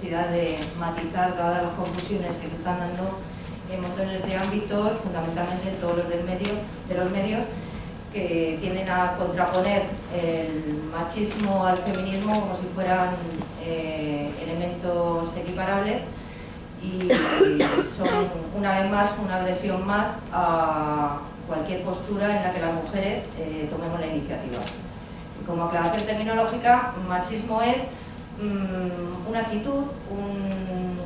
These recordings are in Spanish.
necesidad de matizar, dadas las confusiones que se están dando en montones de ámbitos, fundamentalmente todos los de los medios, que tienden a contraponer el machismo al feminismo como si fueran elementos equiparables, y son una vez más una agresión más a cualquier postura en la que las mujeres tomemos la iniciativa. Y como aclaración terminológica, machismo es una actitud, un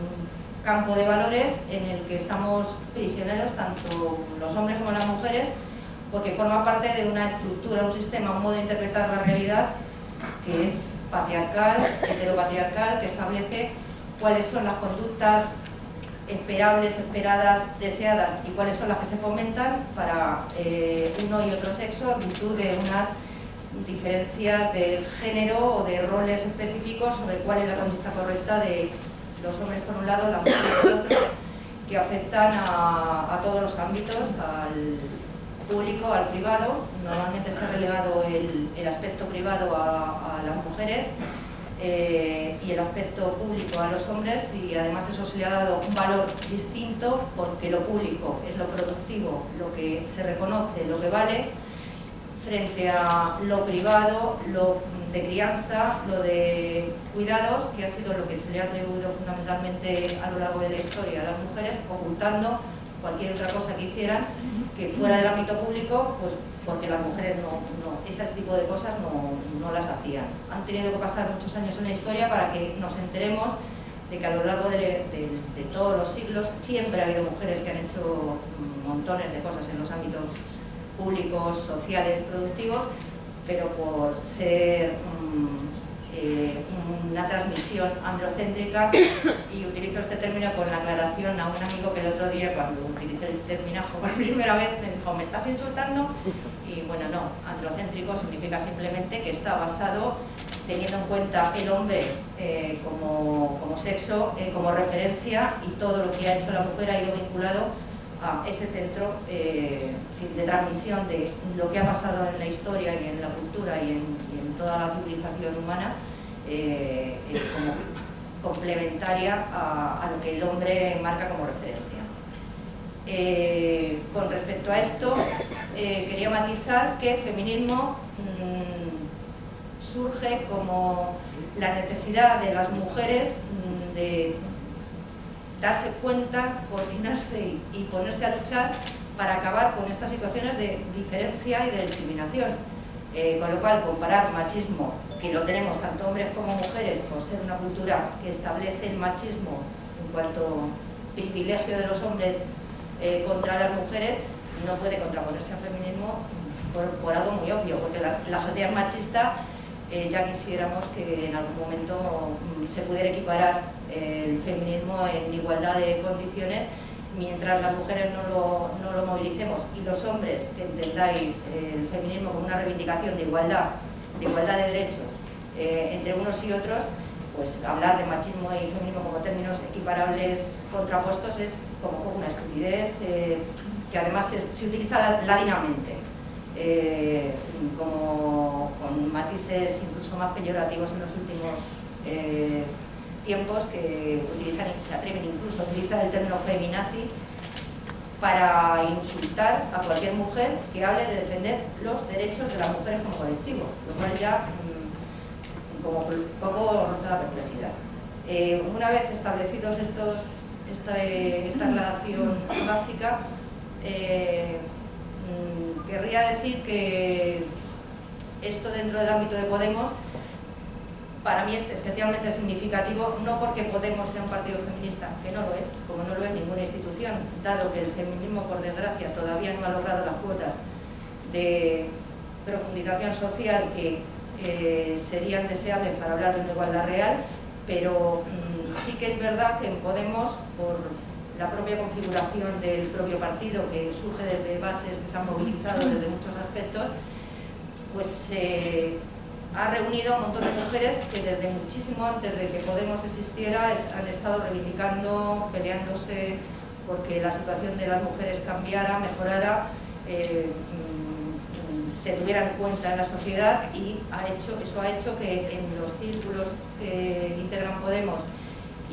campo de valores en el que estamos prisioneros tanto los hombres como las mujeres, porque forma parte de una estructura, un sistema, un modo de interpretar la realidad que es patriarcal, heteropatriarcal, que establece cuáles son las conductas esperables, esperadas, deseadas, y cuáles son las que se fomentan para uno y otro sexo en virtud de unas diferencias de género o de roles específicos sobre cuál es la conducta correcta de los hombres por un lado, las mujeres por otro, que afectan a todos los ámbitos, al público, al privado. Normalmente se ha relegado el aspecto privado a las mujeres y el aspecto público a los hombres, y además eso se le ha dado un valor distinto porque lo público es lo productivo, lo que se reconoce, lo que vale, frente a lo privado, lo de crianza, lo de cuidados, que ha sido lo que se le ha atribuido fundamentalmente a lo largo de la historia a las mujeres, ocultando cualquier otra cosa que hicieran que fuera del ámbito público, pues porque las mujeres ese tipo de cosas no las hacían. Han tenido que pasar muchos años en la historia para que nos enteremos de que a lo largo de todos los siglos siempre ha habido mujeres que han hecho montones de cosas en los ámbitos públicos, sociales, productivos, pero por ser una transmisión androcéntrica, y utilizo este término con la aclaración a un amigo que el otro día, cuando utilicé el terminajo por primera vez, me dijo: ¿me estás insultando? Y bueno, no, androcéntrico significa simplemente que está basado teniendo en cuenta el hombre como sexo, como referencia, y todo lo que ha hecho la mujer ha ido vinculado a ese centro de transmisión de lo que ha pasado en la historia y en la cultura y en toda la civilización humana, como complementaria a lo que el hombre marca como referencia. Con respecto a esto, quería matizar que feminismo surge como la necesidad de las mujeres de darse cuenta, coordinarse y ponerse a luchar para acabar con estas situaciones de diferencia y de discriminación. Con lo cual, comparar machismo, que lo tenemos tanto hombres como mujeres, por ser una cultura que establece el machismo en cuanto privilegio de los hombres contra las mujeres, no puede contraponerse al feminismo por algo muy obvio, porque la sociedad machista, ya quisiéramos que en algún momento se pudiera equiparar el feminismo en igualdad de condiciones, mientras las mujeres no lo movilicemos, y los hombres que entendáis el feminismo como una reivindicación de igualdad de derechos entre unos y otros, pues hablar de machismo y feminismo como términos equiparables, contrapuestos, es como una estupidez que además se utiliza ladinamente, como con matices incluso más peyorativos en los últimos tiempos, que se atreven incluso a utilizar el término feminazi para insultar a cualquier mujer que hable de defender los derechos de las mujeres como colectivo, lo cual ya como poco roza la perplejidad. Una vez establecidos esta aclaración básica, querría decir que esto dentro del ámbito de Podemos para mí es especialmente significativo, no porque Podemos sea un partido feminista, que no lo es, como no lo es ninguna institución, dado que el feminismo, por desgracia, todavía no ha logrado las cuotas de profundización social que serían deseables para hablar de una igualdad real, pero sí que es verdad que en Podemos, por la propia configuración del propio partido, que surge desde bases que se han movilizado desde muchos aspectos, pues ha reunido a un montón de mujeres que desde muchísimo antes de que Podemos existiera han estado reivindicando, peleándose porque la situación de las mujeres cambiara, mejorara, se tuviera en cuenta en la sociedad, y eso ha hecho que en los círculos que integran Podemos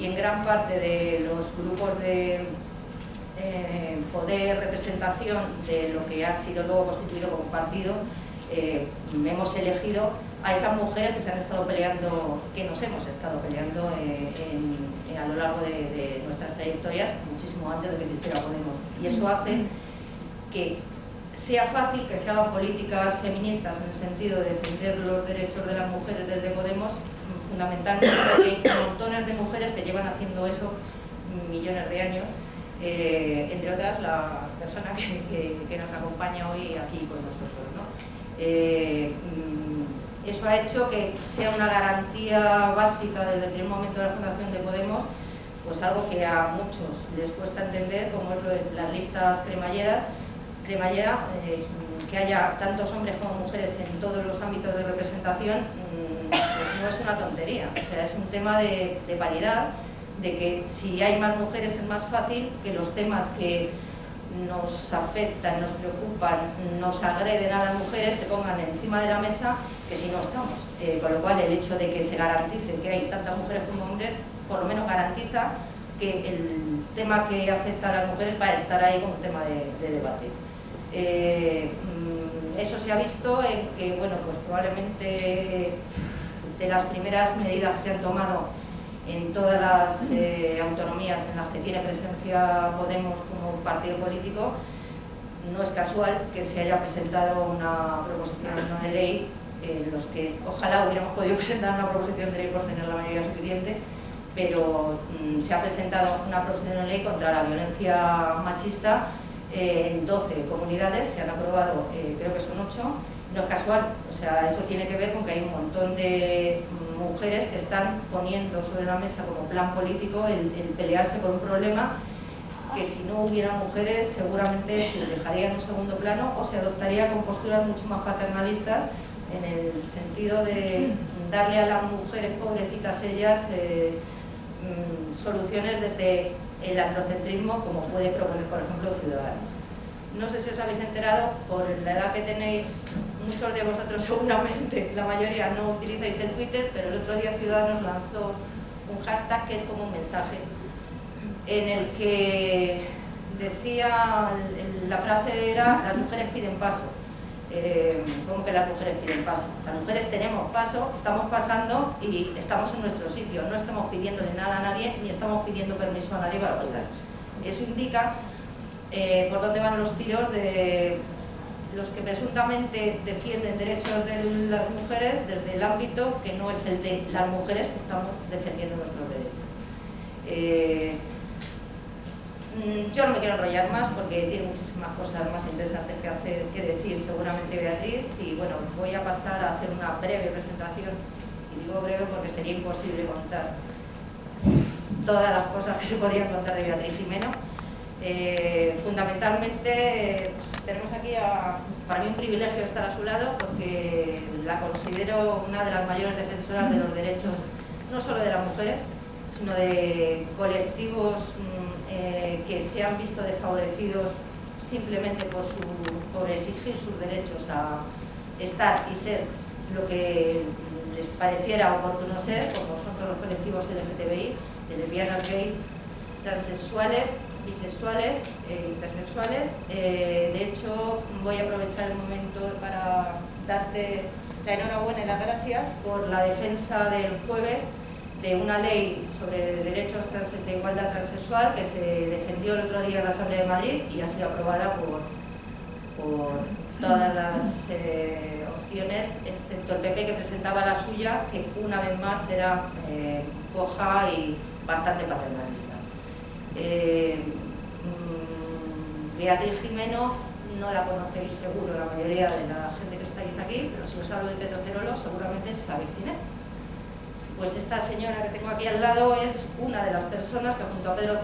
y en gran parte de los grupos de poder, representación de lo que ha sido luego constituido como partido, hemos elegido a esas mujeres que se han estado peleando, que nos hemos estado peleando a lo largo de nuestras trayectorias, muchísimo antes de que existiera Podemos. Y eso hace que sea fácil que se hagan políticas feministas en el sentido de defender los derechos de las mujeres desde Podemos, fundamentalmente porque hay montones de mujeres que llevan haciendo eso millones de años, entre otras la persona que nos acompaña hoy aquí con nosotros, ¿no? Eso ha hecho que sea una garantía básica desde el primer momento de la fundación de Podemos, pues algo que a muchos les cuesta entender, como es lo de las listas cremalleras. Que haya tantos hombres como mujeres en todos los ámbitos de representación, pues no es una tontería, o sea, es un tema de paridad, de que si hay más mujeres es más fácil que los temas que nos afectan, nos preocupan, nos agreden a las mujeres se pongan encima de la mesa que si no estamos. Con lo cual el hecho de que se garantice que hay tantas mujeres como hombres, por lo menos garantiza que el tema que afecta a las mujeres va a estar ahí como tema de debate. Eso se ha visto en que, bueno, pues probablemente de las primeras medidas que se han tomado en todas las autonomías en las que tiene presencia Podemos como partido político, no es casual que se haya presentado una proposición no de ley en los que ojalá hubiéramos podido presentar una proposición de ley por tener la mayoría suficiente, pero se ha presentado una proposición de ley contra la violencia machista en 12 comunidades, se han aprobado, creo que son 8, no es casual, o sea, eso tiene que ver con que hay un montón de mujeres que están poniendo sobre la mesa como plan político el pelearse por un problema que si no hubiera mujeres seguramente se dejaría en un segundo plano o se adoptaría con posturas mucho más paternalistas en el sentido de darle a las mujeres pobrecitas ellas soluciones desde el androcentrismo como puede proponer por ejemplo Ciudadanos. No sé si os habéis enterado, por la edad que tenéis, muchos de vosotros seguramente, la mayoría no utilizáis el Twitter, pero el otro día Ciudadanos lanzó un hashtag que es como un mensaje, en el que decía, la frase era, las mujeres piden paso. ¿Cómo que las mujeres piden paso? Las mujeres tenemos paso, estamos pasando y estamos en nuestro sitio, no estamos pidiéndole nada a nadie, ni estamos pidiendo permiso a nadie para pasar. Eso indica por dónde van los tiros de los que presuntamente defienden derechos de las mujeres desde el ámbito que no es el de las mujeres que estamos defendiendo nuestros derechos. Yo no me quiero enrollar más porque tiene muchísimas cosas más interesantes que decir seguramente Beatriz, y bueno, voy a pasar a hacer una breve presentación, y digo breve porque sería imposible contar todas las cosas que se podrían contar de Beatriz Jimeno. Fundamentalmente tenemos aquí para mí un privilegio estar a su lado porque la considero una de las mayores defensoras de los derechos no solo de las mujeres, sino de colectivos que se han visto desfavorecidos simplemente por exigir sus derechos a estar y ser lo que les pareciera oportuno ser, como son todos los colectivos LGTBI, de lesbianas, gay, transexuales, bisexuales e intersexuales. De hecho, voy a aprovechar el momento para darte la enhorabuena y las gracias por la defensa del jueves de una ley sobre derechos de igualdad transexual que se defendió el otro día en la Asamblea de Madrid y ha sido aprobada por todas las opciones, excepto el PP que presentaba la suya, que una vez más era coja y bastante paternalista. Beatriz Jimeno no la conocéis seguro la mayoría de la gente que estáis aquí, pero si os hablo de Pedro Cerolo seguramente sabéis quién es. Pues esta señora que tengo aquí al lado es una de las personas que junto a Pedro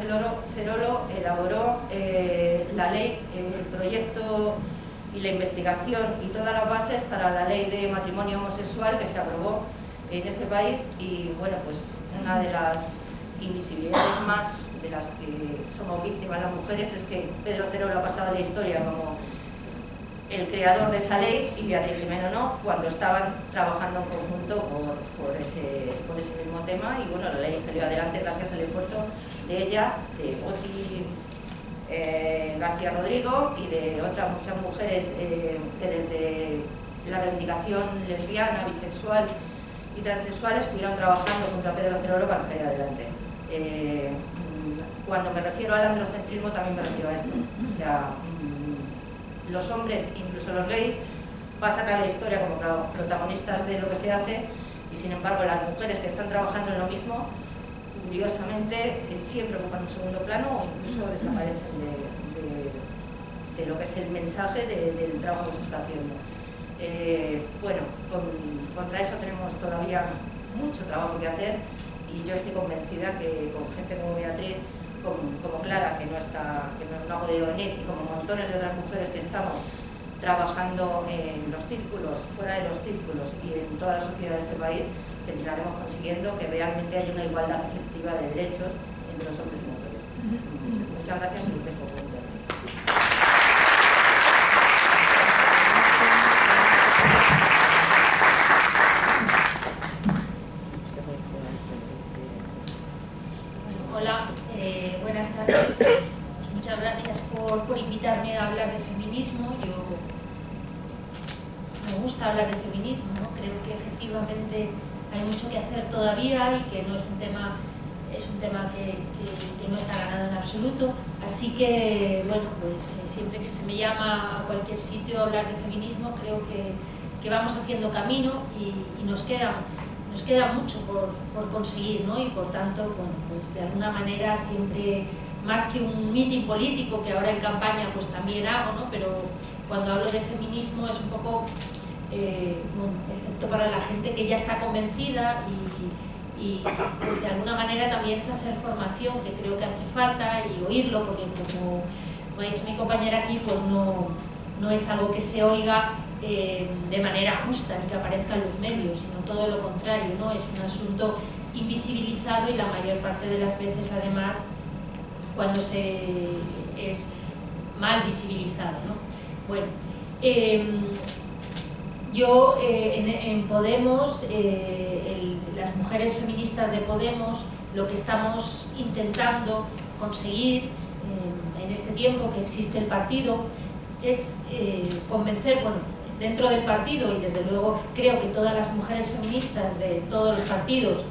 Cerolo elaboró la ley, el proyecto y la investigación y todas las bases para la ley de matrimonio homosexual que se aprobó en este país, y bueno, pues una de las invisibilidades más de las que somos víctimas las mujeres es que Pedro Cerolo ha pasado a la historia como el creador de esa ley y Beatriz Gimeno no, cuando estaban trabajando en conjunto por ese mismo tema, y bueno, la ley salió adelante gracias al esfuerzo de ella, de Oti García Rodrigo y de otras muchas mujeres que desde la reivindicación lesbiana, bisexual y transexual estuvieron trabajando junto a Pedro Cerolo para salir adelante. Cuando me refiero al androcentrismo también me refiero a esto, o sea, los hombres, incluso los gays, pasan a la historia como protagonistas de lo que se hace, y sin embargo las mujeres que están trabajando en lo mismo, curiosamente, siempre ocupan un segundo plano o incluso desaparecen de lo que es el mensaje del trabajo que se está haciendo. Bueno, contra eso tenemos todavía mucho trabajo que hacer, y yo estoy convencida que con gente como Beatriz, como Clara, que no ha podido venir, y como montones de otras mujeres que estamos trabajando en los círculos, fuera de los círculos y en toda la sociedad de este país, terminaremos consiguiendo que realmente haya una igualdad efectiva de derechos entre los hombres y mujeres. Muchas gracias y los dejo con Beatriz. Hola, buenas tardes. Pues muchas gracias por invitarme a hablar de feminismo. Yo me gusta hablar de feminismo, ¿no? Creo que efectivamente hay mucho que hacer todavía y que no es un tema que no está ganado en absoluto. Así que, bueno, pues siempre que se me llama a cualquier sitio a hablar de feminismo, creo que vamos haciendo camino y nos queda mucho por conseguir, ¿no? Y por tanto, bueno, pues de alguna manera siempre, más que un mitin político, que ahora en campaña pues también hago, ¿no? Pero cuando hablo de feminismo es un poco, bueno, excepto para la gente que ya está convencida y pues de alguna manera también es hacer formación, que creo que hace falta, y oírlo, porque como ha dicho mi compañera aquí, pues no es algo que se oiga de manera justa ni que aparezca en los medios, sino todo lo contrario, ¿no? Es un asunto invisibilizado y la mayor parte de las veces, además, cuando es mal visibilizado, ¿no? Bueno, yo en Podemos, las mujeres feministas de Podemos, lo que estamos intentando conseguir en este tiempo que existe el partido es convencer, bueno, dentro del partido, y desde luego creo que todas las mujeres feministas de todos los partidos,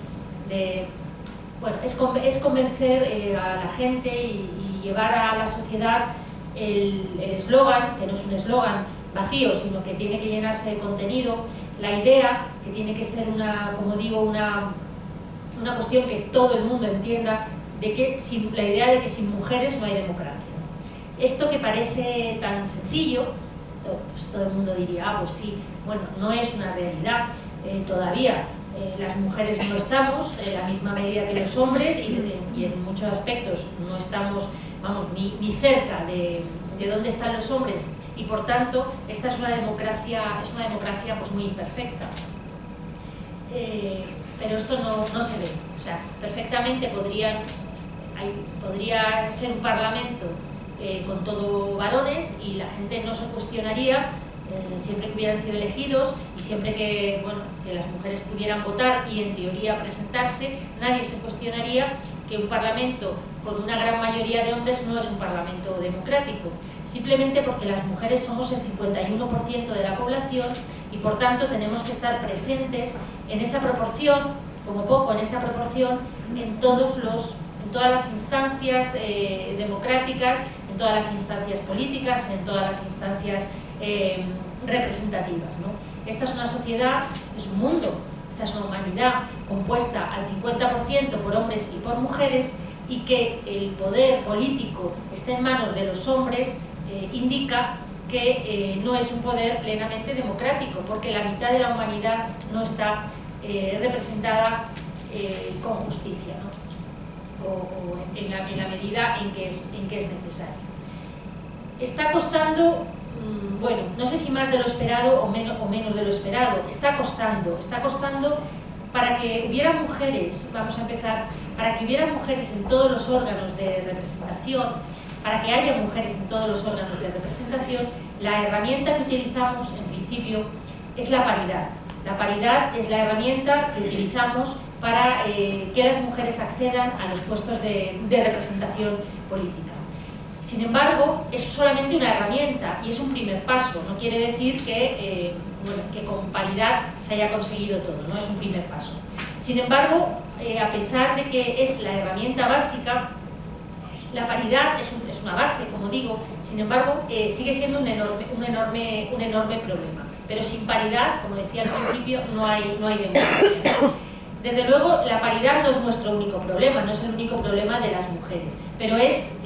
bueno, es convencer a la gente y llevar a la sociedad el eslogan, que no es un eslogan vacío, sino que tiene que llenarse de contenido, la idea, que tiene que ser como digo, una cuestión que todo el mundo entienda, la idea de que sin mujeres no hay democracia. Esto que parece tan sencillo, pues todo el mundo diría, pues sí, bueno, no es una realidad. Todavía las mujeres no estamos en la misma medida que los hombres y en muchos aspectos no estamos, vamos, ni cerca de dónde están los hombres, y por tanto esta es una democracia pues muy imperfecta. Pero esto no se ve, o sea, perfectamente podría ser un parlamento con todo varones y la gente no se cuestionaría, siempre que hubieran sido elegidos y siempre que, bueno, que las mujeres pudieran votar y en teoría presentarse, nadie se cuestionaría que un parlamento con una gran mayoría de hombres no es un parlamento democrático, simplemente porque las mujeres somos el 51% de la población y por tanto tenemos que estar presentes en esa proporción, como poco en esa proporción, en todas las instancias democráticas, en todas las instancias políticas, en todas las instancias representativas, ¿no? Esta es una sociedad, este es un mundo, esta es una humanidad compuesta al 50% por hombres y por mujeres, y que el poder político esté en manos de los hombres indica que no es un poder plenamente democrático, porque la mitad de la humanidad no está representada con justicia, ¿no? o en la medida en que es necesario. Está costando, bueno, no sé si más de lo esperado o menos de lo esperado, está costando para que hubiera mujeres, vamos a empezar, para que hubiera mujeres en todos los órganos de representación, para que haya mujeres en todos los órganos de representación, la herramienta que utilizamos, en principio, es la paridad. La paridad es la herramienta que utilizamos para que las mujeres accedan a los puestos de representación política. Sin embargo, es solamente una herramienta y es un primer paso. No quiere decir que, que con paridad se haya conseguido todo, ¿no? Es un primer paso. Sin embargo, a pesar de que es la herramienta básica, la paridad es una base, como digo, sin embargo, sigue siendo un enorme problema. Pero sin paridad, como decía al principio, no hay democracia. Desde luego, la paridad no es nuestro único problema, no es el único problema de las mujeres, pero es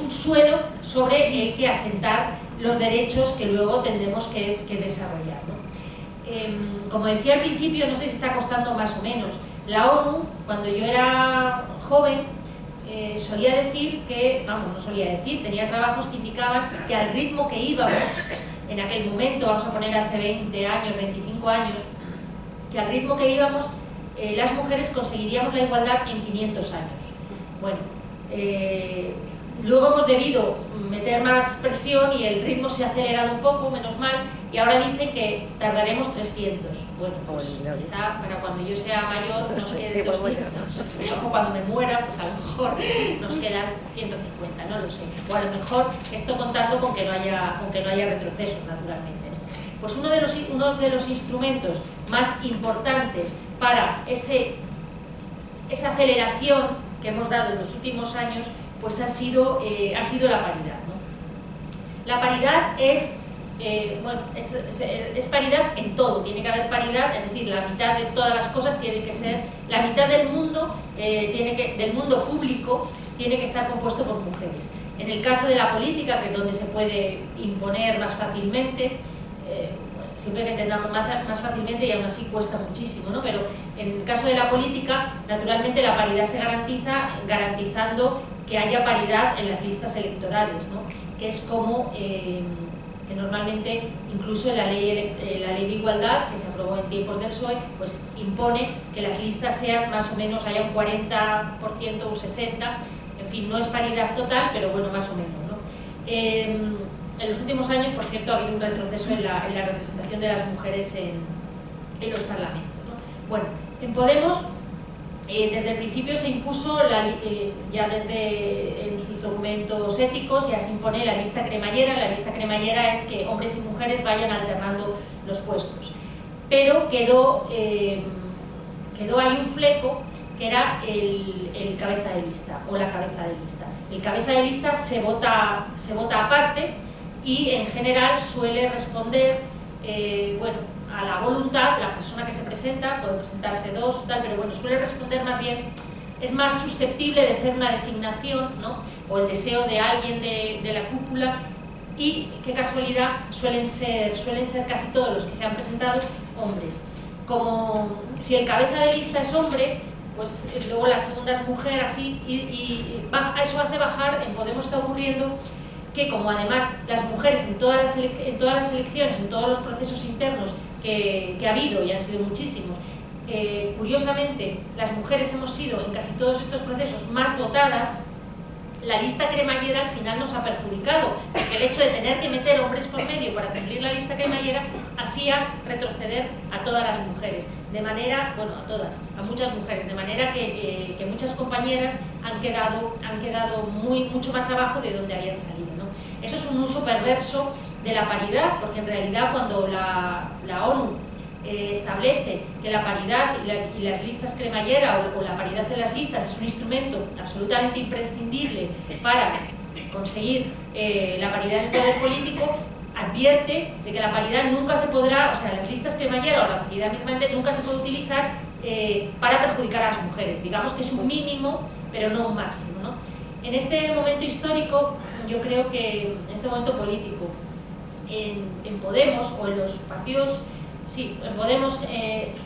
un suelo sobre el que asentar los derechos que luego tendremos que desarrollar, ¿no? Como decía al principio, no sé si está costando más o menos, la ONU, cuando yo era joven, solía decir que, vamos, no solía decir, tenía trabajos que indicaban que al ritmo que íbamos, en aquel momento, vamos a poner hace 20 años, 25 años, que al ritmo que íbamos, las mujeres conseguiríamos la igualdad en 500 años. Bueno, luego hemos debido meter más presión y el ritmo se ha acelerado un poco, menos mal, y ahora dice que tardaremos 300. Bueno, pues quizá para cuando yo sea mayor nos queden 200, o cuando me muera, pues a lo mejor nos quedan 150, no lo sé. O a lo mejor esto contando con que no haya retrocesos, naturalmente, ¿no? Pues uno de los instrumentos más importantes para esa aceleración que hemos dado en los últimos años, pues ha sido la paridad, ¿no? La paridad es paridad en todo, tiene que haber paridad, es decir, la mitad de todas las cosas tiene que ser, la mitad del mundo, del mundo público, tiene que estar compuesto por mujeres. En el caso de la política, que es donde se puede imponer más fácilmente, siempre que entendamos más fácilmente y aún así cuesta muchísimo, ¿no? Pero en el caso de la política, naturalmente la paridad se garantiza garantizando que haya paridad en las listas electorales, ¿no? Que es como que normalmente, incluso en la ley de igualdad, que se aprobó en tiempos del PSOE, pues impone que las listas sean más o menos, haya un 40% o un 60%, en fin, no es paridad total, pero bueno, más o menos, ¿no? En los últimos años, por cierto, ha habido un retroceso en la representación de las mujeres en los parlamentos, ¿no? Bueno, en Podemos, desde el principio se impuso, ya en sus documentos éticos, ya se impone la lista cremallera. La lista cremallera es que hombres y mujeres vayan alternando los puestos. Pero quedó ahí un fleco, que era el cabeza de lista, o la cabeza de lista. El cabeza de lista se vota aparte, y en general suele responder a la voluntad, la persona que se presenta, puede presentarse dos, tal, pero bueno, suele responder más bien, es más susceptible de ser una designación, ¿no? O el deseo de alguien de la cúpula, y qué casualidad, suelen ser casi todos los que se han presentado hombres. Como si el cabeza de lista es hombre, pues luego la segunda es mujer, así, y eso hace bajar, en Podemos está ocurriendo, que como además las mujeres en todas las elecciones, en todos los procesos internos que ha habido, y han sido muchísimos, curiosamente las mujeres hemos sido en casi todos estos procesos más votadas, la lista cremallera al final nos ha perjudicado, porque el hecho de tener que meter hombres por medio para cumplir la lista cremallera hacía retroceder a todas las mujeres, de manera, bueno, a muchas mujeres, de manera que muchas compañeras han quedado mucho más abajo de donde habían salido, ¿no? Eso es un uso perverso de la paridad, porque en realidad cuando la ONU establece que la paridad y las listas cremallera o la paridad de las listas es un instrumento absolutamente imprescindible para conseguir la paridad en el poder político, advierte de que la paridad nunca se podrá, o sea, las listas cremallera o la paridad mismamente nunca se puede utilizar para perjudicar a las mujeres. Digamos que es un mínimo, pero no un máximo, ¿no? En este momento histórico, yo creo que en este momento político, en Podemos o en los partidos, sí, en Podemos,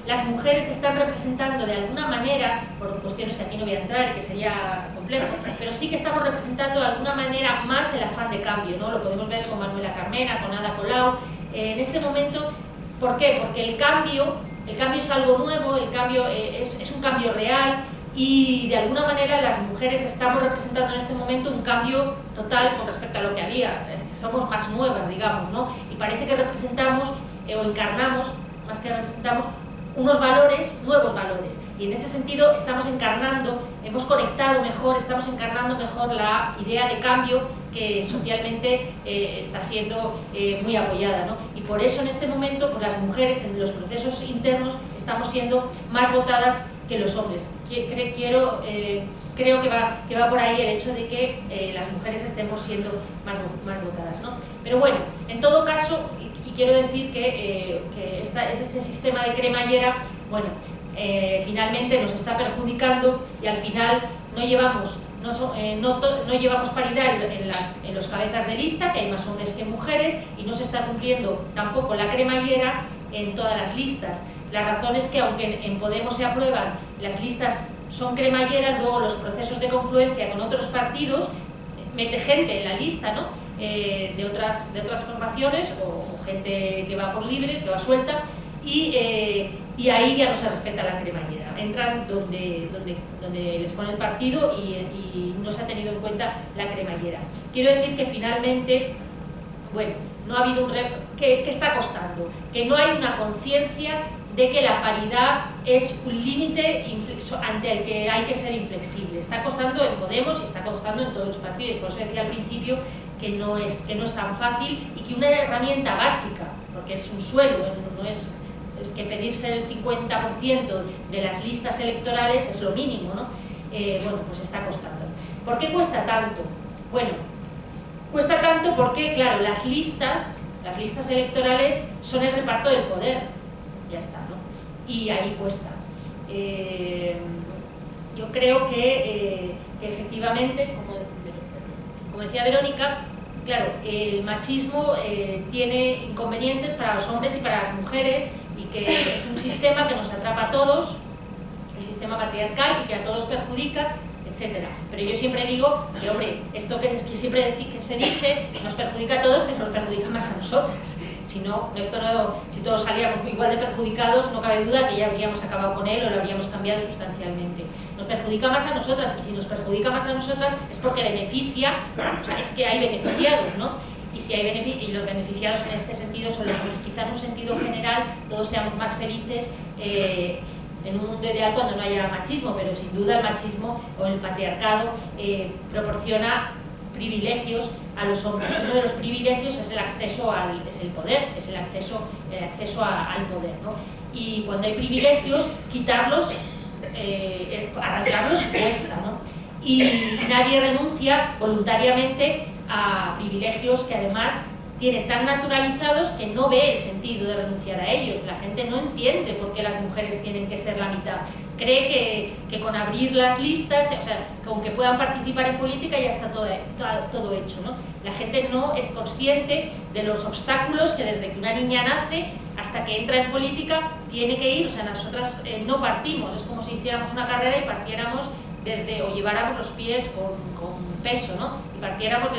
las mujeres se están representando de alguna manera, por cuestiones que aquí no voy a entrar y que sería complejo, pero sí que estamos representando de alguna manera más el afán de cambio, ¿no? Lo podemos ver con Manuela Carmena, con Ada Colau, en este momento. ¿Por qué? Porque el cambio es algo nuevo, el cambio es un cambio real, y de alguna manera las mujeres estamos representando en este momento un cambio total con respecto a lo que había. somos más nuevas, digamos, ¿no? Y parece que representamos o encarnamos, más que representamos, unos valores, nuevos valores, y en ese sentido estamos encarnando, hemos conectado mejor, estamos encarnando mejor la idea de cambio que socialmente está siendo muy apoyada, ¿no? Y por eso en este momento, pues, las mujeres en los procesos internos estamos siendo más votadas que los hombres. Creo que va por ahí el hecho de que las mujeres estemos siendo más votadas, ¿no? Pero bueno, en todo caso, y quiero decir que este sistema de cremallera, bueno, finalmente nos está perjudicando y al final no llevamos paridad en los cabezas de lista, que hay más hombres que mujeres, y no se está cumpliendo tampoco la cremallera en todas las listas. La razón es que aunque en Podemos se aprueban, las listas son cremalleras, luego los procesos de confluencia con otros partidos mete gente en la lista, ¿no? de otras formaciones o gente que va por libre, que va suelta, y ahí ya no se respeta la cremallera. Entran donde les pone el partido y no se ha tenido en cuenta la cremallera. Quiero decir que finalmente, bueno, no ha habido que está costando, que no hay una conciencia de que la paridad es un límite ante el que hay que ser inflexible. Está costando en Podemos y está costando en todos los partidos. Por eso decía al principio que no es tan fácil, y que una herramienta básica, porque es un suelo, no es que pedirse el 50% de las listas electorales es lo mínimo, ¿no? Bueno, pues está costando. ¿Por qué cuesta tanto? Bueno, cuesta tanto porque, claro, las listas electorales son el reparto del poder. Ya está, ¿no? Y ahí cuesta. Yo creo que efectivamente, como decía Verónica, claro, el machismo tiene inconvenientes para los hombres y para las mujeres, y que es un sistema que nos atrapa a todos, el sistema patriarcal, y que a todos perjudica, etcétera. Pero yo siempre digo que, hombre, esto que siempre que se dice nos perjudica a todos, pero nos perjudica más a nosotras. Si todos salíamos igual de perjudicados, no cabe duda que ya habríamos acabado con él o lo habríamos cambiado sustancialmente. Nos perjudica más a nosotras, y si nos perjudica más a nosotras es porque beneficia, o sea, es que hay beneficiados, ¿no? Y los beneficiados en este sentido son los hombres. Quizá en un sentido general todos seamos más felices en un mundo ideal cuando no haya machismo, pero sin duda el machismo o el patriarcado proporciona privilegios a los hombres. Uno de los privilegios es el acceso el poder, es el acceso al poder, ¿no? Y cuando hay privilegios, quitarlos, arrancarlos cuesta, ¿no? Y nadie renuncia voluntariamente a privilegios que además tiene tan naturalizados que no ve sentido de renunciar a ellos. La gente no entiende por qué las mujeres tienen que ser la mitad. Cree que con abrir las listas, o sea, con que puedan participar en política ya está todo hecho, ¿no? La gente no es consciente de los obstáculos que desde que una niña nace hasta que entra en política tiene que ir. O sea, nosotras no partimos, es como si hiciéramos una carrera y partiéramos o lleváramos los pies con peso, ¿no? Y partiéramos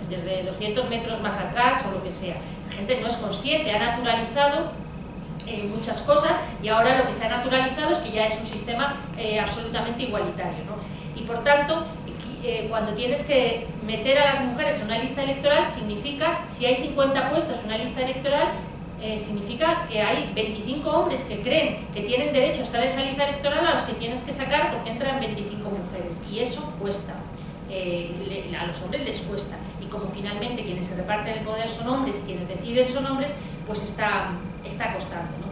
desde 200 metros más atrás o lo que sea. La gente no es consciente, ha naturalizado muchas cosas, y ahora lo que se ha naturalizado es que ya es un sistema absolutamente igualitario, ¿no? Y por tanto, cuando tienes que meter a las mujeres en una lista electoral, significa, si hay 50 puestos en una lista electoral, significa que hay 25 hombres que creen que tienen derecho a estar en esa lista electoral, a los que tienes que sacar porque entran 25 mujeres, y eso cuesta. A los hombres les cuesta, y como finalmente quienes se reparten el poder son hombres y quienes deciden son hombres, pues está costando, ¿no?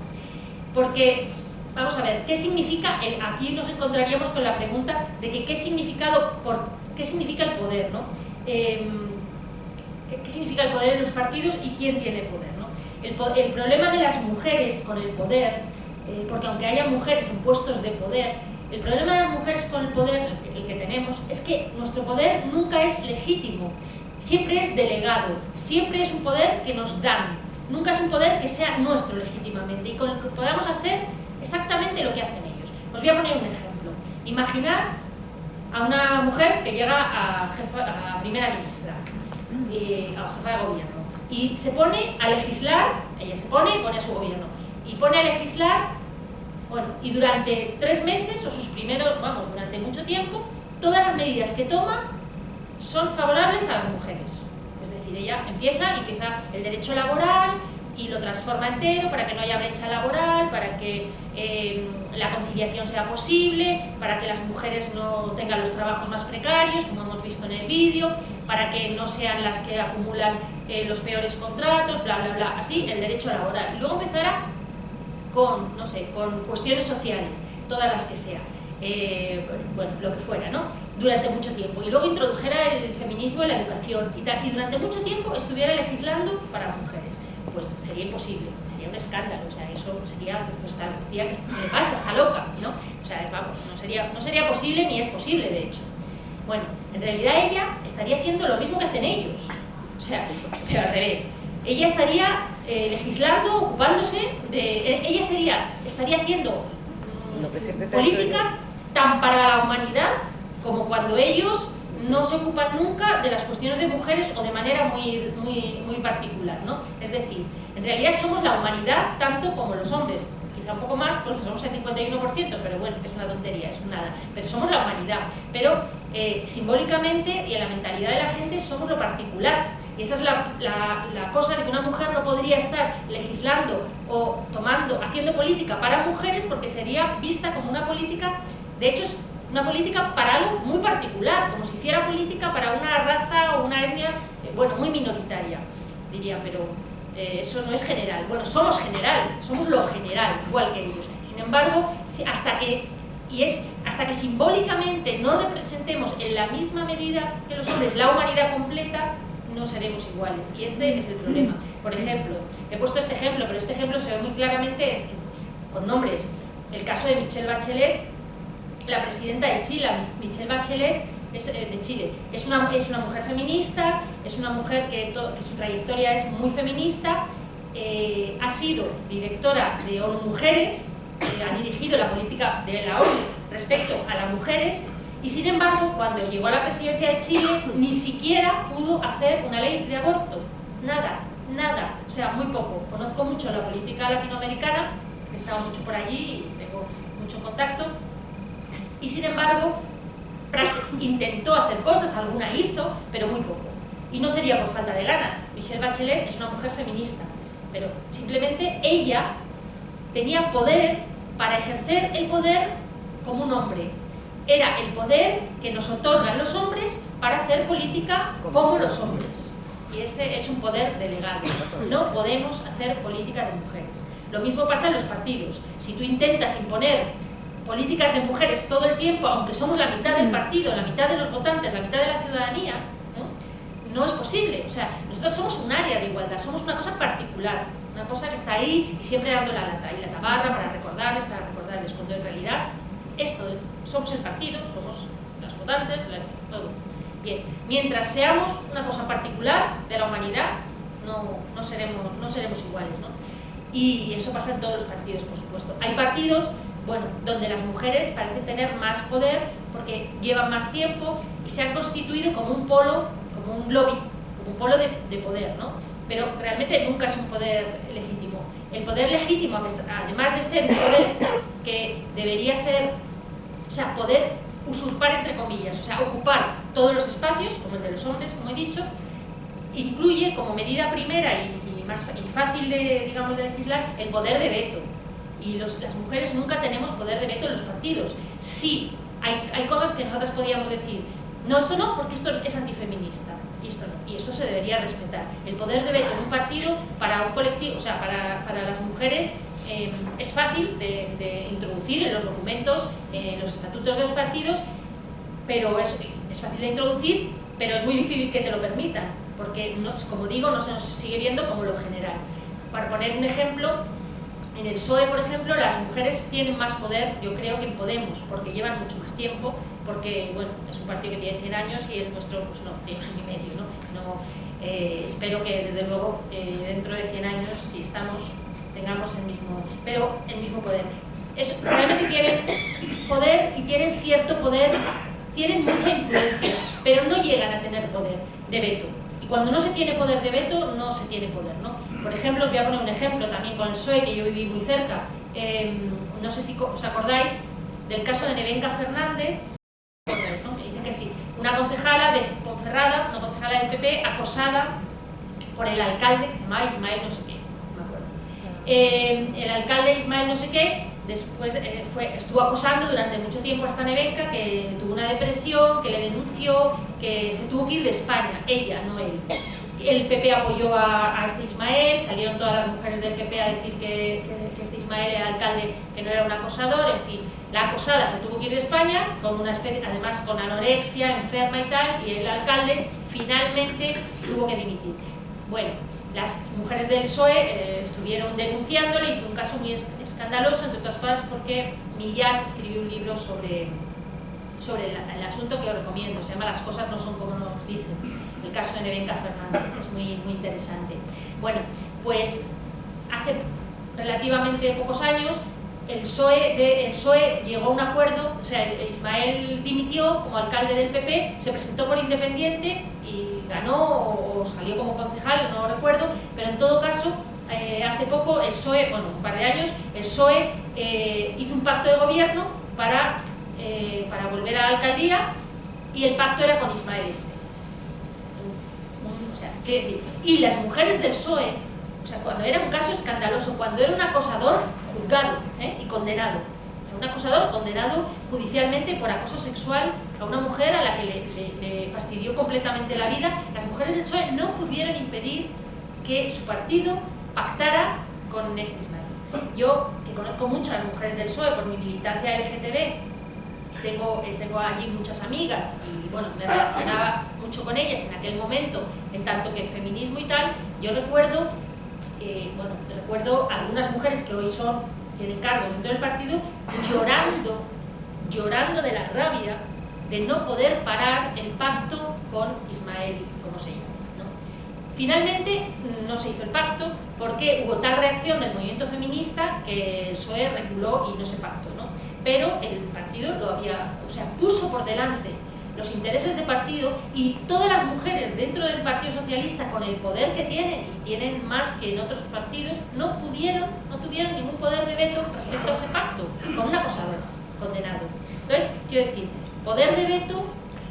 Porque, vamos a ver, ¿qué significa? Aquí nos encontraríamos con la pregunta de que qué significa el poder, ¿no? ¿Qué significa el poder en los partidos y quién tiene poder, ¿no? El problema de las mujeres con el poder, porque aunque haya mujeres en puestos de poder, el problema de las mujeres con el poder, el que tenemos, es que nuestro poder nunca es legítimo, siempre es delegado, siempre es un poder que nos dan, nunca es un poder que sea nuestro legítimamente y con el que podamos hacer exactamente lo que hacen ellos. Os voy a poner un ejemplo. Imaginad a una mujer que llega a primera ministra, a jefa de gobierno, y se pone a legislar, ella se pone y pone a su gobierno, y pone a legislar. Bueno, y durante 3 meses, o durante mucho tiempo, todas las medidas que toma son favorables a las mujeres. Es decir, decir, ella empieza el derecho laboral y lo transforma entero para que no haya brecha laboral, para que la conciliación sea posible, para que las mujeres no tengan los trabajos más precarios, como hemos visto en el vídeo, para que no sean las que acumulan los peores contratos, bla, bla, bla, así, el derecho laboral. Y luego empezará con, no sé, con cuestiones sociales, todas las que sea, bueno, lo que fuera, ¿no? Durante mucho tiempo. Y luego introdujera el feminismo en la educación y durante mucho tiempo estuviera legislando para mujeres. Pues sería imposible, sería un escándalo, o sea, eso sería, pues tía que le pasa, está loca, ¿no? O sea, vamos, no sería posible ni es posible, de hecho. Bueno, en realidad ella estaría haciendo lo mismo que hacen ellos, o sea, pero al revés. Ella estaría legislando, ocupándose de... Ella estaría haciendo política tan para la humanidad como cuando ellos no se ocupan nunca de las cuestiones de mujeres o de manera muy particular, ¿no? Es decir, en realidad somos la humanidad tanto como los hombres, quizá un poco más porque somos el 51%, pero bueno, es una tontería, es nada, pero somos la humanidad, pero simbólicamente y en la mentalidad de la gente somos lo particular, y esa es la cosa de que una mujer no podría estar legislando o haciendo política para mujeres porque sería vista como una política, de hecho es una política para algo muy particular, como si hiciera política para una raza o una etnia, bueno, muy minoritaria, diría, pero eso no es general. Bueno, somos general, somos lo general, igual que ellos. Sin embargo, hasta que simbólicamente no representemos en la misma medida que los hombres la humanidad completa, no seremos iguales. Y este es el problema. Por ejemplo, he puesto este ejemplo, pero este ejemplo se ve muy claramente con nombres. El caso de Michelle Bachelet, la presidenta de Chile. Michelle Bachelet de Chile. Es una mujer feminista, es una mujer que su trayectoria es muy feminista, ha sido directora de ONU Mujeres, ha dirigido la política de la ONU respecto a las mujeres, y sin embargo, cuando llegó a la presidencia de Chile, ni siquiera pudo hacer una ley de aborto. Nada, nada, o sea, muy poco. Conozco mucho la política latinoamericana, he estado mucho por allí y tengo mucho contacto, y sin embargo intentó hacer cosas, alguna hizo, pero muy poco. Y no sería por falta de ganas. Michelle Bachelet es una mujer feminista, pero simplemente ella tenía poder para ejercer el poder como un hombre. Era el poder que nos otorgan los hombres para hacer política como los hombres. Y ese es un poder delegado. No podemos hacer política de mujeres. Lo mismo pasa en los partidos. Si tú intentas imponer políticas de mujeres todo el tiempo, aunque somos la mitad del partido, la mitad de los votantes, la mitad de la ciudadanía, no es posible. O sea, nosotros somos un área de igualdad, somos una cosa particular, una cosa que está ahí y siempre dando la lata y la tabarra para recordarles, cuando en realidad somos el partido, somos las votantes, todo. Bien, mientras seamos una cosa particular de la humanidad, no seremos iguales, ¿no? Y eso pasa en todos los partidos, por supuesto. Hay partidos, bueno, donde las mujeres parecen tener más poder porque llevan más tiempo y se han constituido como un polo, como un lobby, como un polo de poder, ¿no? Pero realmente nunca es un poder legítimo. El poder legítimo, además de ser un poder que debería ser, o sea, poder usurpar entre comillas, o sea, ocupar todos los espacios, como el de los hombres, como he dicho, incluye como medida primera y fácil de legislar el poder de veto. Y las mujeres nunca tenemos poder de veto en los partidos. Sí, hay cosas que nosotras podíamos decir, no, esto no, porque esto es antifeminista, y esto no, y eso se debería respetar. El poder de veto en un partido para un colectivo, o sea, para las mujeres es fácil de introducir en los documentos, en los estatutos de los partidos, pero es fácil de introducir, pero es muy difícil que te lo permitan, porque, como digo, no se nos sigue viendo como lo general. Para poner un ejemplo, en el PSOE, por ejemplo, las mujeres tienen más poder, yo creo, que en Podemos, porque llevan mucho más tiempo, porque, bueno, es un partido que tiene 100 años y el nuestro, pues no, tiene año y medio, ¿no? Espero que, desde luego, dentro de 100 años, si tengamos el mismo poder. Realmente tienen poder y tienen cierto poder, tienen mucha influencia, pero no llegan a tener poder de veto. Y cuando no se tiene poder de veto, no se tiene poder, ¿no? Por ejemplo, os voy a poner un ejemplo también con el PSOE, que yo viví muy cerca. No sé si os acordáis del caso de Nevenka Fernández, ¿no? Me dice que sí. Una concejala de Ponferrada, una concejala del PP, acosada por el alcalde, que se llamaba Ismael no sé qué, no me acuerdo. El alcalde Ismael no sé qué, después estuvo acosando durante mucho tiempo a esta Nevenka, que tuvo una depresión, que le denunció, que se tuvo que ir de España, ella, no él. El PP apoyó a este Ismael, salieron todas las mujeres del PP a decir que este Ismael era alcalde, que no era un acosador, en fin. La acosada se tuvo que ir de España, con una especie, además con anorexia, enferma y tal, y el alcalde finalmente tuvo que dimitir. Bueno, las mujeres del PSOE estuvieron denunciándole y fue un caso muy escandaloso, entre otras cosas porque Millás escribió un libro sobre el asunto que os recomiendo, se llama Las cosas no son como nos dicen, el caso de Nevenka Fernández, es muy interesante. Bueno, pues hace relativamente pocos años el PSOE llegó a un acuerdo, o sea, Ismael dimitió como alcalde del PP, se presentó por independiente y ganó o salió como concejal, no lo recuerdo, pero en todo caso, hace poco el PSOE, bueno, un par de años, el PSOE hizo un pacto de gobierno para volver a la alcaldía y el pacto era con Ismael este. O sea, ¿qué decir? Y las mujeres del PSOE, o sea, cuando era un caso escandaloso, cuando era un acosador juzgado y condenado, un acosador condenado judicialmente por acoso sexual a una mujer a la que le fastidió completamente la vida, las mujeres del PSOE no pudieron impedir que su partido pactara con este Ismael. Yo, que conozco mucho a las mujeres del PSOE por mi militancia LGTB, tengo allí muchas amigas y bueno, me relacionaba mucho con ellas en aquel momento, en tanto que feminismo y tal. Yo recuerdo algunas mujeres que hoy tienen cargos dentro del partido llorando de la rabia de no poder parar el pacto con Ismael, como se llama, ¿no? Finalmente no se hizo el pacto porque hubo tal reacción del movimiento feminista que el PSOE reculó y no se pactó, ¿no? Pero el partido puso por delante los intereses de partido, y todas las mujeres dentro del Partido Socialista, con el poder que tienen, y tienen más que en otros partidos, no tuvieron ningún poder de veto respecto a ese pacto, con un acosador condenado. Entonces, quiero decir, poder de veto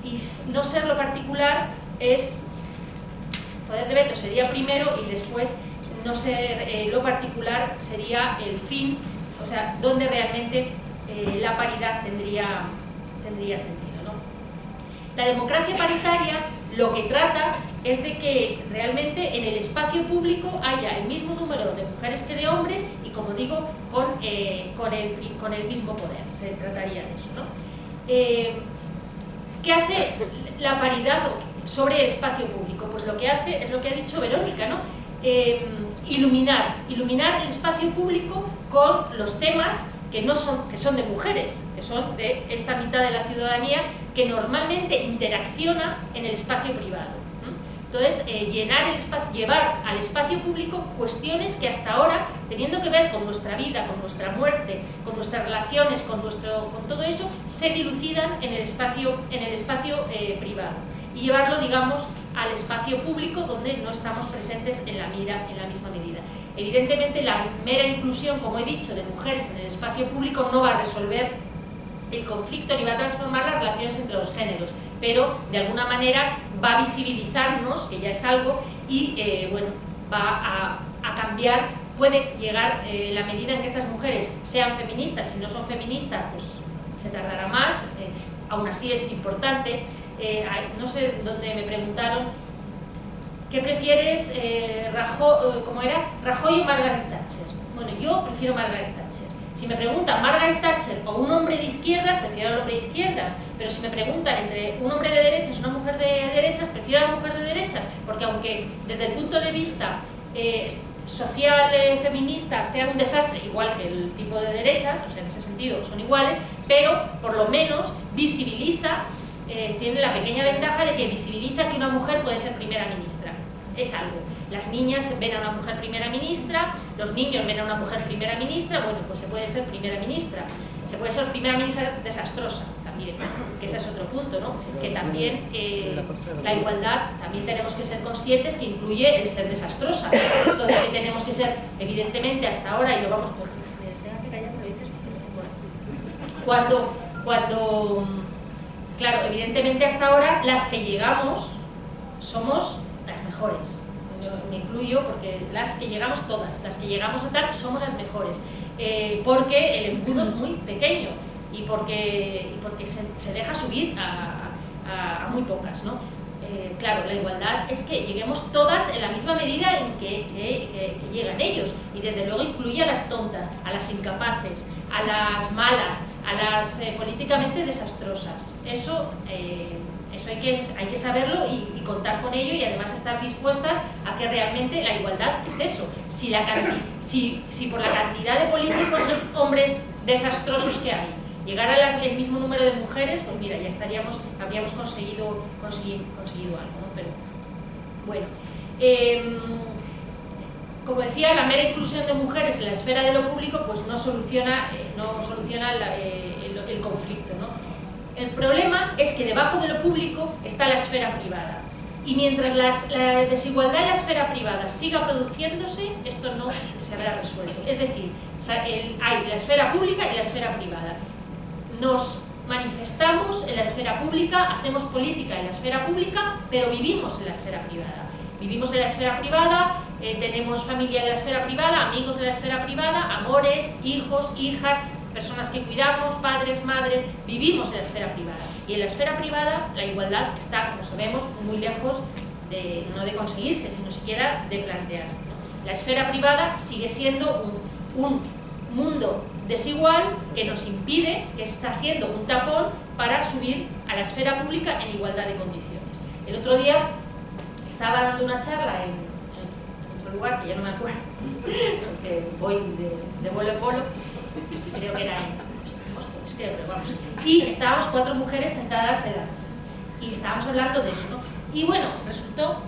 y no ser lo particular es... Poder de veto sería primero y después no ser lo particular sería el fin, o sea, donde realmente la paridad tendría sentido, ¿no? La democracia paritaria lo que trata es de que realmente en el espacio público haya el mismo número de mujeres que de hombres y, como digo, con el mismo poder. Se trataría de eso, ¿no? ¿Qué hace la paridad sobre el espacio público? Pues lo que hace es lo que ha dicho Verónica, ¿no? Iluminar el espacio público con los temas que son de mujeres, que son de esta mitad de la ciudadanía que normalmente interacciona en el espacio privado. Entonces, llevar al espacio público cuestiones que hasta ahora, teniendo que ver con nuestra vida, con nuestra muerte, con nuestras relaciones, con todo eso, se dilucidan en el espacio privado. Y llevarlo, digamos, al espacio público donde no estamos presentes en la misma medida. Evidentemente, la mera inclusión, como he dicho, de mujeres en el espacio público no va a resolver el conflicto ni va a transformar las relaciones entre los géneros, pero de alguna manera va a visibilizarnos, que ya es algo, y va a cambiar. Puede llegar la medida en que estas mujeres sean feministas. Si no son feministas, pues se tardará más, aún así es importante. No sé dónde me preguntaron ¿qué prefieres, Rajoy o Margaret Thatcher? Bueno, yo prefiero Margaret Thatcher. Si me preguntan Margaret Thatcher o un hombre de izquierdas, prefiero al hombre de izquierdas, pero si me preguntan entre un hombre de derechas y una mujer de derechas, prefiero a la mujer de derechas, porque aunque desde el punto de vista social, feminista, sea un desastre, igual que el tipo de derechas, o sea, en ese sentido son iguales, pero por lo menos visibiliza, tiene la pequeña ventaja de que visibiliza que una mujer puede ser primera ministra. Es algo. Las niñas ven a una mujer primera ministra, los niños ven a una mujer primera ministra, bueno, pues se puede ser primera ministra. Se puede ser primera ministra desastrosa también, que ese es otro punto, ¿no? Que también la igualdad, también tenemos que ser conscientes que incluye el ser desastrosa. Esto de que tenemos que ser, evidentemente, hasta ahora, y lo vamos por... Tengo que callar, me lo dices cuando claro, evidentemente hasta ahora las que llegamos somos las mejores. me incluyo, porque las que llegamos todas, las que llegamos a tal, somos las mejores, porque el embudo es muy pequeño y porque se deja subir a muy pocas, ¿no? Claro, la igualdad es que lleguemos todas en la misma medida en que llegan ellos, y desde luego incluye a las tontas, a las incapaces, a las malas, a las políticamente desastrosas. Eso hay que saberlo y contar con ello, y además estar dispuestas a que realmente la igualdad es eso. Si por la cantidad de políticos son hombres desastrosos que hay, llegar al mismo número de mujeres, pues mira, ya habríamos conseguido algo, ¿no? Pero bueno, como decía, la mera inclusión de mujeres en la esfera de lo público pues no soluciona el conflicto, ¿no? El problema es que debajo de lo público está la esfera privada, y mientras la desigualdad en la esfera privada siga produciéndose, esto no se habrá resuelto. Es decir, hay la esfera pública y la esfera privada. Nos manifestamos en la esfera pública, hacemos política en la esfera pública, pero vivimos en la esfera privada. Vivimos en la esfera privada, tenemos familia en la esfera privada, amigos en la esfera privada, amores, hijos, hijas, personas que cuidamos, padres, madres, vivimos en la esfera privada. Y en la esfera privada la igualdad está, como sabemos, muy lejos no de conseguirse, sino siquiera de plantearse, ¿no? La esfera privada sigue siendo un mundo desigual que nos impide, que está siendo un tapón para subir a la esfera pública en igualdad de condiciones. El otro día estaba dando una charla en otro lugar, que ya no me acuerdo, porque voy de bolo en bolo, creo que era en Móstoles, creo, pero vamos. Y estábamos 4 mujeres sentadas en la mesa y estábamos hablando de eso, ¿no? Y bueno, resultó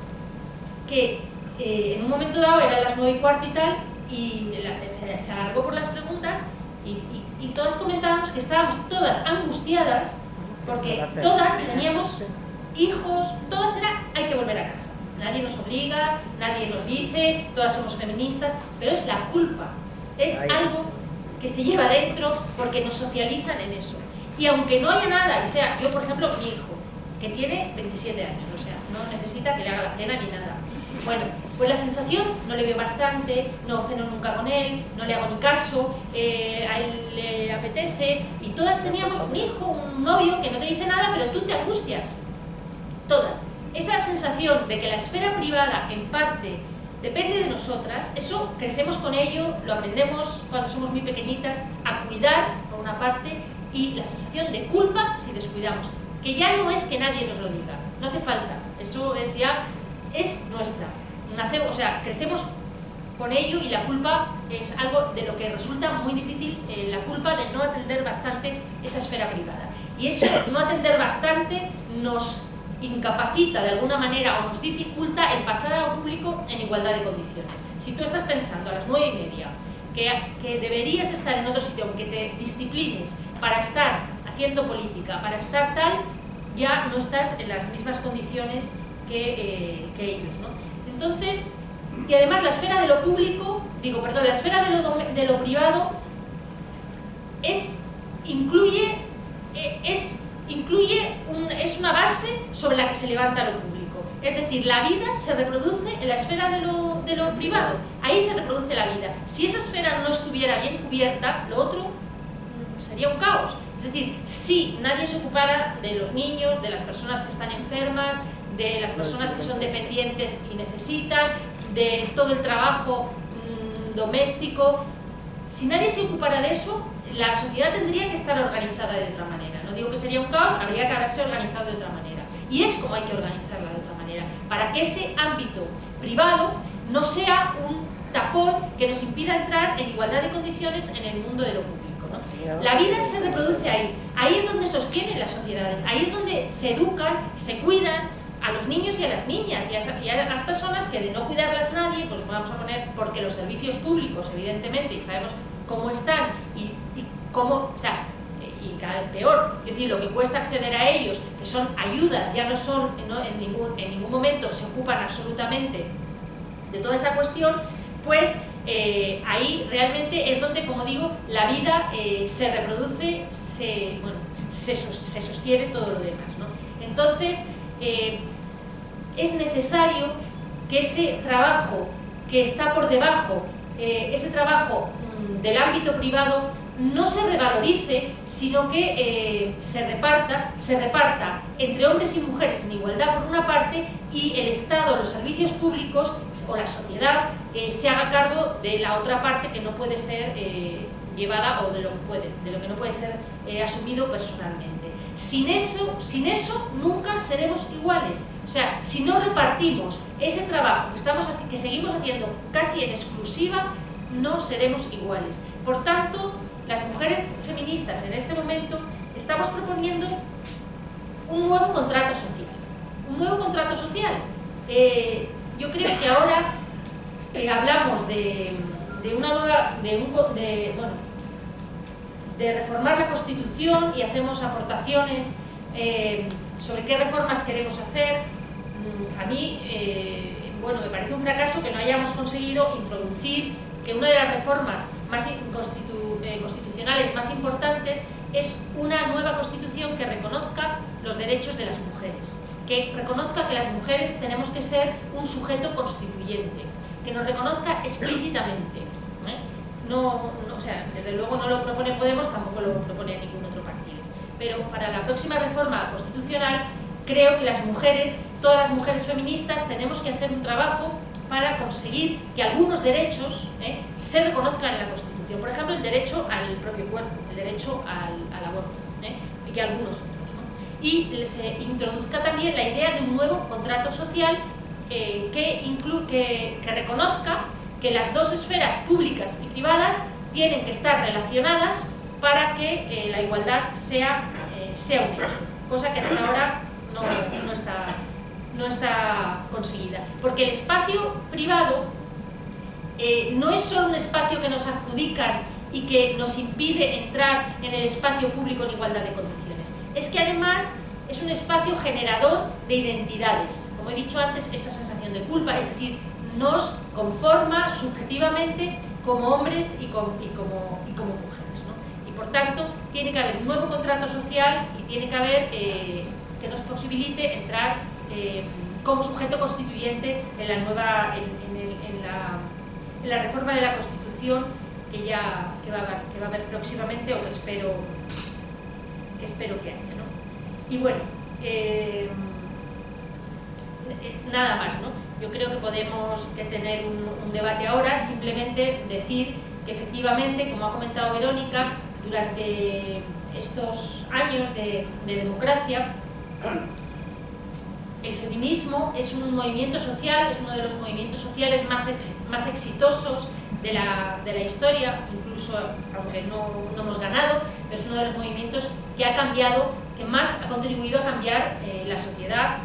que en un momento dado eran las 9:15 y tal, y se alargó por las preguntas, y todas comentábamos que estábamos todas angustiadas porque todas teníamos hijos, todas hay que volver a casa. Nadie nos obliga, nadie nos dice, todas somos feministas, pero es la culpa, es algo que se lleva dentro porque nos socializan en eso. Y aunque no haya nada, y sea, yo por ejemplo, mi hijo, que tiene 27 años, o sea, no necesita que le haga la cena ni nada. Bueno, pues la sensación, no le veo bastante, no ceno nunca con él, no le hago ni caso, a él le apetece, y todas teníamos un hijo, un novio que no te dice nada, pero tú te angustias. Todas. Esa sensación de que la esfera privada, en parte, depende de nosotras, eso crecemos con ello, lo aprendemos cuando somos muy pequeñitas, a cuidar, por una parte, y la sensación de culpa si descuidamos, que ya no es que nadie nos lo diga, no hace falta, eso es nuestra. O sea, crecemos con ello, y la culpa es algo de lo que resulta muy difícil, la culpa de no atender bastante esa esfera privada. Y eso, no atender bastante, nos incapacita de alguna manera o nos dificulta el pasar a lo público en igualdad de condiciones. Si tú estás pensando a las 9:30 que deberías estar en otro sitio, aunque te disciplines para estar haciendo política, para estar tal, ya no estás en las mismas condiciones que ellos, ¿no? Entonces, y además la esfera de lo público, la esfera de lo privado es una base sobre la que se levanta lo público. Es decir, la vida se reproduce en la esfera de lo privado, ahí se reproduce la vida. Si esa esfera no estuviera bien cubierta, lo otro sería un caos. Es decir, si nadie se ocupara de los niños, de las personas que están enfermas, de las personas que son dependientes y necesitan, de todo el trabajo doméstico, si nadie se ocupara de eso, la sociedad tendría que estar organizada de otra manera. No digo que sería un caos, habría que haberse organizado de otra manera. Y es como hay que organizarla de otra manera, para que ese ámbito privado no sea un tapón que nos impida entrar en igualdad de condiciones en el mundo de lo público, ¿no? La vida se reproduce ahí, ahí es donde sostienen las sociedades, ahí es donde se educan, se cuidan a los niños y a las niñas, y a las personas que de no cuidarlas nadie, pues vamos a poner, porque los servicios públicos, evidentemente, y sabemos cómo están y cómo, o sea, y cada vez peor, es decir, lo que cuesta acceder a ellos, que son ayudas, ya no son, en ningún momento se ocupan absolutamente de toda esa cuestión, pues ahí realmente es donde, como digo, la vida se reproduce, se sostiene todo lo demás, ¿no? Entonces, es necesario que ese trabajo que está por debajo, ese trabajo del ámbito privado, no se revalorice, sino que se reparta entre hombres y mujeres en igualdad por una parte, y el Estado, los servicios públicos o la sociedad se haga cargo de la otra parte que no puede ser llevada, o de lo que no puede ser asumido personalmente. Sin eso nunca seremos iguales. O sea, si no repartimos ese trabajo que seguimos haciendo casi en exclusiva, no seremos iguales. Por tanto, las mujeres feministas en este momento estamos proponiendo un nuevo contrato social. Un nuevo contrato social. Yo creo que ahora hablamos de reformar la Constitución y hacemos aportaciones sobre qué reformas queremos hacer. A mí, me parece un fracaso que no hayamos conseguido introducir que una de las reformas más constitucionales más importantes es una nueva Constitución que reconozca los derechos de las mujeres, que reconozca que las mujeres tenemos que ser un sujeto constituyente, que nos reconozca explícitamente. O sea, desde luego no lo propone Podemos, tampoco lo propone ningún otro partido. Pero para la próxima reforma constitucional, creo que todas las mujeres feministas, tenemos que hacer un trabajo para conseguir que algunos derechos se reconozcan en la Constitución. Por ejemplo, el derecho al propio cuerpo, el derecho al aborto, y algunos otros, ¿no? Y se introduzca también la idea de un nuevo contrato social que reconozca que las dos esferas públicas y privadas tienen que estar relacionadas para que la igualdad sea un hecho, cosa que hasta ahora no está conseguida. Porque el espacio privado no es solo un espacio que nos adjudican y que nos impide entrar en el espacio público en igualdad de condiciones, es que además es un espacio generador de identidades, como he dicho antes, esa sensación de culpa, es decir, nos conforma subjetivamente como hombres y como mujeres, ¿no? Y por tanto tiene que haber un nuevo contrato social y tiene que haber que nos posibilite entrar como sujeto constituyente en la reforma de la Constitución que va a haber próximamente, o que espero que haya, ¿no? Y bueno, nada más, ¿no? Yo creo que podemos tener un debate ahora, simplemente decir que efectivamente, como ha comentado Verónica, durante estos años de democracia, el feminismo es un movimiento social, es uno de los movimientos sociales más exitosos de la historia, incluso aunque no hemos ganado, pero es uno de los movimientos que ha cambiado, que más ha contribuido a cambiar la sociedad,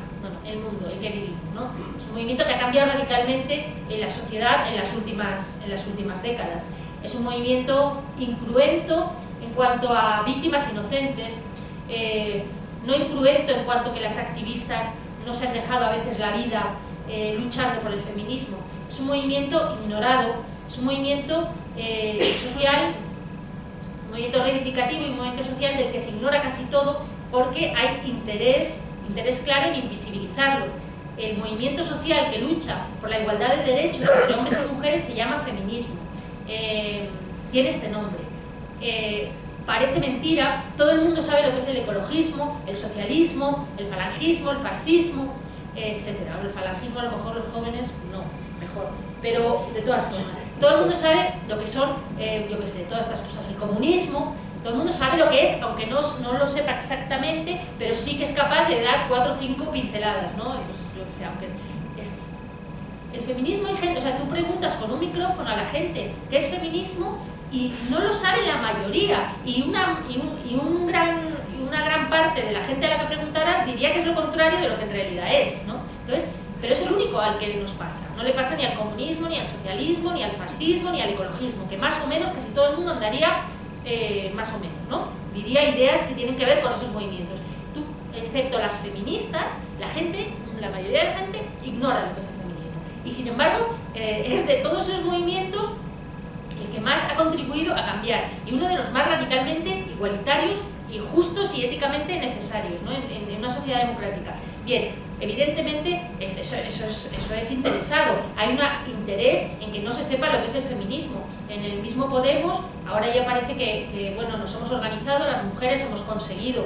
el mundo, el que vivimos, ¿no? Es un movimiento que ha cambiado radicalmente en la sociedad en las últimas décadas. Es un movimiento incruento en cuanto a víctimas inocentes, no incruento en cuanto que las activistas no se han dejado a veces la vida luchando por el feminismo. Es un movimiento ignorado, es un movimiento social, un movimiento reivindicativo y un movimiento social del que se ignora casi todo porque hay interés claro en invisibilizarlo. El movimiento social que lucha por la igualdad de derechos entre hombres y mujeres se llama feminismo. Tiene este nombre. Parece mentira, todo el mundo sabe lo que es el ecologismo, el socialismo, el falangismo, el fascismo, etc. El falangismo a lo mejor los jóvenes no, mejor, pero de todas formas. Todo el mundo sabe lo que son, yo qué sé, todas estas cosas, el comunismo. Todo el mundo sabe lo que es, aunque no lo sepa exactamente, pero sí que es capaz de dar 4 o 5 pinceladas, ¿no? Pues, yo que sé, aunque el feminismo hay gente, o sea, tú preguntas con un micrófono a la gente qué es feminismo y no lo sabe la mayoría, y una gran parte de la gente a la que preguntaras diría que es lo contrario de lo que en realidad es, ¿no? Entonces, pero es el único al que nos pasa, no le pasa ni al comunismo, ni al socialismo, ni al fascismo, ni al ecologismo, que más o menos casi todo el mundo andaría más o menos, ¿no? Diría ideas que tienen que ver con esos movimientos. Tú, excepto las feministas, la mayoría de la gente ignora lo que es el feminismo. Y sin embargo, es de todos esos movimientos el que más ha contribuido a cambiar, y uno de los más radicalmente igualitarios y justos y éticamente necesarios, ¿no? en una sociedad democrática. Bien, evidentemente eso es interesado. Hay un interés en que no se sepa lo que es el feminismo. En el mismo Podemos, ahora ya parece que bueno, nos hemos organizado, las mujeres hemos conseguido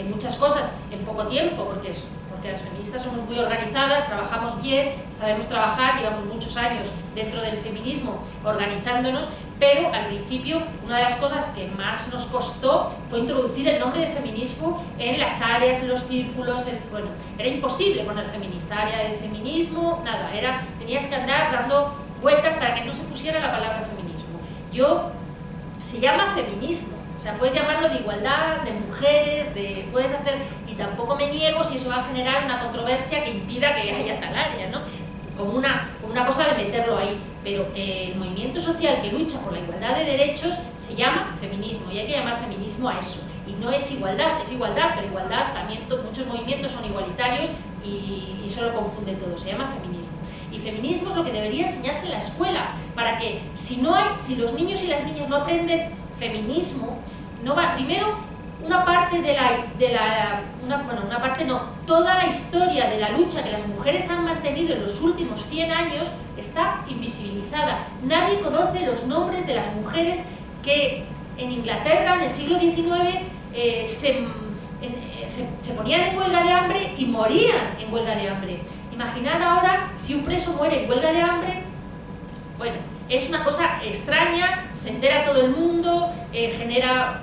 muchas cosas en poco tiempo, porque las feministas somos muy organizadas, trabajamos bien, sabemos trabajar, llevamos muchos años dentro del feminismo organizándonos, pero al principio una de las cosas que más nos costó fue introducir el nombre de feminismo en las áreas, en los círculos, bueno, era imposible poner feminista, área de feminismo, nada, tenías que andar dando vueltas para que no se pusiera la palabra feminismo. Se llama feminismo. O sea, puedes llamarlo de igualdad, de mujeres, puedes hacer, y tampoco me niego si eso va a generar una controversia que impida que haya tal área, ¿no? Como una cosa de meterlo ahí, pero el movimiento social que lucha por la igualdad de derechos se llama feminismo, y hay que llamar feminismo a eso, y no es igualdad, pero igualdad también, muchos movimientos son igualitarios y eso lo confunde todo, se llama feminismo. Y feminismo es lo que debería enseñarse en la escuela, para que si los niños y las niñas no aprenden feminismo, no va, primero, toda la historia de la lucha que las mujeres han mantenido en los últimos 100 años está invisibilizada. Nadie conoce los nombres de las mujeres que en Inglaterra en el siglo XIX se ponían en huelga de hambre y morían en huelga de hambre. Imaginad ahora si un preso muere en huelga de hambre, bueno, es una cosa extraña, se entera todo el mundo, genera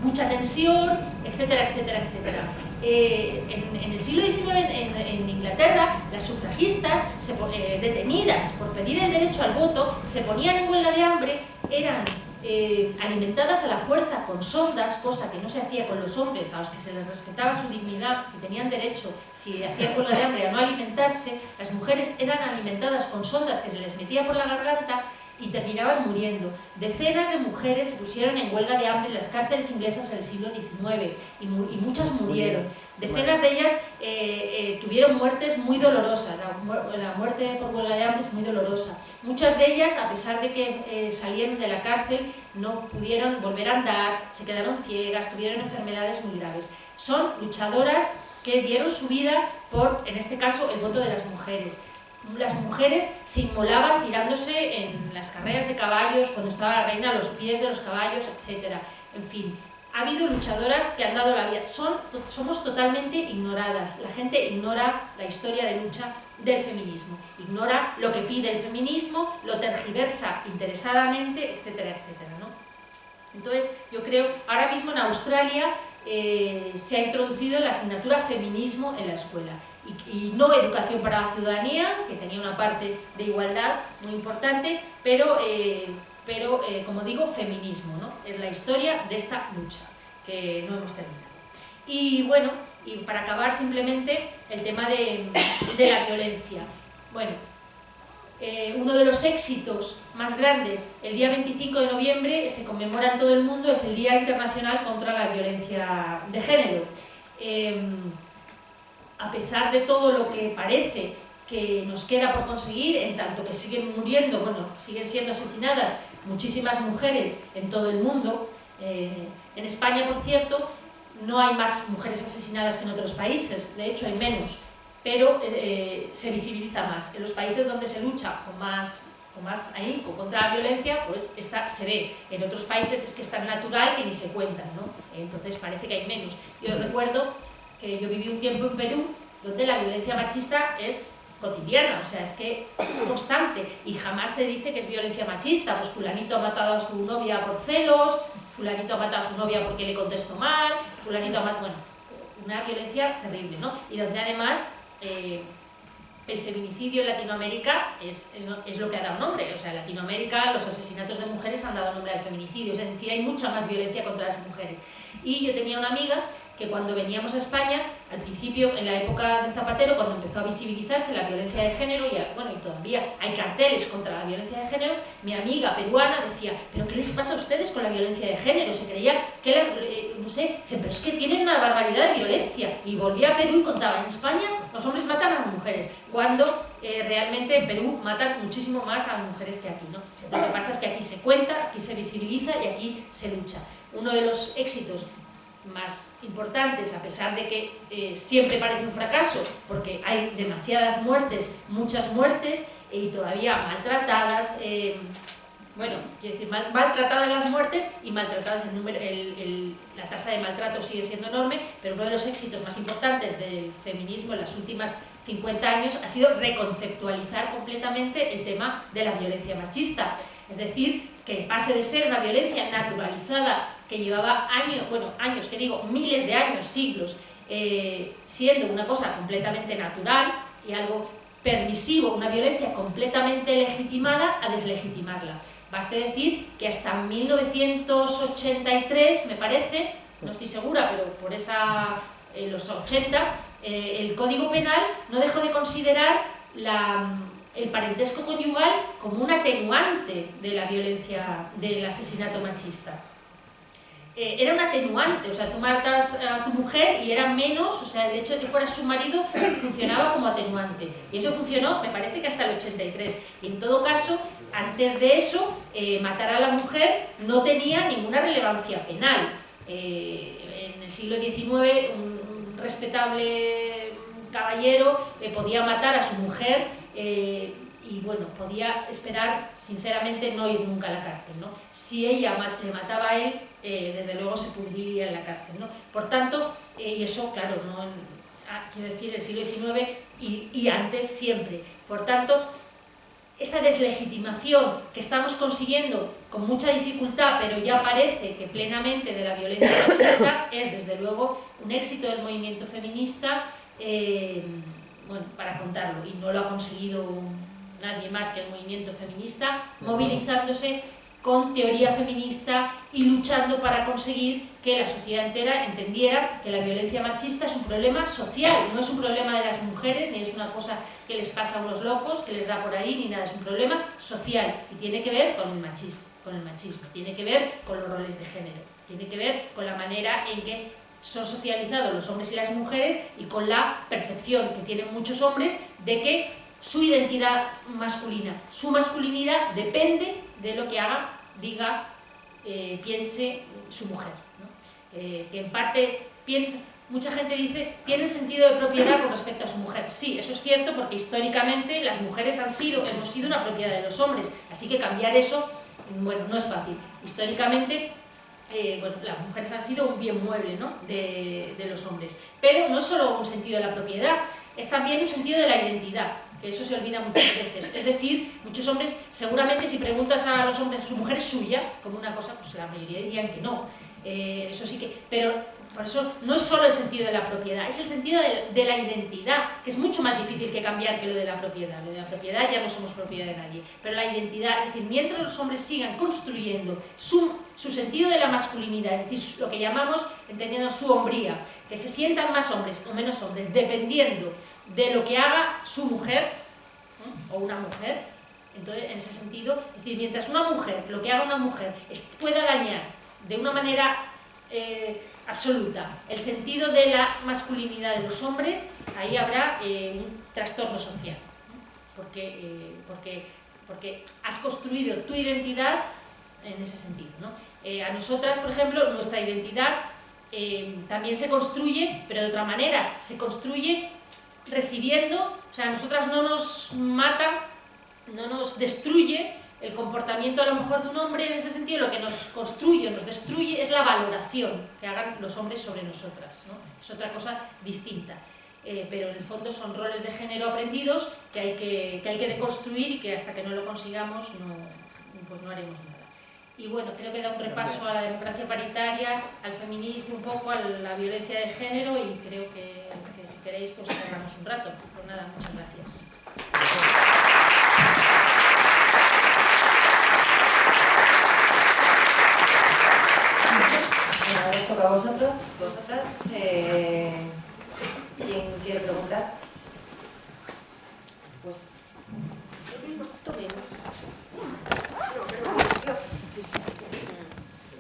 mucha tensión, etcétera, etcétera, etcétera. En el siglo XIX en Inglaterra, las sufragistas detenidas por pedir el derecho al voto se ponían en huelga de hambre, eran alimentadas a la fuerza con sondas, cosa que no se hacía con los hombres, a los que se les respetaba su dignidad y tenían derecho, si hacían huelga de hambre, a no alimentarse. Las mujeres eran alimentadas con sondas que se les metía por la garganta y terminaban muriendo. Decenas de mujeres se pusieron en huelga de hambre en las cárceles inglesas en el siglo XIX y muchas murieron. Decenas de ellas tuvieron muertes muy dolorosas. La muerte por huelga de hambre es muy dolorosa. Muchas de ellas, a pesar de que salieron de la cárcel, no pudieron volver a andar, se quedaron ciegas, tuvieron enfermedades muy graves. Son luchadoras que dieron su vida por, en este caso, el voto de las mujeres. Las mujeres se inmolaban tirándose en las carreras de caballos, cuando estaba la reina, a los pies de los caballos, etc. En fin, ha habido luchadoras que han dado la vida. Somos totalmente ignoradas. La gente ignora la historia de lucha del feminismo, ignora lo que pide el feminismo, lo tergiversa interesadamente, etcétera, etcétera, ¿no? Entonces, yo creo, ahora mismo en Australia se ha introducido la asignatura feminismo en la escuela y no educación para la ciudadanía, que tenía una parte de igualdad muy importante, pero como digo, feminismo, ¿no? Es la historia de esta lucha que no hemos terminado. Y bueno, y para acabar simplemente el tema de la violencia. Bueno, uno de los éxitos más grandes, el día 25 de noviembre se conmemora en todo el mundo, es el Día Internacional contra la Violencia de Género. A pesar de todo lo que parece que nos queda por conseguir, en tanto que siguen muriendo, bueno, siguen siendo asesinadas muchísimas mujeres en todo el mundo, en España, por cierto, no hay más mujeres asesinadas que en otros países, de hecho hay menos, pero se visibiliza más. En los países donde se lucha con más ahínco contra la violencia, pues esta se ve. En otros países es que es tan natural que ni se cuentan, ¿no? Entonces parece que hay menos. Yo recuerdo que yo viví un tiempo en Perú, donde la violencia machista es cotidiana, o sea, es que es constante y jamás se dice que es violencia machista. Pues fulanito ha matado a su novia por celos, fulanito ha matado a su novia porque le contestó mal, fulanito ha matado... Bueno, una violencia terrible, ¿no? Y donde además el feminicidio en Latinoamérica es lo que ha dado nombre. O sea, en Latinoamérica los asesinatos de mujeres han dado nombre al feminicidio, es decir, hay mucha más violencia contra las mujeres. Y yo tenía una amiga que cuando veníamos a España, al principio, en la época de Zapatero, cuando empezó a visibilizarse la violencia de género, y todavía hay carteles contra la violencia de género, mi amiga peruana decía, ¿pero qué les pasa a ustedes con la violencia de género? Se creía que no sé, pero es que tienen una barbaridad de violencia. Y volvía a Perú y contaba, en España los hombres matan a las mujeres, cuando realmente en Perú matan muchísimo más a las mujeres que aquí, ¿no? Lo que pasa es que aquí se cuenta, aquí se visibiliza y aquí se lucha. Uno de los éxitos más importantes, a pesar de que siempre parece un fracaso, porque hay demasiadas muertes, muchas muertes, y todavía maltratadas, bueno, quiero decir, maltratadas las muertes y maltratadas la tasa de maltrato sigue siendo enorme, pero uno de los éxitos más importantes del feminismo en las últimas 50 años ha sido reconceptualizar completamente el tema de la violencia machista. Es decir, que pase de ser una violencia naturalizada que llevaba años, que digo, miles de años, siglos, siendo una cosa completamente natural y algo permisivo, una violencia completamente legitimada, a deslegitimarla. Baste decir que hasta 1983, me parece, no estoy segura, pero por los 80, el Código Penal no dejó de considerar el parentesco conyugal como un atenuante de la violencia, del asesinato machista. Era un atenuante, o sea, tú matas a tu mujer y era menos, o sea, el hecho de que fuera su marido funcionaba como atenuante. Y eso funcionó, me parece que hasta el 83. Y en todo caso, antes de eso, matar a la mujer no tenía ninguna relevancia penal. En el siglo XIX, un respetable caballero podía matar a su mujer y bueno, podía esperar, sinceramente, no ir nunca a la cárcel, ¿no? Si ella le mataba a él, desde luego se pudriría en la cárcel, ¿no? Por tanto, y eso, claro, no, quiero decir, el siglo XIX y antes siempre. Por tanto, esa deslegitimación que estamos consiguiendo con mucha dificultad, pero ya parece que plenamente, de la violencia machista, es desde luego un éxito del movimiento feminista, bueno, para contarlo, y no lo ha conseguido nadie más que el movimiento feminista, movilizándose con teoría feminista y luchando para conseguir que la sociedad entera entendiera que la violencia machista es un problema social, no es un problema de las mujeres, ni es una cosa que les pasa a unos locos, que les da por ahí, ni nada, es un problema social y tiene que ver con el machismo, tiene que ver con los roles de género, tiene que ver con la manera en que son socializados los hombres y las mujeres y con la percepción que tienen muchos hombres de que su identidad masculina, su masculinidad depende de lo que haga, diga, piense su mujer, ¿no? Que en parte piensa, mucha gente dice, tiene sentido de propiedad con respecto a su mujer. Sí, eso es cierto, porque históricamente las mujeres hemos sido una propiedad de los hombres, así que cambiar eso, bueno, no es fácil. Históricamente, bueno, las mujeres han sido un bien mueble, ¿no?, de los hombres, pero no es solo un sentido de la propiedad, es también un sentido de la identidad, que eso se olvida muchas veces. Es decir, muchos hombres, seguramente si preguntas a los hombres, ¿su mujer es suya?, como una cosa, pues la mayoría dirían que no. Eso sí que, pero por eso no es solo el sentido de la propiedad, es el sentido de la identidad, que es mucho más difícil que cambiar que lo de la propiedad. Lo de la propiedad ya no somos propiedad de nadie, pero la identidad, es decir, mientras los hombres sigan construyendo su sentido de la masculinidad, es decir, lo que llamamos, entendiendo su hombría, que se sientan más hombres o menos hombres, dependiendo de lo que haga su mujer, o una mujer. Entonces, en ese sentido, es decir, mientras una mujer, lo que haga una mujer, pueda dañar de una manera absoluta el sentido de la masculinidad de los hombres, ahí habrá un trastorno social, ¿no? Porque has construido tu identidad en ese sentido, ¿no? A nosotras, por ejemplo, nuestra identidad también se construye, pero de otra manera, se construye recibiendo, o sea, a nosotras no nos mata, no nos destruye el comportamiento a lo mejor de un hombre. En ese sentido, lo que nos construye, nos destruye, es la valoración que hagan los hombres sobre nosotras, ¿no? Es otra cosa distinta, pero en el fondo son roles de género aprendidos que hay que deconstruir y que hasta que no lo consigamos pues no haremos nada. Y bueno, creo que da un repaso a la democracia paritaria, al feminismo un poco, a la violencia de género, y creo que si queréis pues charlamos un rato. Pues nada, muchas gracias. Ahora os toca a vosotras. ¿Quién quiere preguntar? Pues tomemos.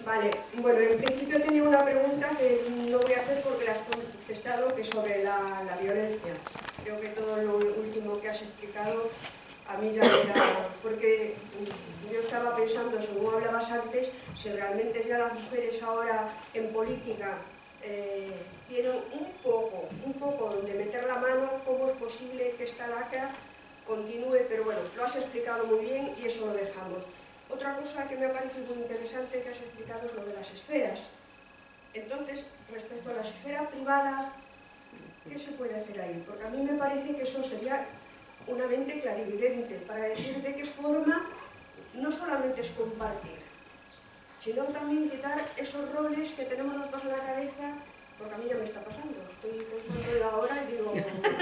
Vale, bueno, en principio tenía una pregunta que no voy a hacer porque la has contestado, que es sobre la violencia. Creo que todo lo último que has explicado a mí ya me da, porque yo estaba pensando, según hablabas antes, si realmente ya las mujeres ahora en política tienen un poco donde meter la mano, cómo es posible que esta lacra continúe, pero bueno, lo has explicado muy bien y eso lo dejamos. Otra cosa que me ha parecido muy interesante que has explicado es lo de las esferas. Entonces, respecto a la esfera privada, ¿qué se puede hacer ahí? Porque a mí me parece que eso sería una mente clarividente para decir de qué forma no solamente es compartir, sino también quitar esos roles que tenemos nosotros en la cabeza, porque a mí ya me está pasando. Estoy pensando en la hora y digo,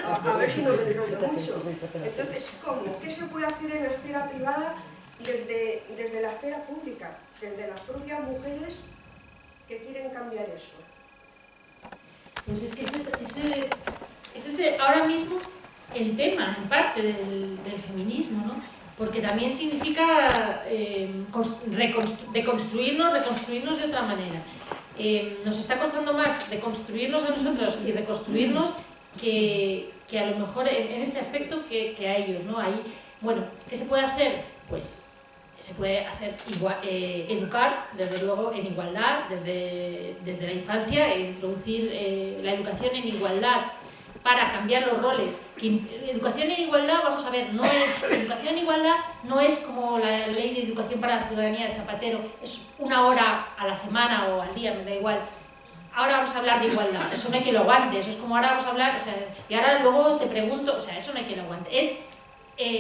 a ver si no me enrollo mucho. Entonces, ¿cómo? ¿Qué se puede hacer en la esfera privada desde la esfera pública, desde las propias mujeres que quieren cambiar eso? Pues es que ese es ahora mismo el tema, en parte, del feminismo, ¿no? Porque también significa reconstruirnos de otra manera. Nos está costando más deconstruirnos a nosotros y reconstruirnos que a lo mejor en este aspecto que a ellos, ¿no? Ahí, bueno, ¿qué se puede hacer? Pues se puede hacer educar, desde luego, en igualdad, desde la infancia, introducir la educación en igualdad para cambiar los roles. Educación en igualdad, vamos a ver, educación en igualdad no es como la ley de educación para la ciudadanía de Zapatero, es 1 hora a la semana o al día, me da igual. Ahora vamos a hablar de igualdad, eso no hay quien lo aguante, eso es como ahora vamos a hablar, o sea, y ahora luego te pregunto, o sea, eso no hay quien lo aguante, es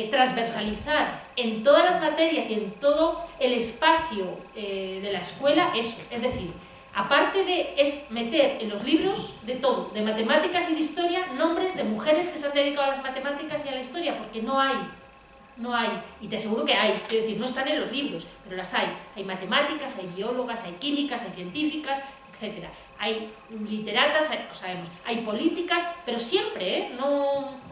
transversalizar en todas las materias y en todo el espacio de la escuela eso, es decir, aparte es meter en los libros de todo, de matemáticas y de historia, nombres de mujeres que se han dedicado a las matemáticas y a la historia, porque no hay, y te aseguro que hay, quiero decir, no están en los libros, pero las hay. Hay matemáticas, hay biólogas, hay químicas, hay científicas, etc. Hay literatas, sabemos, hay políticas, pero siempre, no...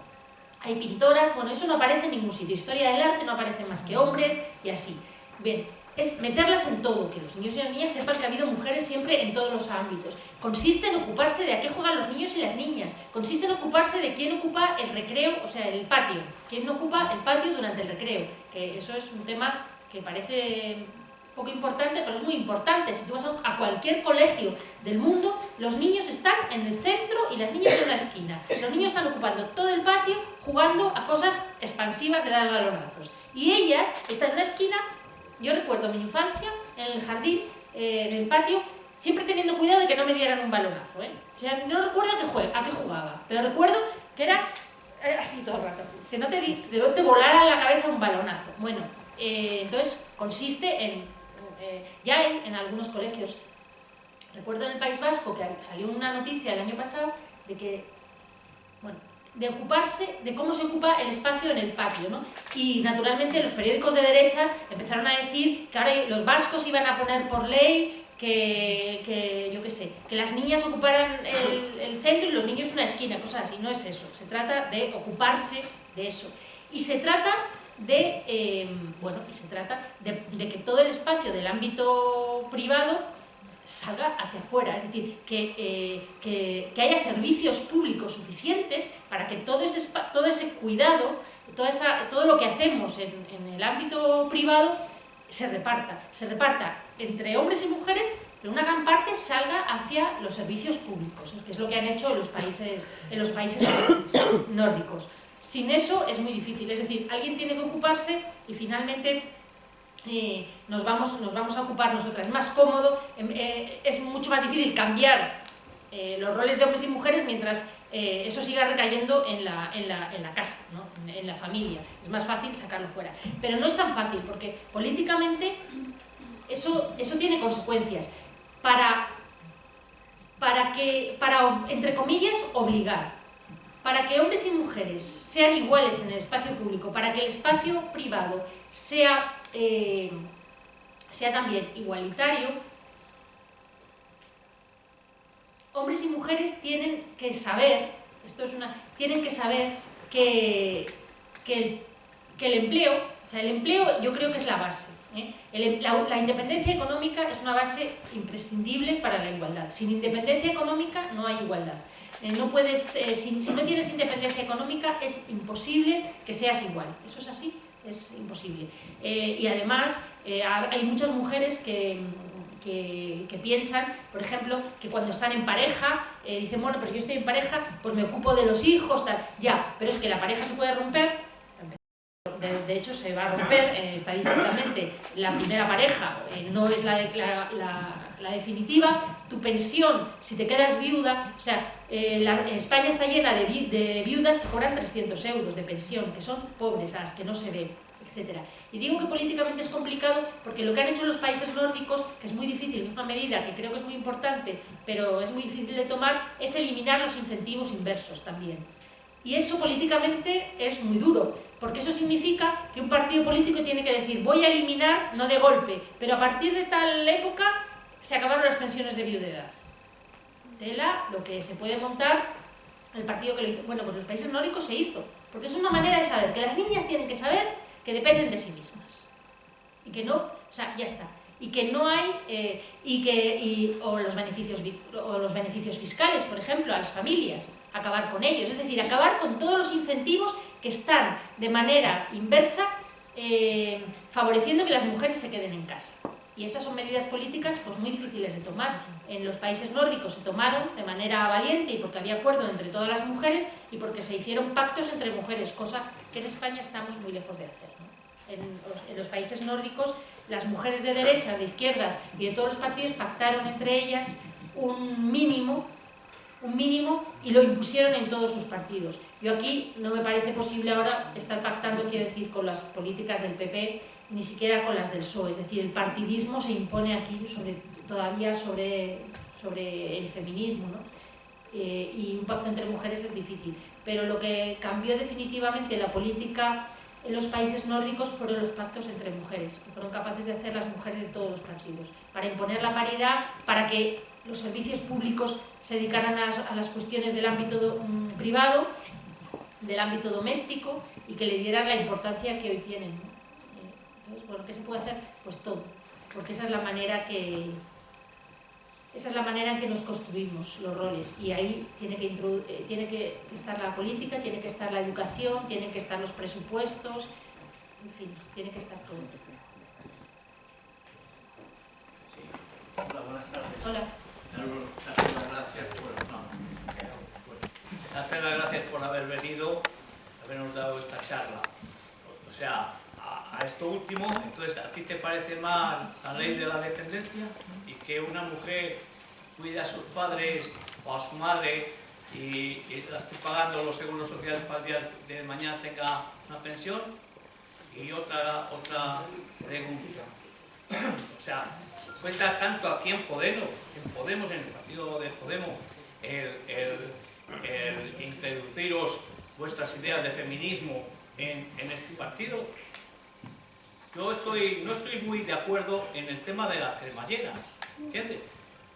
Hay pintoras, bueno, eso no aparece en ningún sitio. Historia del arte no aparece más que hombres y así. Bien, es meterlas en todo, que los niños y las niñas sepan que ha habido mujeres siempre en todos los ámbitos. Consiste en ocuparse de a qué juegan los niños y las niñas. Consiste en ocuparse de quién ocupa el recreo, o sea, el patio. Quién ocupa el patio durante el recreo. Que eso es un tema que parece poco importante, pero es muy importante. Si tú vas a cualquier colegio del mundo, los niños están en el centro y las niñas en la esquina. Los niños están ocupando todo el patio jugando a cosas expansivas de dar balonazos. Y ellas están en una esquina. Yo recuerdo mi infancia en el jardín, en el patio, siempre teniendo cuidado de que no me dieran un balonazo, O sea, no recuerdo a qué jugaba, pero recuerdo que era así todo el rato, que no te volara a la cabeza un balonazo. Bueno, entonces consiste en... ya hay en algunos colegios, recuerdo en el País Vasco que salió una noticia el año pasado de que, bueno, de ocuparse, de cómo se ocupa el espacio en el patio, ¿no? Y naturalmente los periódicos de derechas empezaron a decir que ahora los vascos iban a poner por ley que yo qué sé, que las niñas ocuparan el centro y los niños una esquina, cosas así. No es eso, se trata de ocuparse de eso. Y se trata de que todo el espacio del ámbito privado salga hacia afuera, es decir, que haya servicios públicos suficientes para que todo ese cuidado, todo lo que hacemos en el ámbito privado se reparta entre hombres y mujeres, pero una gran parte salga hacia los servicios públicos, que es lo que han hecho en los países nórdicos. Sin eso es muy difícil, es decir, alguien tiene que ocuparse y finalmente nos vamos a ocupar nosotras. Es más cómodo, es mucho más difícil cambiar los roles de hombres y mujeres mientras eso siga recayendo en la casa, ¿no? En la familia. Es más fácil sacarlo fuera. Pero no es tan fácil porque políticamente eso tiene consecuencias. Para entre comillas, obligar. Para que hombres y mujeres sean iguales en el espacio público, para que el espacio privado sea también igualitario, hombres y mujeres tienen que saber, que el empleo, o sea, el empleo yo creo que es la base. La independencia económica es una base imprescindible para la igualdad. Sin independencia económica no hay igualdad. No puedes, si no tienes independencia económica es imposible que seas igual. Eso es así, es imposible. Y además hay muchas mujeres que que piensan, por ejemplo, que cuando están en pareja, dicen, bueno, pues yo estoy en pareja, pues me ocupo de los hijos, tal. Ya, pero es que la pareja se puede romper, de hecho se va a romper estadísticamente, la primera pareja no es la definitiva, tu pensión, si te quedas viuda, o sea, España está llena de viudas que cobran 300 euros de pensión, que son pobres, a las que no se ve, etc. Y digo que políticamente es complicado porque lo que han hecho los países nórdicos, que es muy difícil, es una medida que creo que es muy importante, pero es muy difícil de tomar, es eliminar los incentivos inversos también. Y eso políticamente es muy duro, porque eso significa que un partido político tiene que decir, voy a eliminar, no de golpe, pero a partir de tal época se acabaron las pensiones de viudedad. Tela, lo que se puede montar, el partido que lo hizo. Bueno, pues los países nórdicos se hizo, porque es una manera de saber que las niñas tienen que saber que dependen de sí mismas. Y que no, o sea, ya está. Y que no hay, o los beneficios fiscales, por ejemplo, a las familias, acabar con ellos, es decir, acabar con todos los incentivos que están de manera inversa favoreciendo que las mujeres se queden en casa. Y esas son medidas políticas pues muy difíciles de tomar. En los países nórdicos se tomaron de manera valiente y porque había acuerdo entre todas las mujeres y porque se hicieron pactos entre mujeres, cosa que en España estamos muy lejos de hacer, ¿no? En los países nórdicos, las mujeres de derechas, de izquierdas y de todos los partidos pactaron entre ellas un mínimo y lo impusieron en todos sus partidos. Yo aquí no me parece posible ahora estar pactando, quiero decir, con las políticas del PP, ni siquiera con las del PSOE, es decir, el partidismo se impone aquí todavía sobre el feminismo, ¿no? Y un pacto entre mujeres es difícil, pero lo que cambió definitivamente la política en los países nórdicos fueron los pactos entre mujeres, que fueron capaces de hacer las mujeres de todos los partidos, para imponer la paridad, para que los servicios públicos se dedicaran a las cuestiones del ámbito privado, del ámbito doméstico, y que le dieran la importancia que hoy tienen, ¿no? Entonces, bueno, ¿qué se puede hacer? Pues todo, porque esa es la manera en que nos construimos los roles, y ahí tiene que estar la política, tiene que estar la educación, tienen que estar los presupuestos, en fin, tiene que estar todo. Hola, buenas tardes. Hola. Darle las gracias por haber venido, habernos dado esta charla. O sea, a esto último, entonces, ¿a ti te parece mal la ley de la descendencia? Y que una mujer cuide a sus padres o a su madre y la esté pagando los seguros sociales para el día de mañana tenga una pensión. Y otra pregunta. O sea, cuenta tanto aquí en Podemos, en el partido de Podemos, el introduciros vuestras ideas de feminismo en este partido. Yo no estoy muy de acuerdo en el tema de las cremalleras, ¿entiendes?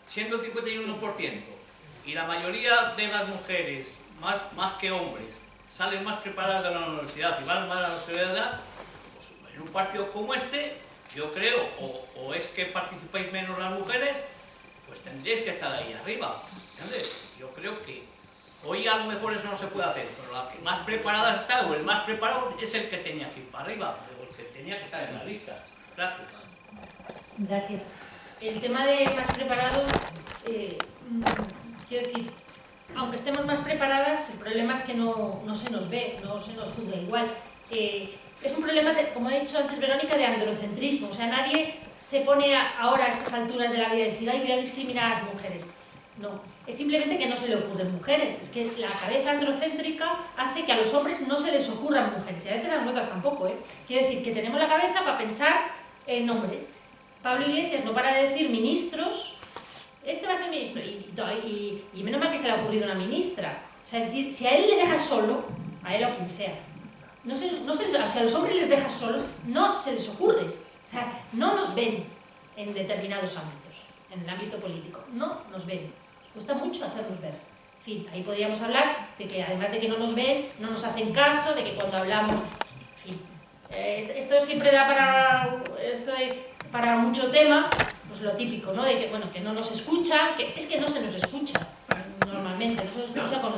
Siendo el 51% y la mayoría de las mujeres, más que hombres, salen más preparadas de la universidad y van más a la universidad, pues en un partido como este, yo creo, o es que participáis menos las mujeres, pues tendríais que estar ahí arriba, ¿entiendes? Yo creo que hoy a lo mejor eso no se puede hacer, pero la que más preparada está, o el más preparado, es el que tenía que ir para arriba, o el que tenía que estar en la lista. Gracias. Gracias. El tema de más preparados, quiero decir, aunque estemos más preparadas, el problema es que no se nos ve, no se nos juzga igual. Es un problema, como ha dicho antes Verónica, de androcentrismo. O sea, nadie se pone ahora a estas alturas de la vida a decir, ay, voy a discriminar a las mujeres. No, es simplemente que no se le ocurren mujeres. Es que la cabeza androcéntrica hace que a los hombres no se les ocurran mujeres. Y a veces a nosotras tampoco, ¿eh? Quiero decir, que tenemos la cabeza para pensar en hombres. Pablo Iglesias no para de decir ministros, este va a ser ministro, y menos mal que se le ha ocurrido una ministra. O sea, es decir, si a él le dejas solo, a él o a quien sea, si a los hombres les dejas solos, no se les ocurre. O sea, no nos ven en determinados ámbitos, en el ámbito político, no nos ven. Nos cuesta mucho hacernos ver. En fin, ahí podríamos hablar de que además de que no nos ven, no nos hacen caso, de que cuando hablamos, en fin, esto siempre da para mucho tema, pues lo típico, ¿no? De que, bueno, que no nos escuchan, que es que no se nos escucha normalmente, no se nos escucha con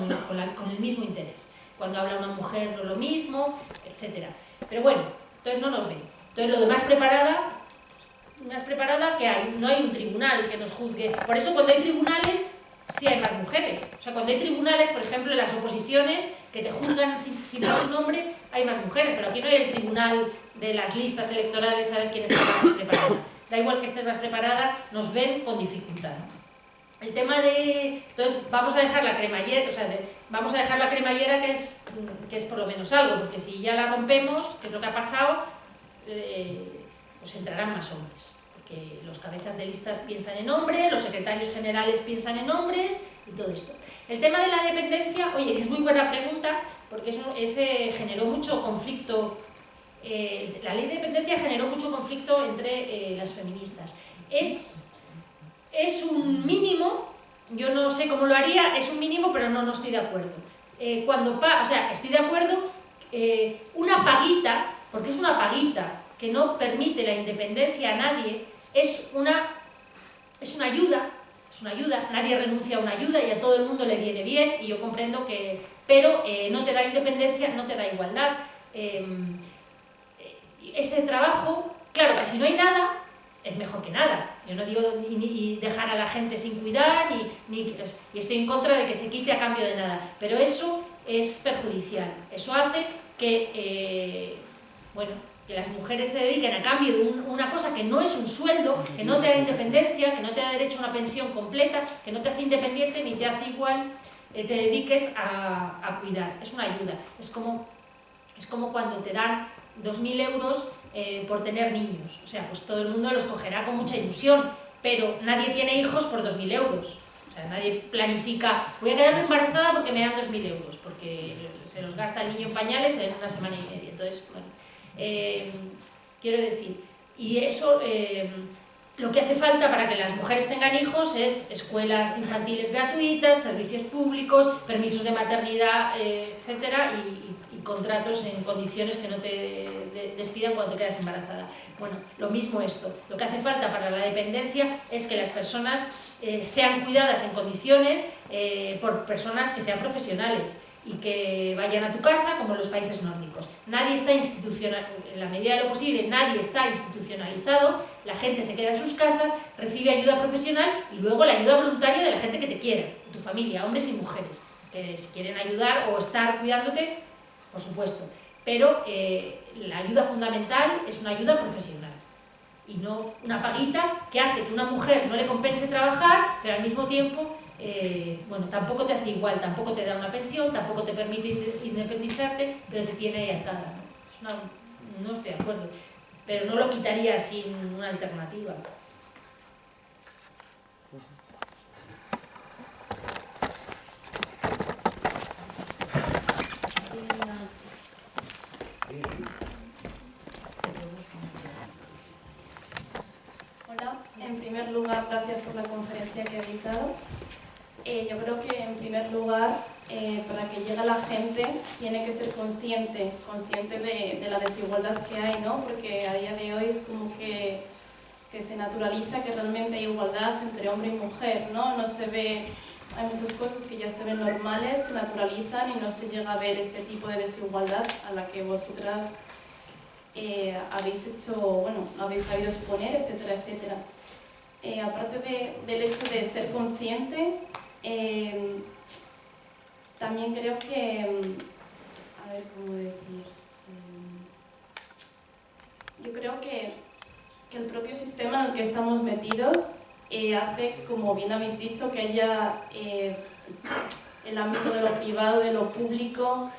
el mismo interés. Cuando habla una mujer no lo mismo, etc. Pero bueno, entonces no nos ven. Entonces lo de más preparada, más preparada que hay. No hay un tribunal que nos juzgue. Por eso cuando hay tribunales, sí hay más mujeres. O sea, cuando hay tribunales, por ejemplo, en las oposiciones, que te juzgan sin dar un nombre, hay más mujeres. Pero aquí no hay el tribunal de las listas electorales a ver quién está más preparada. Da igual que estés más preparada, nos ven con dificultad. El tema de... Entonces, vamos a dejar la cremallera, o sea, vamos a dejar la cremallera que es por lo menos algo, porque si ya la rompemos, que es lo que ha pasado, pues entrarán más hombres. Porque los cabezas de listas piensan en hombres, los secretarios generales piensan en hombres y todo esto. El tema de la dependencia, oye, es muy buena pregunta, porque ese generó mucho conflicto. La ley de dependencia generó mucho conflicto entre las feministas. Es un mínimo, yo no sé cómo lo haría, es un mínimo, pero no estoy de acuerdo. O sea, estoy de acuerdo, una paguita, porque es una paguita que no permite la independencia a nadie, es una ayuda, nadie renuncia a una ayuda y a todo el mundo le viene bien, y yo comprendo que... Pero no te da independencia, no te da igualdad. Ese trabajo, claro que si no hay nada, es mejor que nada. Yo no digo ni dejar a la gente sin cuidar, y estoy en contra de que se quite a cambio de nada, pero eso es perjudicial. Eso hace que, que las mujeres se dediquen a cambio de una cosa que no es un sueldo, que no te da independencia, que no te da derecho a una pensión completa, que no te hace independiente ni te hace igual, te dediques a cuidar. Es una ayuda. Es como cuando te dan 2.000 euros por tener niños. O sea, pues todo el mundo los cogerá con mucha ilusión, pero nadie tiene hijos por 2.000 euros. O sea, nadie planifica, voy a quedarme embarazada porque me dan 2.000 euros, porque se los gasta el niño en pañales en una semana y media. Entonces, bueno, quiero decir, y eso, lo que hace falta para que las mujeres tengan hijos es escuelas infantiles gratuitas, servicios públicos, permisos de maternidad, etcétera, y contratos en condiciones que no te despidan cuando te quedas embarazada. Bueno, lo mismo esto. Lo que hace falta para la dependencia es que las personas sean cuidadas en condiciones por personas que sean profesionales y que vayan a tu casa como en los países nórdicos. Nadie está en la medida de lo posible, nadie está institucionalizado, la gente se queda en sus casas, recibe ayuda profesional y luego la ayuda voluntaria de la gente que te quiere, tu familia, hombres y mujeres, que si quieren ayudar o estar cuidándote, por supuesto, pero la ayuda fundamental es una ayuda profesional y no una paguita que hace que una mujer no le compense trabajar, pero al mismo tiempo tampoco te hace igual, tampoco te da una pensión, tampoco te permite independizarte, pero te tiene ahí atada, ¿no? No estoy de acuerdo, pero no lo quitaría sin una alternativa. Hola, en primer lugar, gracias por la conferencia que habéis dado. Yo creo que en primer lugar, para que llegue a la gente, tiene que ser consciente de la desigualdad que hay, ¿no? Porque a día de hoy es como que se naturaliza que realmente hay igualdad entre hombre y mujer, ¿no? No se ve, hay muchas cosas que ya se ven normales, se naturalizan y no se llega a ver este tipo de desigualdad a la que vosotras habéis sabido exponer, etcétera, etcétera. Aparte del hecho de ser consciente, también creo que, a ver cómo decir, yo creo que el propio sistema en el que estamos metidos hace, como bien habéis dicho, que haya el ámbito de lo privado, de lo público,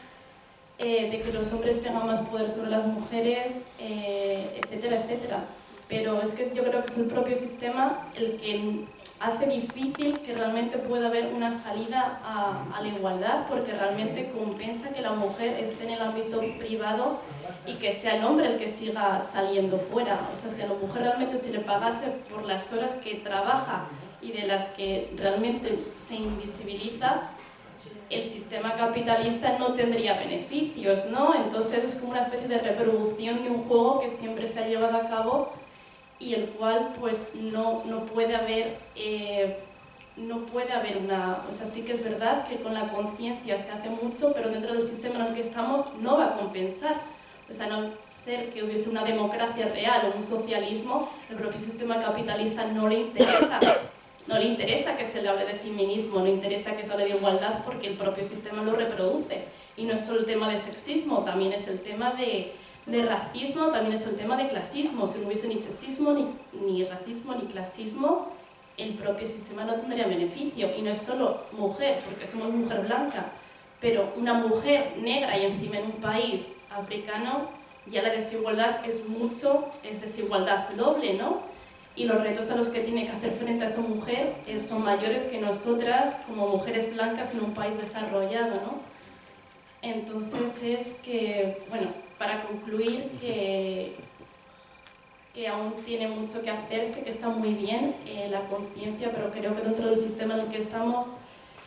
de que los hombres tengan más poder sobre las mujeres, etcétera, etcétera. Pero es que yo creo que es el propio sistema el que hace difícil que realmente pueda haber una salida a la igualdad, porque realmente compensa que la mujer esté en el ámbito privado y que sea el hombre el que siga saliendo fuera. O sea, si a la mujer realmente se le pagase por las horas que trabaja y de las que realmente se invisibiliza, el sistema capitalista no tendría beneficios, ¿no? Entonces es como una especie de reproducción de un juego que siempre se ha llevado a cabo y el cual pues no puede haber una... O sea, sí que es verdad que con la conciencia se hace mucho, pero dentro del sistema en el que estamos no va a compensar, pues a no ser que hubiese una democracia real o un socialismo, el propio sistema capitalista no le interesa. No le interesa que se le hable de feminismo, no le interesa que se hable de igualdad porque el propio sistema lo reproduce. Y no es solo el tema de sexismo, también es el tema de racismo, también es el tema de clasismo. Si no hubiese ni sexismo, ni racismo, ni clasismo, el propio sistema no tendría beneficio. Y no es solo mujer, porque somos mujer blanca, pero una mujer negra y encima en un país africano, ya la desigualdad es desigualdad doble, ¿no? Y los retos a los que tiene que hacer frente a esa mujer son mayores que nosotras como mujeres blancas en un país desarrollado, ¿no? Entonces es que, bueno, para concluir, que aún tiene mucho que hacerse, que está muy bien la conciencia, pero creo que dentro del sistema en el que estamos,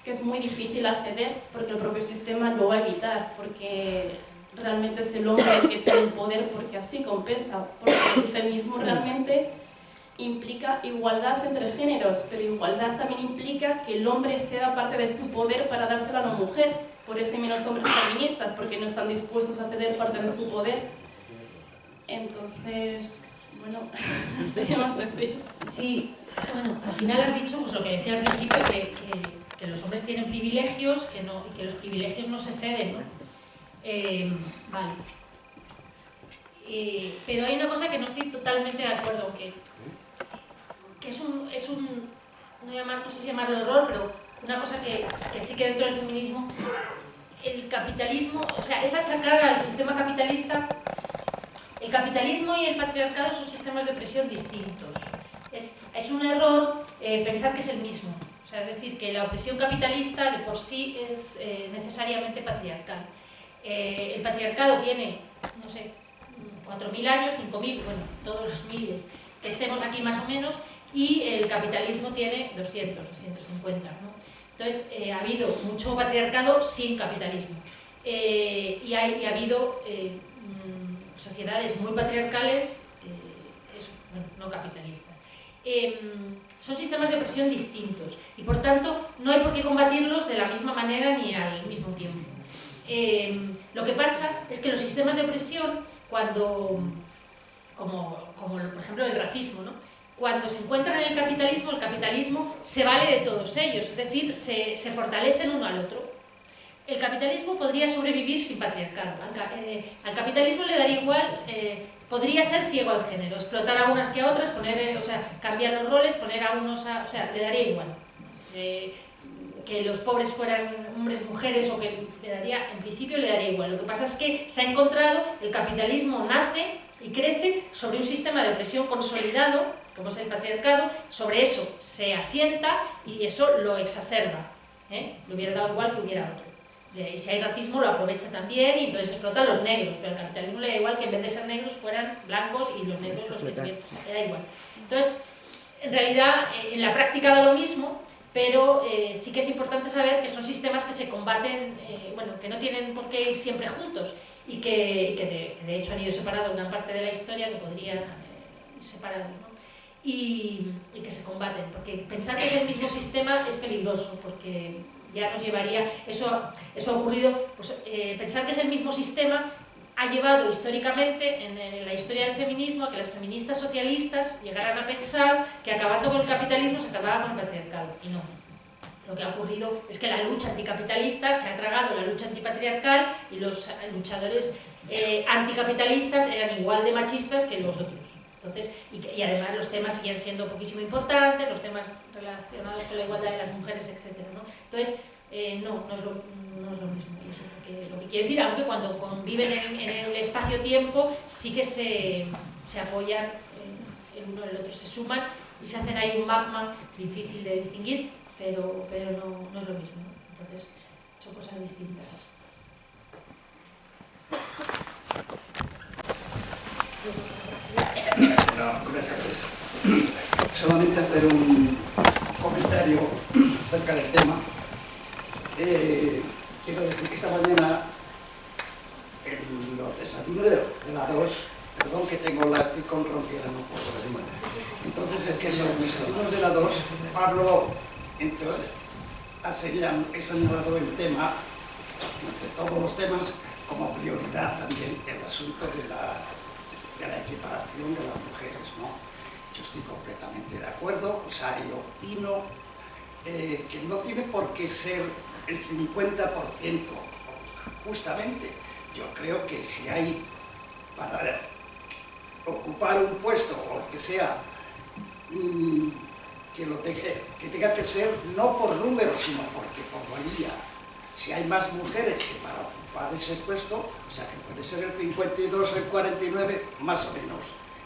que es muy difícil acceder, porque el propio sistema lo va a evitar, porque realmente es el hombre el que tiene el poder, porque así compensa, porque el feminismo realmente implica igualdad entre géneros, pero igualdad también implica que el hombre ceda parte de su poder para dárselo a la mujer. Por eso hay menos hombres feministas, porque no están dispuestos a ceder parte de su poder. Entonces, bueno, no sé qué más decir. Sí, bueno, al final has dicho pues, lo que decía al principio, que los hombres tienen privilegios y que los privilegios no se ceden, ¿no? Vale. Pero hay una cosa que no estoy totalmente de acuerdo, que es un no sé si llamarlo error, pero una cosa que sí que dentro del feminismo, el capitalismo, o sea, es achacar al sistema capitalista. El capitalismo y el patriarcado son sistemas de opresión distintos. Es un error pensar que es el mismo. O sea, es decir, que la opresión capitalista de por sí es necesariamente patriarcal. El patriarcado tiene, no sé, 4.000 años, 5.000, bueno, todos los miles que estemos aquí más o menos, y el capitalismo tiene 200, 250, ¿no? Entonces, ha habido mucho patriarcado sin capitalismo. Y ha habido sociedades muy patriarcales, bueno, no capitalistas. Son sistemas de opresión distintos y, por tanto, no hay por qué combatirlos de la misma manera ni al mismo tiempo. Lo que pasa es que los sistemas de opresión, como por ejemplo el racismo, ¿no? Cuando se encuentran en el capitalismo se vale de todos ellos, es decir, se fortalecen uno al otro. El capitalismo podría sobrevivir sin patriarcado. Al capitalismo le daría igual, podría ser ciego al género, explotar a unas que a otras, cambiar los roles, poner a unos a... O sea, le daría igual. Que los pobres fueran hombres, mujeres, o que en principio le daría igual. Lo que pasa es que se ha encontrado, el capitalismo nace y crece sobre un sistema de opresión consolidado, como es el patriarcado, sobre eso se asienta y eso lo exacerba. Le hubiera dado igual que hubiera otro. Y si hay racismo lo aprovecha también y entonces explota a los negros, pero al capitalismo le da igual que en vez de ser negros fueran blancos y los negros los que tuvieran, le da igual. Entonces, en realidad, en la práctica da lo mismo, pero sí que es importante saber que son sistemas que se combaten, que no tienen por qué ir siempre juntos y que de hecho han ido separados una parte de la historia que podría ir separados, ¿no? Y que se combaten, porque pensar que es el mismo sistema es peligroso, porque ya nos llevaría, eso ha ocurrido, pues, pensar que es el mismo sistema ha llevado históricamente en la historia del feminismo a que las feministas socialistas llegaran a pensar que acabando con el capitalismo se acababa con el patriarcado, y no. Lo que ha ocurrido es que la lucha anticapitalista se ha tragado la lucha antipatriarcal y los luchadores anticapitalistas eran igual de machistas que los otros. Entonces, y además los temas siguen siendo poquísimo importantes, los temas relacionados con la igualdad de las mujeres, etc., ¿no? Entonces, no es lo mismo. Y eso es lo que quiere decir, aunque cuando conviven en el espacio-tiempo sí que se apoyan el uno el otro, se suman y se hacen ahí un magma difícil de distinguir, pero no es lo mismo, ¿no? Entonces, son cosas distintas. Buenas tardes. Solamente hacer un comentario acerca del tema. Quiero decir que esta mañana en los desayunos de la 2, perdón que tengo la estoy con ronquera, no puedo decir. Entonces es que en los desayunos de la 2, Pablo, he señalado el tema, entre todos los temas, como prioridad también el asunto de la equiparación de las mujeres, ¿no? Yo estoy completamente de acuerdo, o sea, yo opino que no tiene por qué ser el 50%, justamente. Yo creo que si hay, para ocupar un puesto o lo que sea, que tenga que ser no por número, sino porque por valía. Si hay más mujeres que para ocupar ese puesto, o sea que puede ser el 52, el 49, más o menos.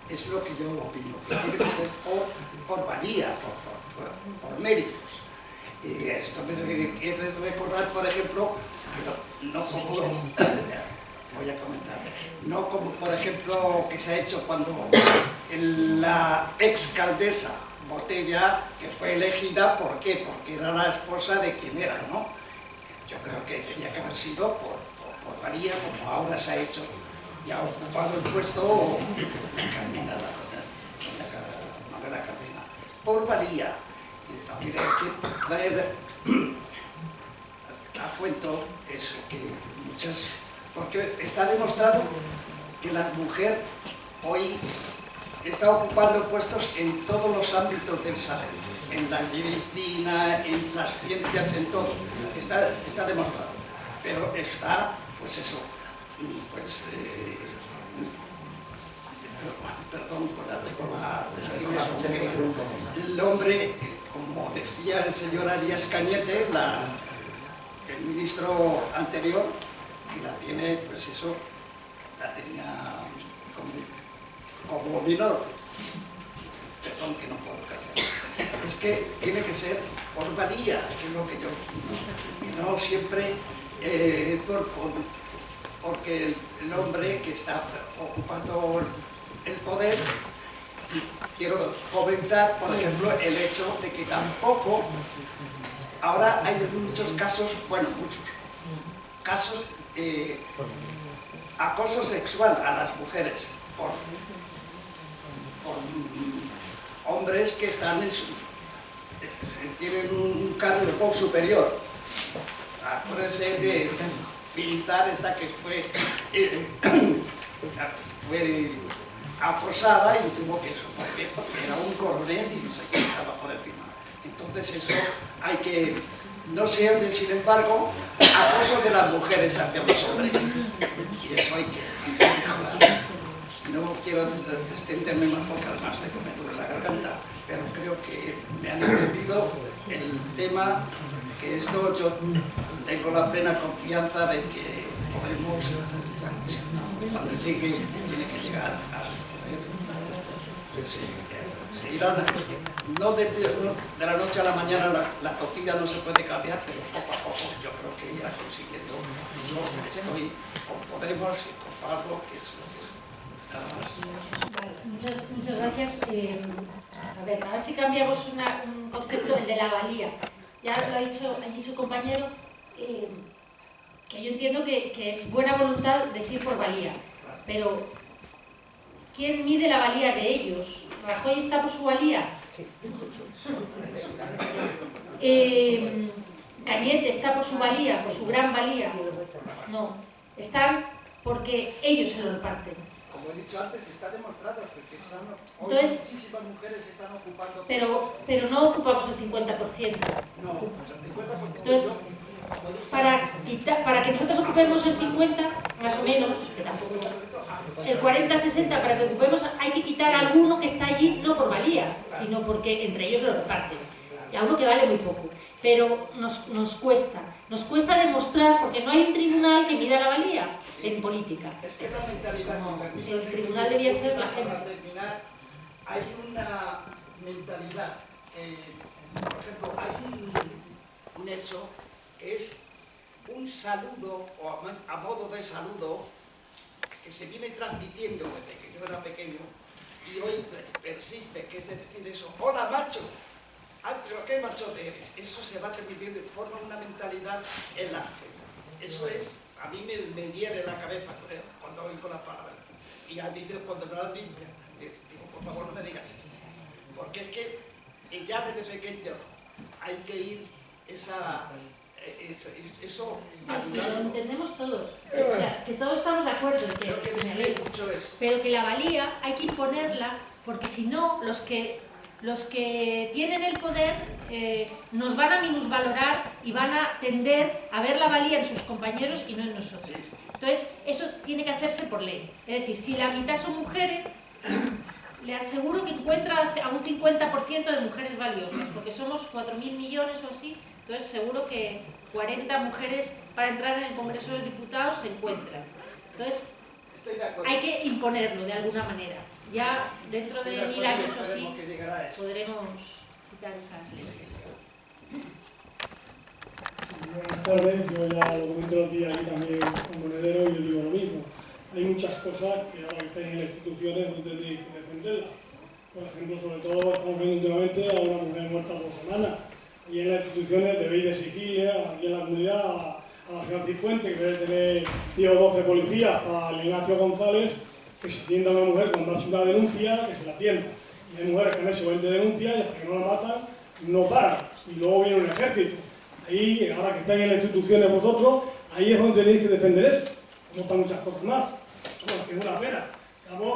Es lo que yo opino, que tiene que ser por valía, por méritos. Y esto me quiere recordar, por ejemplo, no como voy a comentar, no como por ejemplo que se ha hecho cuando la excaldesa Botella, que fue elegida, ¿por qué? Porque era la esposa de quien era, ¿no? Yo creo que tenía que haber sido por valía, como ahora se ha hecho y ha ocupado el puesto Carmena, Manuela Carmena, por valía. También hay que traer a cuento eso, que muchas, porque está demostrado que la mujer hoy está ocupando puestos en todos los ámbitos del saber, en la medicina, en las ciencias, en todo, está demostrado, pero está, pues eso, pues, perdón por la el hombre, como decía el señor Arias Cañete, el ministro anterior, que la tiene, pues eso, la tenía como menor. Perdón que no puedo casar. Es que tiene que ser por valía, que es lo que yo opino, y no siempre porque el hombre que está ocupando el poder. Quiero comentar, por ejemplo, el hecho de que tampoco, ahora hay muchos casos, bueno, muchos casos de acoso sexual a las mujeres por hombres que están tienen un cargo superior. Puede ser de militar, esta que fue acosada y tuvo que soportar porque era un coronel y no sé qué estaba por encima. Entonces eso hay que, no se oye, sin embargo, acoso de las mujeres hacia los hombres. Y eso hay que mejorar. No quiero extenderme más porque además tengo me duele la garganta, pero creo que me han entendido el tema, que esto yo tengo la plena confianza de que podemos, cuando llegue, tiene que llegar a no de la noche a la mañana la tortilla no se puede cambiar, pero poco a poco yo creo que irá consiguiendo. Yo estoy con Podemos y con Pablo, que es lo que es. Nada más. Vale, muchas gracias. A ver si cambiamos un concepto, el de la valía. Ya lo ha dicho allí su compañero, que yo entiendo que es buena voluntad decir por valía, pero ¿quién mide la valía de ellos? ¿Rajoy está por su valía? Sí. ¿Cañete está por su valía, por su gran valía? No. Están porque ellos se lo reparten. Como he dicho antes, está demostrado que entonces, muchísimas mujeres están ocupando... Pero no ocupamos el 50%. No, el 50%. Entonces, para que nosotros ocupemos el 50%, más o menos, que tampoco... El 40-60, para que ocupemos, hay que quitar a alguno que está allí, no por valía, sino porque entre ellos lo reparten. Y a uno que vale muy poco. Pero nos cuesta demostrar, porque no hay un tribunal que mida la valía en política. Es que la mentalidad, el tribunal debía ser la gente. Para terminar, hay una mentalidad, por ejemplo, hay un hecho que es un saludo, o a modo de saludo, que se viene transmitiendo desde que yo era pequeño, y hoy persiste, que es de decir eso, ¡hola, macho! Ah, pero qué machote eres. Eso se va transmitiendo y forma una mentalidad en la gente. Eso es, a mí me hiere la cabeza cuando oigo la palabra. Y a mí cuando me lo han dicho, digo, por favor no me digas esto. Porque es que ya desde pequeño hay que ir esa eso... No, si lo entendemos todos. O sea, que todos estamos de acuerdo en Creo que que me dice alegro. mucho de eso. Pero que la valía hay que imponerla, porque si no, los que tienen el poder nos van a minusvalorar y van a tender a ver la valía en sus compañeros y no en nosotros. Entonces, eso tiene que hacerse por ley. Es decir, si la mitad son mujeres, le aseguro que encuentra a un 50% de mujeres valiosas, porque somos 4.000 millones o así, entonces seguro que 40 mujeres para entrar en el Congreso de los Diputados se encuentran. Entonces, Estoy de acuerdo. hay que imponerlo de alguna manera. Ya dentro de 1000 años o así Esperemos que llegará a eso. podremos quitar esas leyes. Buenas tardes, yo ya lo comento el otro día aquí también con Monedero y yo digo lo mismo. Hay muchas cosas que ahora que estáis en las instituciones no tenéis que defenderlas. Por ejemplo, sobre todo estamos viendo últimamente a una mujer muerta por semana. Y en las instituciones debéis de exigirle aquí en la comunidad a la señora Cifuentes, que debe tener 10 o 12 policías, a Ignacio González, que se atienda a una mujer cuando hace una denuncia, que se la atienda. Y hay mujeres que han hecho 20 denuncias y hasta que no la matan, no paran. Y luego viene un ejército. Ahí, ahora que estáis en las instituciones vosotros, ahí es donde tenéis que defender esto. Como están muchas cosas más. Bueno, que es una pena.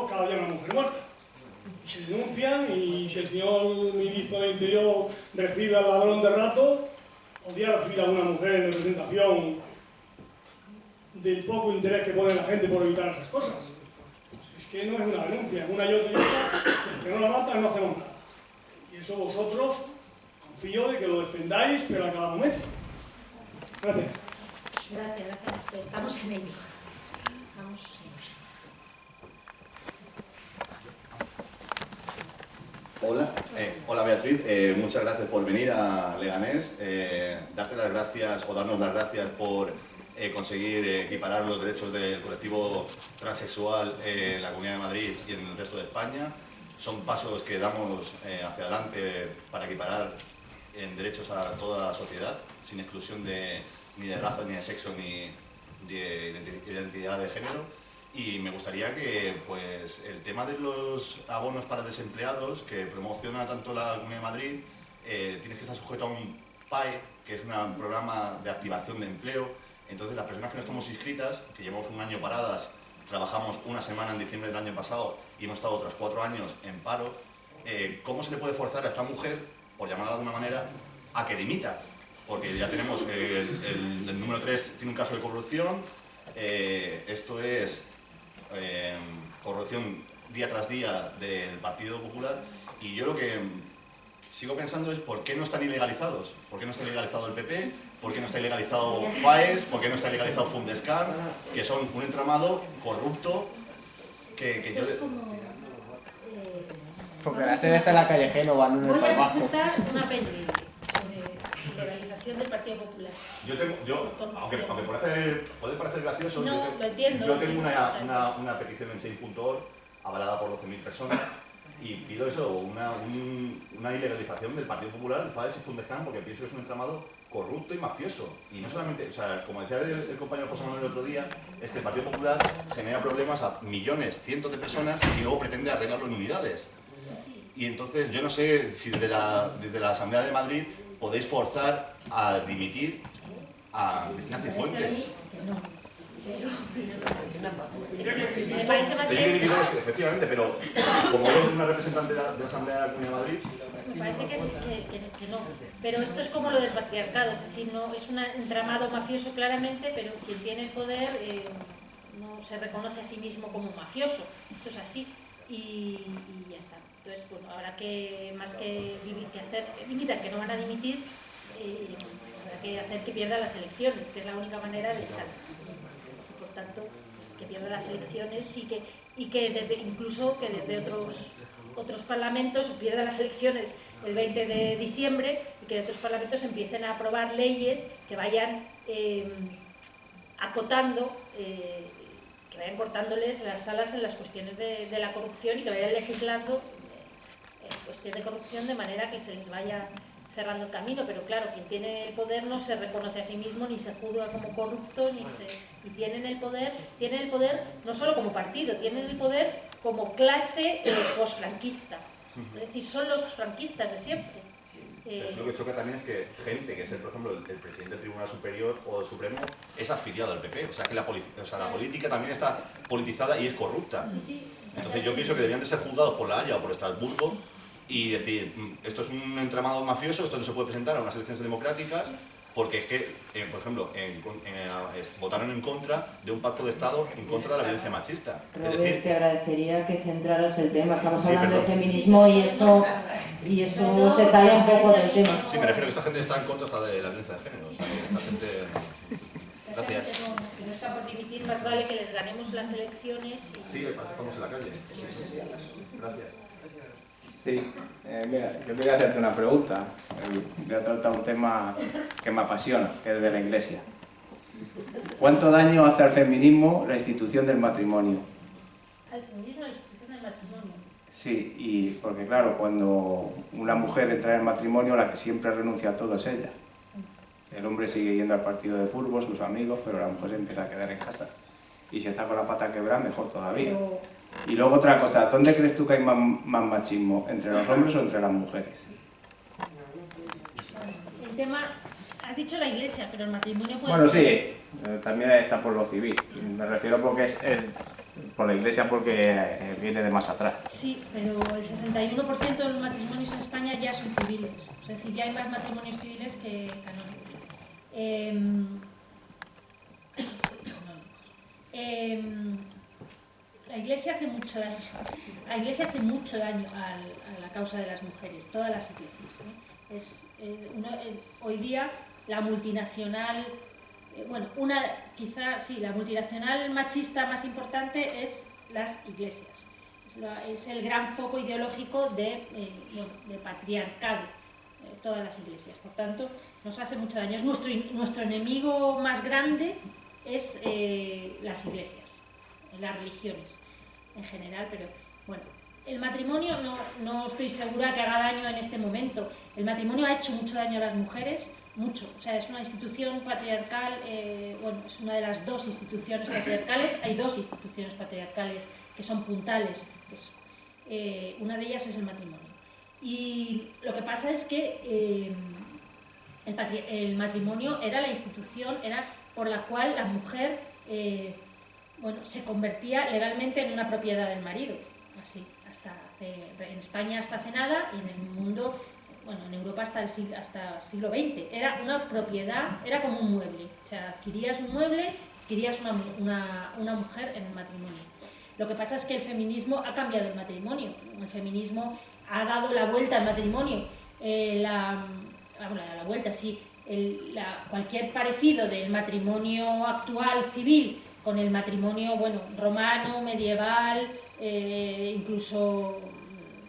Cada día una mujer muerta. Y se denuncian, y si el señor ministro del Interior recibe al ladrón de rato, podría recibir a una mujer en representación del poco interés que pone la gente por evitar esas cosas. Es que no es una denuncia, una y otra y otra, y hasta que no la matan no hacemos nada. Y eso vosotros, confío de que lo defendáis, pero a cada momento. Gracias. Gracias. Estamos en ello. Estamos en ello. Hola Beatriz, muchas gracias por venir a Leganés, darte las gracias o darnos las gracias por conseguir equiparar los derechos del colectivo transexual en la Comunidad de Madrid y en el resto de España. Son pasos que damos hacia adelante para equiparar en derechos a toda la sociedad, sin exclusión ni de raza, ni de sexo, ni de identidad de género. Y me gustaría que pues, el tema de los abonos para desempleados, que promociona tanto la Comunidad de Madrid, tienes que estar sujeto a un PAE, que es un programa de activación de empleo. Entonces, las personas que no estamos inscritas, que llevamos un año paradas, trabajamos una semana en diciembre del año pasado y hemos estado otros 4 años en paro, ¿cómo se le puede forzar a esta mujer, por llamarla de alguna manera, a que dimita? Porque ya tenemos, el número 3 tiene un caso de corrupción, esto es corrupción día tras día del Partido Popular, y yo lo que sigo pensando es ¿por qué no están ilegalizados? ¿Por qué no está ilegalizado el PP? ¿Por qué no está ilegalizado FAES? ¿Por qué no está ilegalizado Fundescan? Que son un entramado corrupto que yo... Porque la sede está en la calle Génova, no en el Voy País a Vasco. presentar una apéndice sobre legalización del Partido Popular. Aunque puede parecer gracioso, No, lo entiendo. yo tengo una petición en Change.org avalada por 12.000 personas y pido eso, una ilegalización del Partido Popular, el FAES y Fundescan, porque pienso que es un entramado corrupto y mafioso. Y no solamente, o sea, como decía el compañero José Manuel el otro día, es que el Partido Popular genera problemas a millones, cientos de personas y luego pretende arreglarlo en unidades. Y entonces yo no sé si desde la Asamblea de Madrid podéis forzar a dimitir a Cristina Cifuentes. Me parece más bien... Efectivamente, pero como es una representante de la Asamblea de la Comunidad de Madrid... Me parece que no. Pero esto es como lo del patriarcado, es decir, no es un entramado mafioso claramente, pero quien tiene el poder no se reconoce a sí mismo como mafioso. Esto es así y ya está. Entonces, bueno, habrá que, más que limitar, que no van a dimitir, habrá que hacer que pierda las elecciones, que es la única manera de echarlas. Por tanto, pues, que pierda las elecciones y que desde otros parlamentos pierdan las elecciones el 20 de diciembre y que de otros parlamentos empiecen a aprobar leyes que vayan acotando, que vayan cortándoles las alas en las cuestiones de la corrupción y que vayan legislando en cuestión de corrupción de manera que se les vaya cerrando el camino, pero claro, quien tiene el poder no se reconoce a sí mismo, ni se juzga como corrupto, y tienen el poder no solo como partido, tienen el poder como clase posfranquista, es decir, son los franquistas de siempre. Lo que choca también es que gente que es, por ejemplo, el presidente del Tribunal Superior o del Supremo es afiliado al PP. O sea, que la política también está politizada y es corrupta. Entonces yo pienso que deberían de ser juzgados por La Haya o por Estrasburgo y decir, esto es un entramado mafioso, esto no se puede presentar a unas elecciones democráticas, porque es que, por ejemplo, votaron en contra de un pacto de Estado en contra de la violencia machista. Robert, Es decir, te agradecería que centraras el tema. Estamos Sí, hablando de perdón. feminismo y eso se sale un poco del tema. sí, me refiero a que esta gente está en contra hasta de la violencia de género. O sea, que esta gente... Gracias. Que no está por dimitir, más vale que les ganemos las elecciones. Sí, para eso estamos en la calle. Gracias. Sí, mira, yo quería hacerte una pregunta. Voy a tratar un tema que me apasiona, que es de la Iglesia. ¿Cuánto daño hace al feminismo la institución del matrimonio? Al feminismo, la institución del matrimonio. Sí, y porque claro, cuando una mujer entra en el matrimonio, la que siempre renuncia a todo es ella. El hombre sigue yendo al partido de fútbol, sus amigos, pero la mujer se empieza a quedar en casa. Y si está con la pata quebrada, mejor todavía. Y luego otra cosa, ¿dónde crees tú que hay más machismo? ¿Entre los hombres o entre las mujeres? El tema, has dicho la Iglesia, pero el matrimonio puede Bueno, ser... sí, también está por lo civil. Me refiero porque es por la Iglesia porque viene de más atrás. Sí, pero el 61% de los matrimonios en España ya son civiles. Es decir, ya hay más matrimonios civiles que canónicos. La Iglesia hace mucho daño. La Iglesia hace mucho daño a la causa de las mujeres, todas las iglesias. Hoy día la multinacional, la multinacional machista más importante es las iglesias. Es el gran foco ideológico de patriarcado, todas las iglesias. Por tanto, nos hace mucho daño. Es nuestro enemigo más grande es las iglesias, las religiones en general, pero bueno, el matrimonio no estoy segura que haga daño en este momento. El matrimonio ha hecho mucho daño a las mujeres, mucho. O sea, es una institución patriarcal, es una de las dos instituciones patriarcales. Hay dos instituciones patriarcales que son puntales. Una de ellas es el matrimonio. Y lo que pasa es que el matrimonio era la institución, era por la cual la mujer se convertía legalmente en una propiedad del marido. Así, en España hasta hace nada y en el mundo, en Europa hasta el siglo XX. Era una propiedad, era como un mueble. O sea, adquirías un mueble, adquirías una mujer en el matrimonio. Lo que pasa es que el feminismo ha cambiado el matrimonio. El feminismo ha dado la vuelta al matrimonio. La vuelta, sí. Cualquier parecido del matrimonio actual civil con el matrimonio romano, medieval, incluso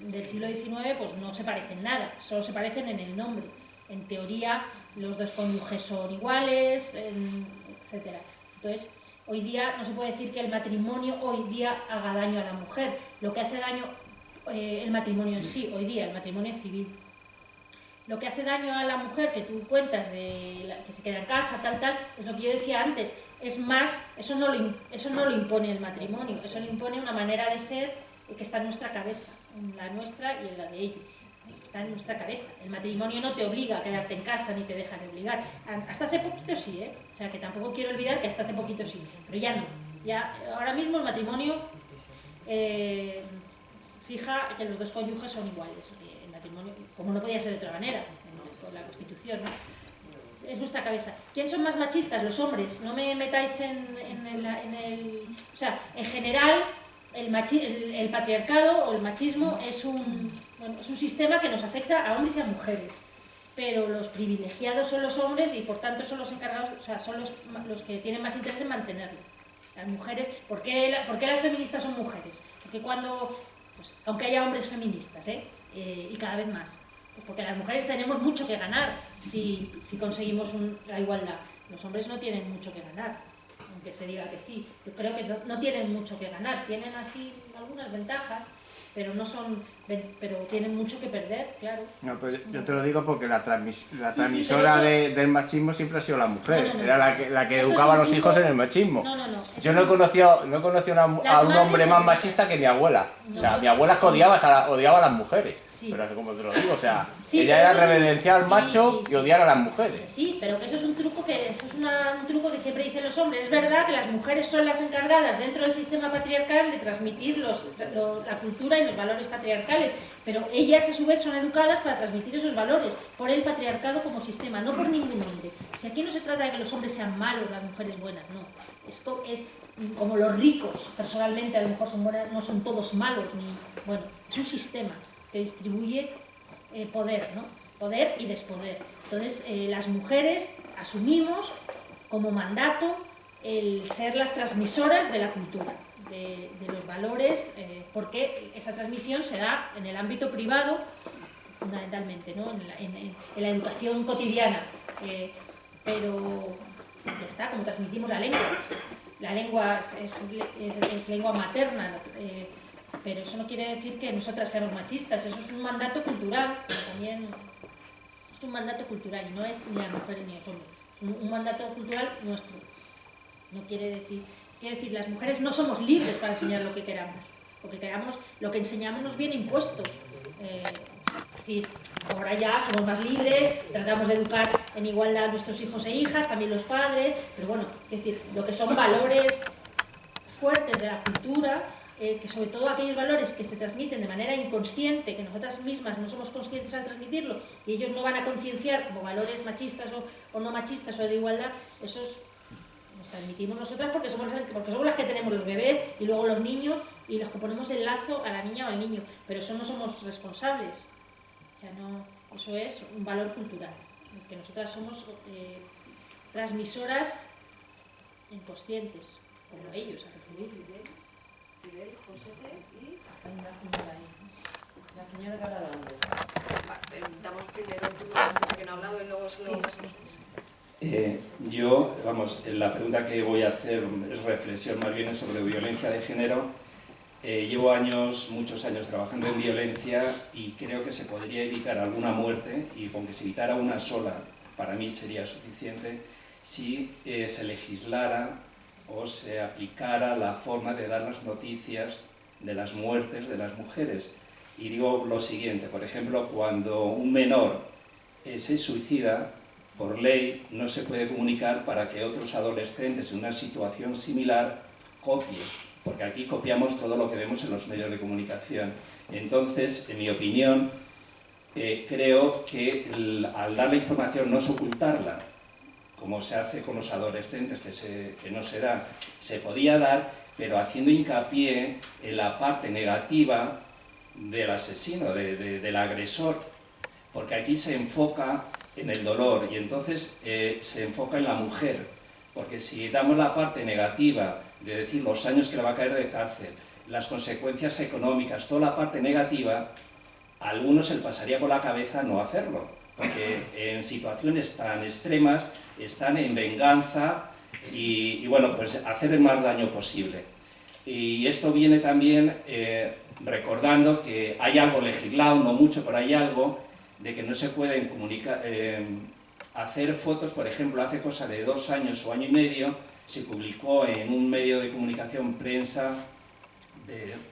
del siglo XIX, pues no se parecen nada, solo se parecen en el nombre. En teoría, los dos cónyuges son iguales, etc. Entonces, hoy día no se puede decir que el matrimonio hoy día haga daño a la mujer. Lo que hace daño el matrimonio en sí, hoy día, el matrimonio es civil. Lo que hace daño a la mujer, que tú cuentas, que se queda en casa, tal, es lo que yo decía antes. Es más, eso no lo impone el matrimonio, eso lo impone una manera de ser que está en nuestra cabeza, en la nuestra y en la de ellos. Está en nuestra cabeza. El matrimonio no te obliga a quedarte en casa ni te deja de obligar. Hasta hace poquito sí, ¿eh? O sea, que tampoco quiero olvidar que hasta hace poquito sí, pero ya no. Ya, ahora mismo el matrimonio fija que los dos cónyuges son iguales. El matrimonio, como no podía ser de otra manera, con la Constitución, ¿no? Es nuestra cabeza. ¿Quién son más machistas? Los hombres. No me metáis en el... O sea, en general, el patriarcado o el machismo es un sistema que nos afecta a hombres y a mujeres. Pero los privilegiados son los hombres y por tanto son los encargados, o sea, son los que tienen más interés en mantenerlo. Las mujeres... ¿Por qué las feministas son mujeres? Porque aunque haya hombres feministas, y cada vez más, pues porque las mujeres tenemos mucho que ganar si conseguimos la igualdad. Los hombres no tienen mucho que ganar, aunque se diga que sí. Yo creo que no tienen mucho que ganar, tienen así algunas ventajas, pero tienen mucho que perder, claro. No, pues yo te lo digo porque la transmisora del machismo siempre ha sido la mujer. Era la que educaba a los hijos en el machismo. Yo no he conocido a un hombre más machista que mi abuela. O sea, mi abuela que odiaba a las mujeres. Sí. Pero así como te lo digo, o sea, Sí, ella pero era eso es un- reverenciar al sí, macho sí, y odiar a las mujeres. Sí, pero que eso es un truco un truco que siempre dicen los hombres. Es verdad que las mujeres son las encargadas dentro del sistema patriarcal de transmitir la cultura y los valores patriarcales, pero ellas a su vez son educadas para transmitir esos valores por el patriarcado como sistema, no por ningún hombre. Si aquí no se trata de que los hombres sean malos, las mujeres buenas, no. Es como los ricos, personalmente a lo mejor son buenas, no son todos malos, bueno, es un sistema que distribuye poder, ¿no? Poder y despoder. Entonces, las mujeres asumimos como mandato el ser las transmisoras de la cultura, de los valores, porque esa transmisión se da en el ámbito privado, fundamentalmente, ¿no? en la educación cotidiana, pero ya está, como transmitimos la lengua. La lengua es lengua materna, pero eso no quiere decir que nosotras seamos machistas, eso es un mandato cultural, también es un mandato cultural, y no es ni a mujeres ni a los hombres, es un mandato cultural nuestro. No quiere decir, las mujeres no somos libres para enseñar lo que queramos, lo que enseñamos nos viene impuesto. Es decir, ahora ya somos más libres, tratamos de educar en igualdad a nuestros hijos e hijas, también los padres, pero bueno, es decir, lo que son valores fuertes de la cultura, que sobre todo aquellos valores que se transmiten de manera inconsciente, que nosotras mismas no somos conscientes al transmitirlo, y ellos no van a concienciar como valores machistas o no machistas o de igualdad, esos los transmitimos nosotras porque somos las que tenemos los bebés y luego los niños y los que ponemos el lazo a la niña o al niño, pero eso no somos responsables. O sea, no, eso es un valor cultural, que nosotras somos transmisoras inconscientes, como ellos, a recibir. Fidel, José y hay una señora ahí. La señora que habla de hombres. Damos primero el turno a la gente que no ha hablado y luego se lo la pregunta que voy a hacer es reflexión más bien sobre violencia de género. Llevo muchos años trabajando en violencia y creo que se podría evitar alguna muerte, y con que se evitara una sola, para mí sería suficiente, si se legislara o se aplicara la forma de dar las noticias de las muertes de las mujeres. Y digo lo siguiente, por ejemplo, cuando un menor se suicida, por ley no se puede comunicar para que otros adolescentes en una situación similar copien, porque aquí copiamos todo lo que vemos en los medios de comunicación. Entonces, en mi opinión, creo que al dar la información no es ocultarla, como se hace con los adolescentes, que no se da, se podía dar, pero haciendo hincapié en la parte negativa del asesino, del agresor, porque aquí se enfoca en el dolor y entonces se enfoca en la mujer, porque si damos la parte negativa de decir los años que le va a caer de cárcel, las consecuencias económicas, toda la parte negativa, a algunos se le pasaría por la cabeza no hacerlo, porque en situaciones tan extremas están en venganza y bueno, pues hacer el más daño posible. Y esto viene también recordando que hay algo legislado, no mucho, pero hay algo de que no se pueden hacer fotos. Por ejemplo, hace cosa de 2 años o año y medio se publicó en un medio de comunicación prensa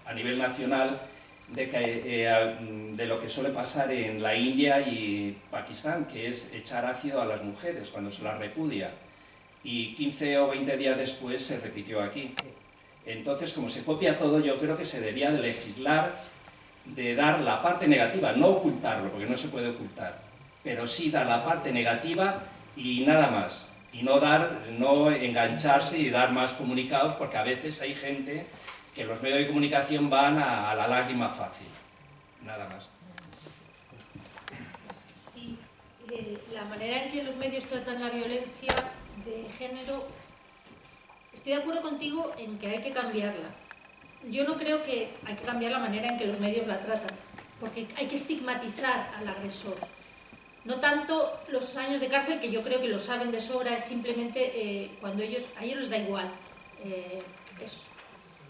a nivel nacional de lo que suele pasar en la India y Pakistán, que es echar ácido a las mujeres cuando se las repudia. Y 15 o 20 días después se repitió aquí. Entonces, como se copia todo, yo creo que se debía de legislar, de dar la parte negativa, no ocultarlo, porque no se puede ocultar, pero sí dar la parte negativa y nada más. Y no engancharse y dar más comunicados, porque a veces hay gente que los medios de comunicación van a la lágrima fácil. Nada más. Sí, la manera en que los medios tratan la violencia de género, estoy de acuerdo contigo en que hay que cambiarla. Yo no creo que hay que cambiar la manera en que los medios la tratan, porque hay que estigmatizar al agresor. No tanto los años de cárcel, que yo creo que lo saben de sobra, es simplemente cuando a ellos les da igual.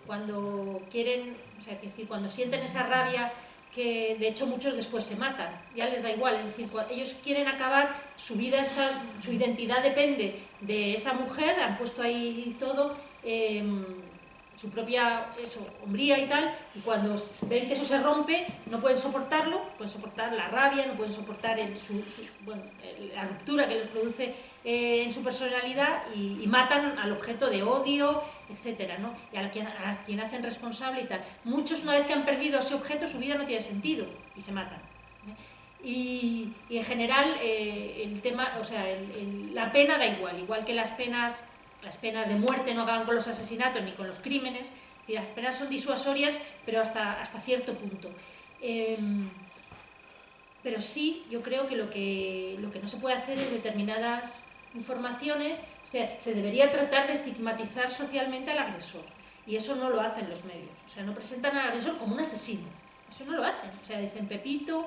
Cuando quieren, o sea, es decir, cuando sienten esa rabia, que de hecho muchos después se matan, ya les da igual, es decir, ellos quieren acabar, su vida su identidad depende de esa mujer, han puesto ahí todo, su propia hombría y tal, y cuando ven que eso se rompe, no pueden soportarlo, no pueden soportar la rabia, no pueden soportar la ruptura que les produce en su personalidad y matan al objeto de odio, etcétera, ¿no? Y a quien hacen responsable y tal. Muchos, una vez que han perdido ese objeto, su vida no tiene sentido y se matan. Y en general el tema, o sea, la pena da igual que las penas de muerte no acaban con los asesinatos ni con los crímenes, y las penas son disuasorias, pero hasta cierto punto. Pero sí, yo creo que lo que no se puede hacer es determinadas informaciones, o sea, se debería tratar de estigmatizar socialmente al agresor, y eso no lo hacen los medios, o sea, no presentan al agresor como un asesino, eso no lo hacen, o sea, dicen Pepito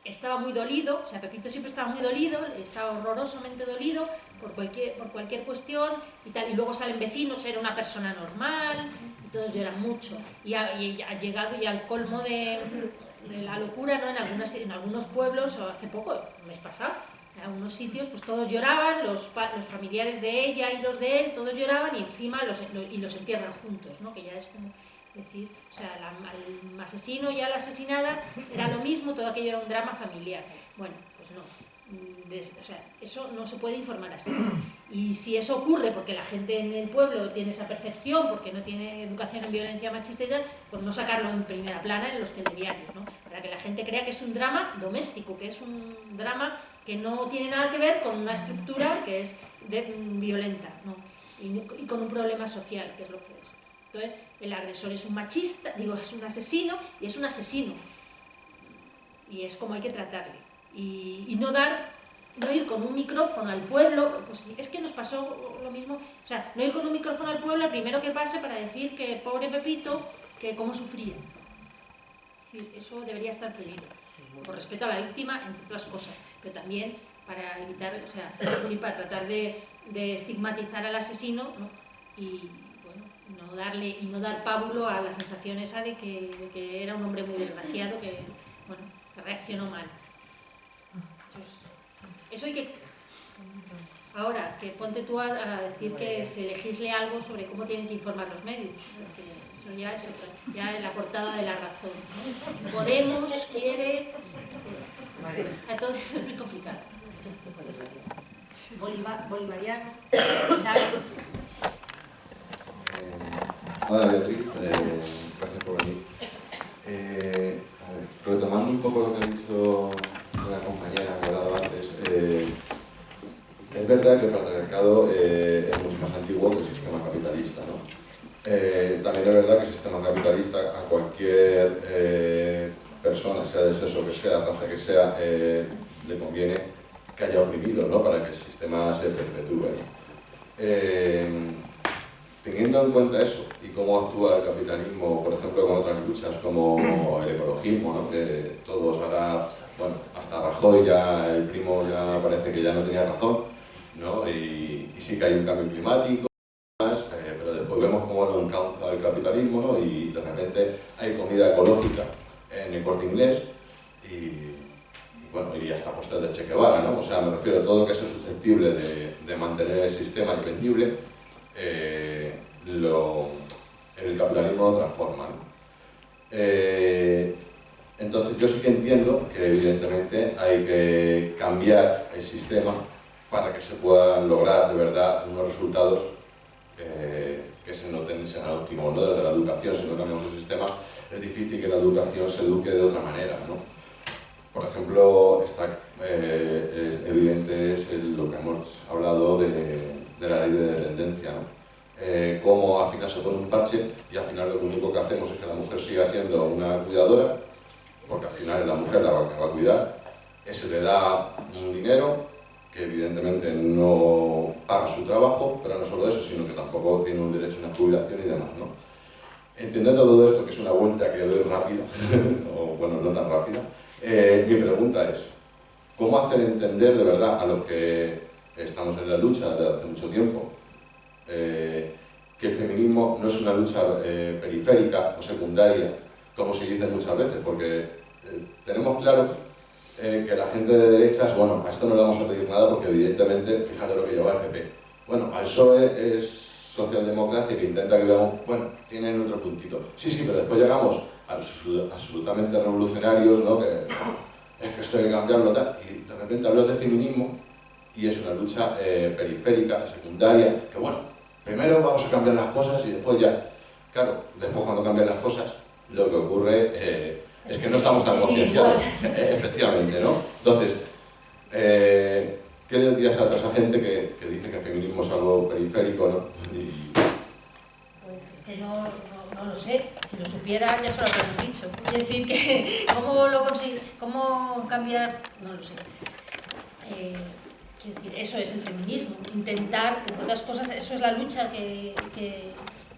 estaba muy dolido, o sea, Pepito siempre estaba muy dolido, estaba horrorosamente dolido por cualquier cuestión y tal, y luego salen vecinos, era una persona normal, y todos lloran mucho, y ha llegado ya al colmo de la locura, ¿no? En algunos pueblos, hace poco, el mes pasado, en algunos sitios, pues todos lloraban, los familiares de ella y los de él, todos lloraban y encima los entierran juntos, ¿no? Que ya es como decir, o sea, al asesino y a la asesinada era lo mismo, todo aquello era un drama familiar. Bueno, pues no. O sea, eso no se puede informar así. Y si eso ocurre porque la gente en el pueblo tiene esa percepción, porque no tiene educación en violencia machista y tal, pues no sacarlo en primera plana en los telediarios, ¿no? Para que la gente crea que es un drama doméstico, que es un drama que no tiene nada que ver con una estructura que es violenta, ¿no? Y con un problema social, que es lo que es. Entonces, el agresor es un machista, es un asesino, y es un asesino. Y es como hay que tratarle. Y no ir con un micrófono al pueblo, pues es que nos pasó lo mismo, o sea, no ir con un micrófono al pueblo, el primero que pase para decir que pobre Pepito, que cómo sufría. Es decir, eso debería estar prohibido, por respeto a la víctima, entre otras cosas, pero también para evitar, o sea, es decir, para tratar de estigmatizar al asesino, ¿no? Y no dar pábulo a la sensación esa de que era un hombre muy desgraciado, que reaccionó mal. Entonces, eso hay que... Ahora, que ponte tú a decir que se legisle algo sobre cómo tienen que informar los medios, porque eso ya es otra, ya es la portada de La Razón, ¿no? Podemos, quiere... Entonces es muy complicado. Bolivariano, Chávez. Hola Beatriz, gracias por venir. Retomando un poco lo que ha dicho la compañera que ha hablado antes, es verdad que el patriarcado es mucho más antiguo que el sistema capitalista, ¿no? También es verdad que el sistema capitalista a cualquier persona, sea de sexo que sea, raza que sea, le conviene que haya oprimido, ¿no? Para que el sistema se perpetúe. Teniendo en cuenta eso y cómo actúa el capitalismo, por ejemplo, con otras luchas como el ecologismo, ¿no? Que todos ahora, bueno, hasta Rajoy ya, el primo ya parece que ya no tenía razón, ¿no? Y sí que hay un cambio climático, pero después vemos cómo lo encauza el capitalismo, ¿no? Y de repente hay comida ecológica en el Corte Inglés y bueno, y hasta postres de Che Guevara, ¿no? O sea, me refiero a todo lo que sea susceptible de mantener el sistema invendible. El capitalismo lo transforma, ¿no? Entonces yo sí que entiendo que evidentemente hay que cambiar el sistema para que se puedan lograr de verdad unos resultados que se noten y sean óptimos, ¿no? Desde la educación, si no cambiamos el sistema, es difícil que la educación se eduque de otra manera, ¿no? Por ejemplo, es evidente lo que hemos hablado de la ley de dependencia, ¿no? Cómo al final se pone un parche y al final lo único que hacemos es que la mujer siga siendo una cuidadora, porque al final es la mujer la que va a cuidar, se le da un dinero que evidentemente no paga su trabajo, pero no solo eso, sino que tampoco tiene un derecho a una jubilación y demás, ¿no? Entendiendo todo esto, que es una vuelta que doy rápida, o bueno, no tan rápida, mi pregunta es, ¿cómo hacer entender de verdad a los que estamos en la lucha desde hace mucho tiempo que el feminismo no es una lucha periférica o secundaria, como se dice muchas veces? Porque tenemos claro que la gente de derechas, bueno, a esto no le vamos a pedir nada porque evidentemente, fíjate lo que lleva el PP. Bueno, al PSOE socialdemocracia que intenta que veamos, bueno, tienen otro puntito. Sí, sí, pero después llegamos a los absolutamente revolucionarios, ¿no? Que es que esto hay que cambiarlo, tal, y de repente hablas de feminismo y es una lucha periférica, secundaria, que bueno, primero vamos a cambiar las cosas y después ya, claro, después cuando cambian las cosas, lo que ocurre es que no estamos tan concienciados, efectivamente, ¿no? Entonces, ¿qué le dirías a toda esa gente que dice que el feminismo es algo periférico, ¿no? Pues es que no lo sé, si lo supiera ya se lo habríamos dicho. Es decir, que cómo lo conseguir, cómo cambiar, no lo sé. Quiero decir, eso es el feminismo, intentar, entre otras cosas, eso es la lucha que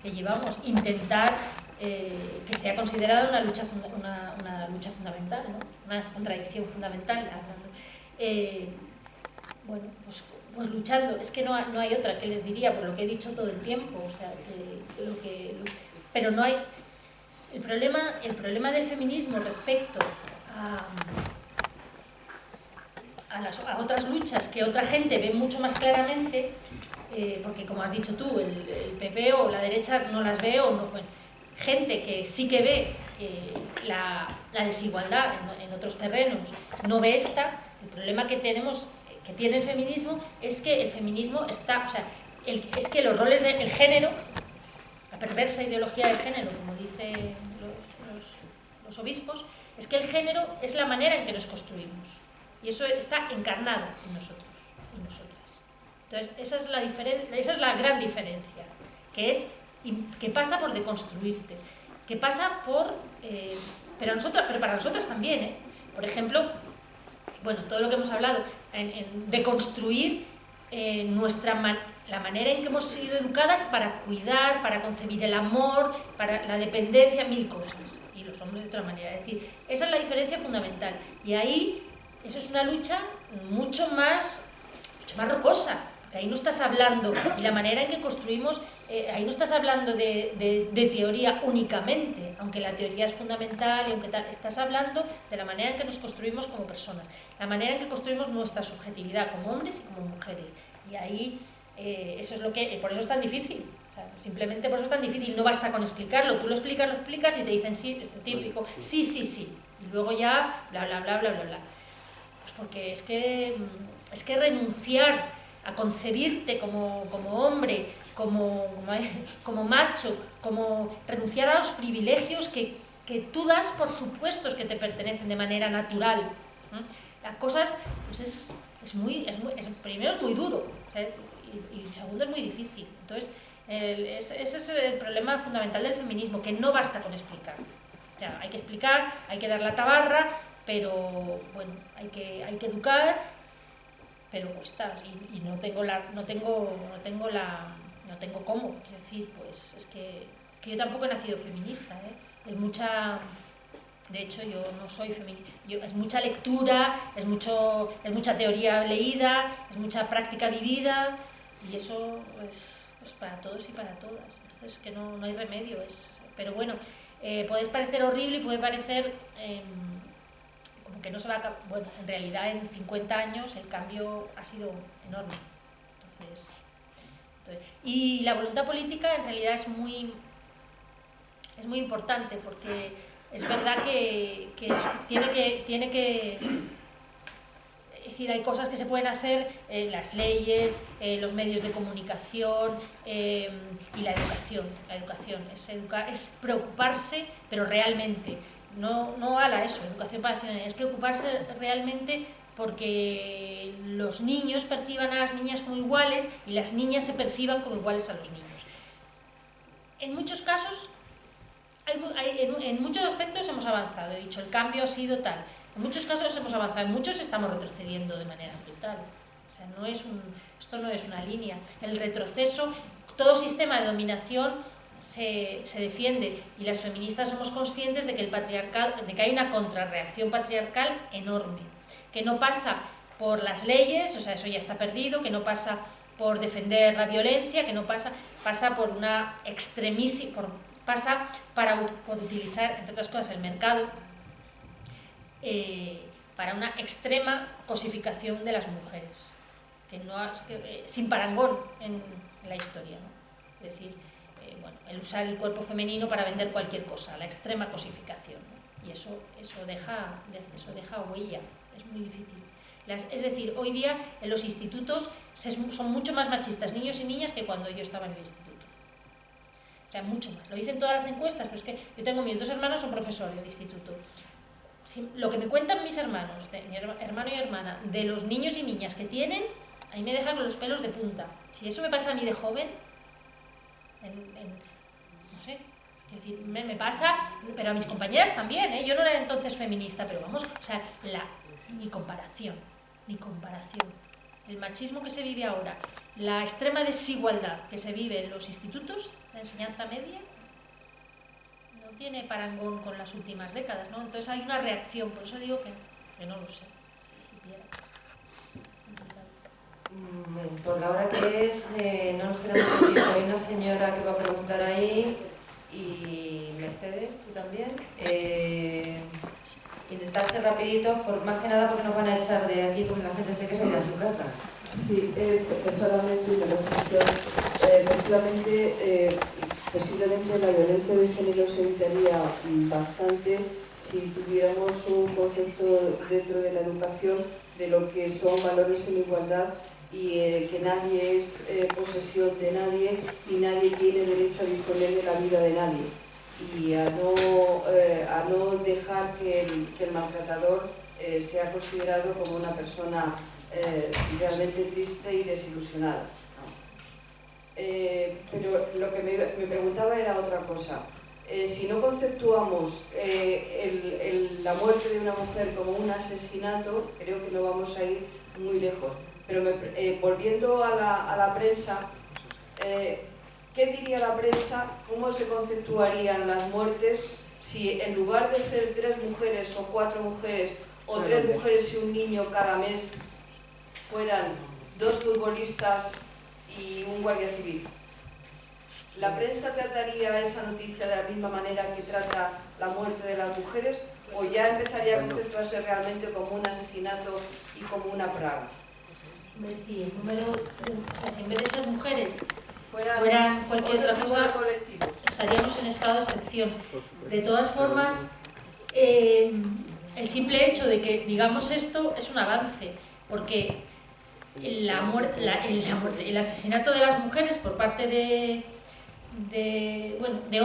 llevamos, intentar que sea considerada una lucha fundamental, ¿no? Una contradicción fundamental. Bueno, pues luchando, es que no hay otra que les diría, por lo que he dicho todo el tiempo, o sea, pero no hay... El problema del feminismo respecto a otras luchas que otra gente ve mucho más claramente, porque como has dicho tú, el PP o la derecha no las ve, o no, bueno, gente que sí que ve la desigualdad en otros terrenos, no ve esta. El problema que tiene el feminismo es que el feminismo está, o sea, es que los roles del género, la perversa ideología de género, como dicen los obispos, es que el género es la manera en que nos construimos. Y eso está encarnado en nosotros y nosotras. Entonces, esa es la gran diferencia, que pasa por deconstruirte, que pasa por... pero para nosotras también, Por ejemplo, bueno, todo lo que hemos hablado, de construir la manera en que hemos sido educadas para cuidar, para concebir el amor, para la dependencia, mil cosas. Y los hombres de otra manera. Es decir, esa es la diferencia fundamental. Y ahí, eso es una lucha mucho más rocosa. Porque ahí no estás hablando, y la manera en que construimos, ahí no estás hablando de teoría únicamente, aunque la teoría es fundamental y aunque tal, estás hablando de la manera en que nos construimos como personas, la manera en que construimos nuestra subjetividad como hombres y como mujeres. Y ahí, eso es por eso es tan difícil. O sea, simplemente por eso es tan difícil, no basta con explicarlo, tú lo explicas y te dicen sí, es típico, sí, y luego ya, bla, bla, bla, bla, bla, bla. Pues porque es que renunciar a concebirte como hombre, como macho, como renunciar a los privilegios que tú das por supuestos que te pertenecen de manera natural. Las cosas, pues primero es muy duro, y segundo es muy difícil. Entonces, ese es el problema fundamental del feminismo, que no basta con explicar. O sea, hay que explicar, hay que dar la tabarra, pero bueno, hay que educar, pero cuesta, y no tengo cómo. Quiero decir, pues es que yo tampoco he nacido feminista, de hecho yo no soy feminista, es mucha lectura, es mucha teoría leída, es mucha práctica vivida, y eso es para todos y para todas. Entonces que no hay remedio, pero bueno, puede parecer horrible y puede parecer como que no se va a... Bueno, en realidad en 50 años el cambio ha sido enorme. Entonces, y la voluntad política en realidad es muy importante, porque es verdad que tiene que... Es decir, hay cosas que se pueden hacer, las leyes, los medios de comunicación y la educación. La educación es preocuparse, pero realmente... No ala eso, educación para la ciudadanía, es preocuparse realmente porque los niños perciban a las niñas como iguales y las niñas se perciban como iguales a los niños. En muchos casos, en muchos aspectos hemos avanzado, he dicho, el cambio ha sido tal. En muchos casos hemos avanzado, en muchos estamos retrocediendo de manera brutal. O sea, esto no es una línea. El retroceso, todo sistema de dominación se defiende, y las feministas somos conscientes de que hay una contrarreacción patriarcal enorme, que no pasa por las leyes, o sea, eso ya está perdido, que no pasa por defender la violencia, que no pasa por una por utilizar, entre otras cosas, el mercado para una extrema cosificación de las mujeres, sin parangón en la historia, ¿no? Es decir, bueno, el usar el cuerpo femenino para vender cualquier cosa, la extrema cosificación, ¿no? Y eso deja huella, es muy difícil. Es decir, hoy día en los institutos son mucho más machistas niños y niñas que cuando yo estaba en el instituto. O sea, mucho más. Lo dicen todas las encuestas, pero es que yo tengo mis 2 hermanos, son profesores de instituto. Lo que me cuentan mis hermanos, mi hermano y hermana, de los niños y niñas que tienen, ahí me dejan con los pelos de punta. Si eso me pasa a mí de joven, no sé, es decir, me pasa, pero a mis compañeras también, ¿eh? Yo no era entonces feminista, pero vamos, o sea, ni comparación. El machismo que se vive ahora, la extrema desigualdad que se vive en los institutos de enseñanza media, no tiene parangón con las últimas décadas, ¿no? Entonces hay una reacción, por eso digo que no lo sé, si supiera. Por la hora que es, no nos queda mucho tiempo. Hay una señora que va a preguntar ahí, y Mercedes, tú también. Intentar ser rapiditos, más que nada porque nos van a echar de aquí, porque la gente se quiere ir a su casa. Sí, es solamente una reflexión. Efectivamente, posiblemente la violencia de género se evitaría bastante si tuviéramos un concepto dentro de la educación de lo que son valores en igualdad y que nadie es posesión de nadie y nadie tiene derecho a disponer de la vida de nadie. Y a no dejar que el maltratador sea considerado como una persona realmente triste y desilusionada. Pero lo que me preguntaba era otra cosa. Si no conceptuamos la muerte de una mujer como un asesinato, creo que no vamos a ir muy lejos. Pero volviendo a la prensa, ¿qué diría la prensa? ¿Cómo se conceptuarían las muertes si en lugar de ser 3 mujeres o 4 mujeres o 3 mujeres y un niño cada mes fueran 2 futbolistas y un guardia civil? ¿La prensa trataría esa noticia de la misma manera que trata la muerte de las mujeres o ya empezaría a conceptuarse realmente como un asesinato y como una plaga? Sí, el número, o sea, si en vez de ser mujeres fueran cualquier otra cosa, estaríamos en estado de excepción. De todas formas, el simple hecho de que digamos esto es un avance, porque el asesinato de las mujeres por parte de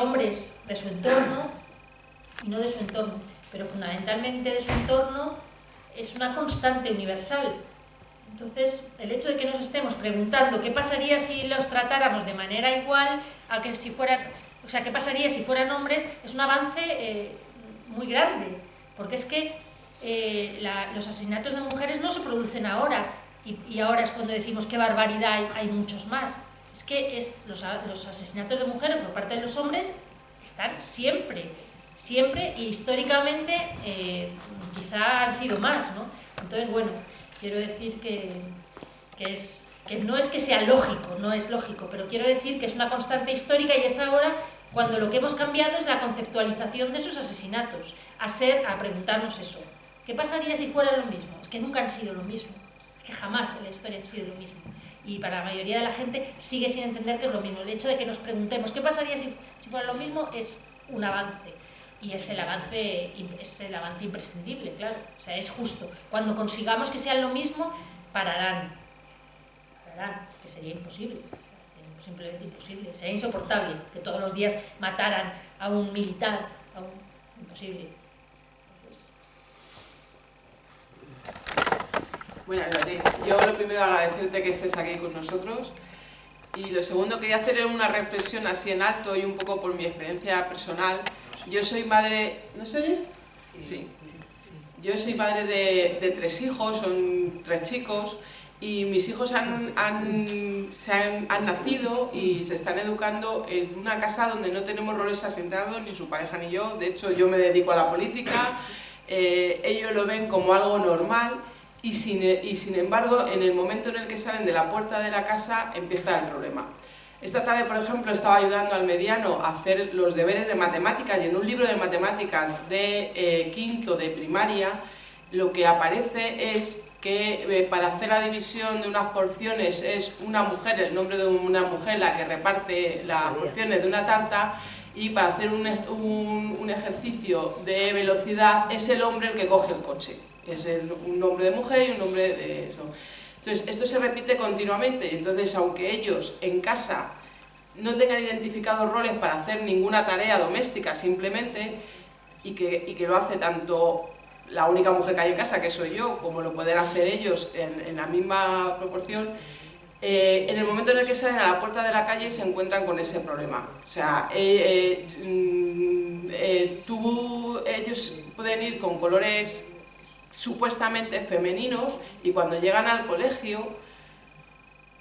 hombres de su entorno, y no de su entorno, pero fundamentalmente de su entorno, es una constante universal. Entonces, el hecho de que nos estemos preguntando qué pasaría si los tratáramos de manera igual a que si fueran, o sea, qué pasaría si fueran hombres, es un avance muy grande, porque es que los asesinatos de mujeres no se producen ahora, y ahora es cuando decimos qué barbaridad, hay muchos más. Es que los asesinatos de mujeres por parte de los hombres están siempre, y históricamente quizá han sido más, ¿no? Entonces, bueno, quiero decir que no es que sea lógico, no es lógico, pero quiero decir que es una constante histórica y es ahora cuando lo que hemos cambiado es la conceptualización de esos asesinatos, a preguntarnos eso. ¿Qué pasaría si fuera lo mismo? Es que nunca han sido lo mismo, es que jamás en la historia han sido lo mismo. Y para la mayoría de la gente sigue sin entender que es lo mismo. El hecho de que nos preguntemos qué pasaría si fuera lo mismo es un avance. Y es el avance imprescindible, claro. O sea, es justo. Cuando consigamos que sean lo mismo, pararán, que sería imposible. Sería simplemente imposible. Sería insoportable que todos los días mataran a un militar. Imposible. Entonces... Buenas noches. Yo lo primero agradecerte que estés aquí con nosotros y lo segundo quería hacer una reflexión así en alto y un poco por mi experiencia personal. Yo soy madre... ¿No se oye? Sí. Yo soy madre de 3 hijos, son 3 chicos y mis hijos han nacido y se están educando en una casa donde no tenemos roles asignados, ni su pareja ni yo. De hecho, yo me dedico a la política, ellos lo ven como algo normal. Y sin embargo, en el momento en el que salen de la puerta de la casa, empieza el problema. Esta tarde, por ejemplo, estaba ayudando al mediano a hacer los deberes de matemáticas y en un libro de matemáticas de quinto de primaria, lo que aparece es que para hacer la división de unas porciones es una mujer, el nombre de una mujer la que reparte las porciones de una tarta, y para hacer un ejercicio de velocidad es el hombre el que coge el coche. Es un nombre de mujer y un nombre de eso. Entonces, esto se repite continuamente. Entonces, aunque ellos en casa no tengan identificados roles para hacer ninguna tarea doméstica simplemente, y que lo hace tanto la única mujer que hay en casa, que soy yo, como lo pueden hacer ellos en la misma proporción, en el momento en el que salen a la puerta de la calle se encuentran con ese problema. O sea, ellos pueden ir con colores supuestamente femeninos, y cuando llegan al colegio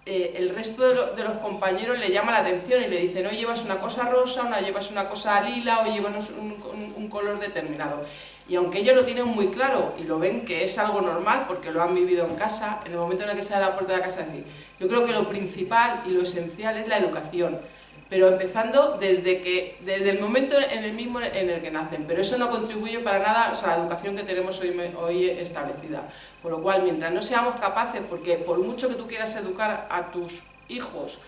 el resto de los compañeros le llama la atención y le dicen: hoy llevas una cosa rosa, o llevas una cosa lila, o llevas un color determinado. Y aunque ellos lo tienen muy claro y lo ven que es algo normal porque lo han vivido en casa, en el momento en el que sale a la puerta de la casa, sí. Yo creo que lo principal y lo esencial es la educación, pero empezando desde el momento en el que nacen. Pero eso no contribuye para nada, o sea, la educación que tenemos hoy establecida. Por lo cual, mientras no seamos capaces, porque por mucho que tú quieras educar a tus hijos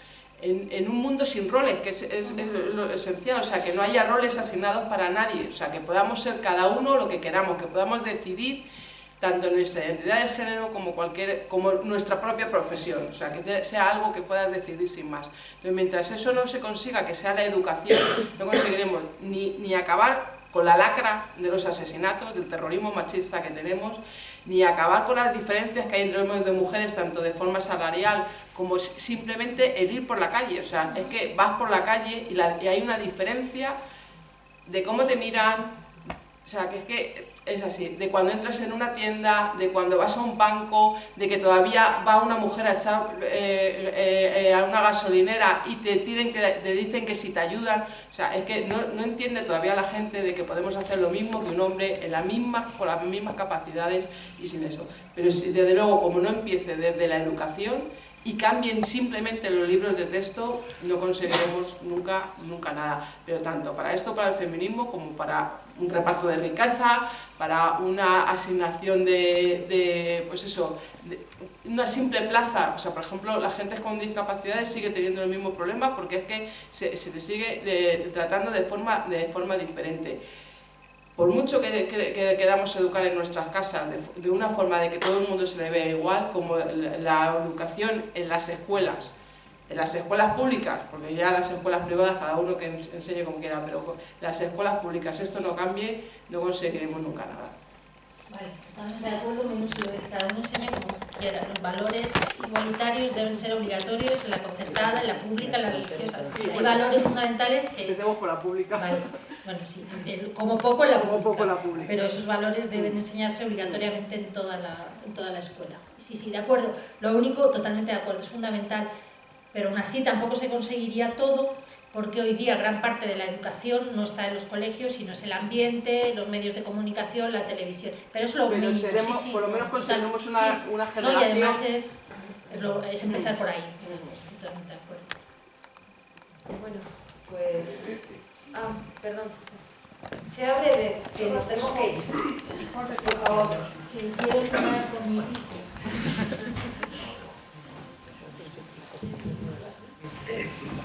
en un mundo sin roles, que es lo esencial, o sea, que no haya roles asignados para nadie, o sea, que podamos ser cada uno lo que queramos, que podamos decidir tanto nuestra identidad de género como nuestra propia profesión, o sea, que sea algo que puedas decidir sin más. Entonces, mientras eso no se consiga, que sea la educación, no conseguiremos ni acabar con la lacra de los asesinatos, del terrorismo machista que tenemos, ni acabar con las diferencias que hay entre hombres y mujeres, tanto de forma salarial como simplemente el ir por la calle. O sea, es que vas por la calle y hay una diferencia de cómo te miran, o sea, que es así, de cuando entras en una tienda, de cuando vas a un banco, de que todavía va una mujer a echar a una gasolinera y te dicen que si te ayudan. O sea, es que no entiende todavía la gente de que podemos hacer lo mismo que un hombre con las mismas capacidades y sin eso. Pero si, desde luego, como no empiece desde la educación y cambien simplemente los libros de texto, no conseguiremos nunca nada. Pero tanto para esto, para el feminismo, como para un reparto de riqueza, para una asignación pues eso, una simple plaza. O sea, por ejemplo, la gente con discapacidades sigue teniendo el mismo problema porque es que se les sigue tratando de forma diferente. Por mucho que queramos educar en nuestras casas de una forma de que todo el mundo se le vea igual, como la educación en las escuelas públicas, porque ya las escuelas privadas cada uno que enseñe como quiera, pero las escuelas públicas, esto no cambie, no conseguiremos nunca nada. Vale, totalmente de acuerdo, menos lo que cada uno enseña como quiera. Los valores igualitarios deben ser obligatorios en la concertada, en la pública, en la religiosa. Sí, hay valores fundamentales que... Empecemos por la pública. Vale. Bueno, sí, como poco en la pública, pero esos valores deben enseñarse obligatoriamente en toda la escuela. Sí, de acuerdo. Lo único, totalmente de acuerdo, es fundamental, pero aún así tampoco se conseguiría todo, porque hoy día gran parte de la educación no está en los colegios, sino es el ambiente, los medios de comunicación, la televisión. Pero es lo mínimo, sí, por lo menos conseguimos una generación... No, y además es empezar por ahí. Totalmente de acuerdo. Bueno, pues... perdón. Sea breve, que nos tenemos que ir. Por favor. Que quiero estar con mi hijo.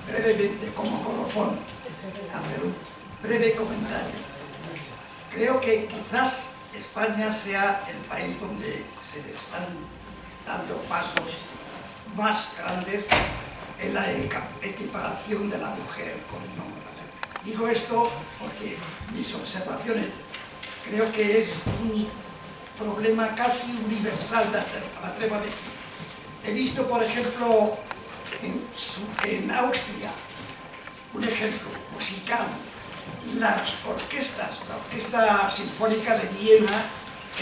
Brevemente, como colofón, hacer un breve comentario. Creo que quizás España sea el país donde se están dando pasos más grandes en la equiparación de la mujer con el hombre. Digo esto porque mis observaciones creo que es un problema casi universal, me atrevo a decir. He visto, por ejemplo, en Austria, un ejemplo musical, las orquestas, la Orquesta Sinfónica de Viena,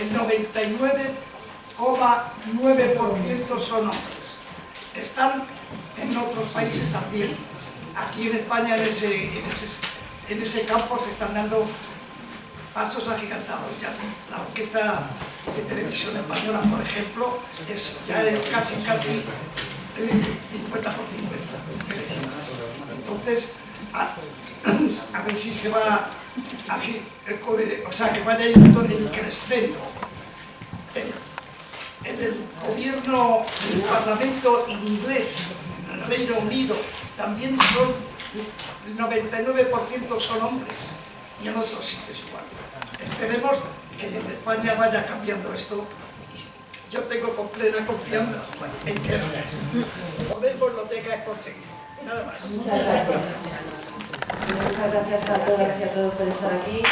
el 99,9% son hombres. Están en otros países también. Aquí en España, en ese campo, se están dando pasos agigantados. Ya la Orquesta de Televisión Española, por ejemplo, es ya casi 50 por 50. Entonces, a ver si se va o sea, que vaya increciendo el el gobierno, el parlamento inglés, en el Reino Unido, también son, el 99% son hombres, y en otros sitios igual. Esperemos que en España vaya cambiando esto. Yo tengo con plena confianza en que Podemos lo tenga conseguido. Nada más. Muchas gracias. Muchas gracias a todas y a todos por estar aquí.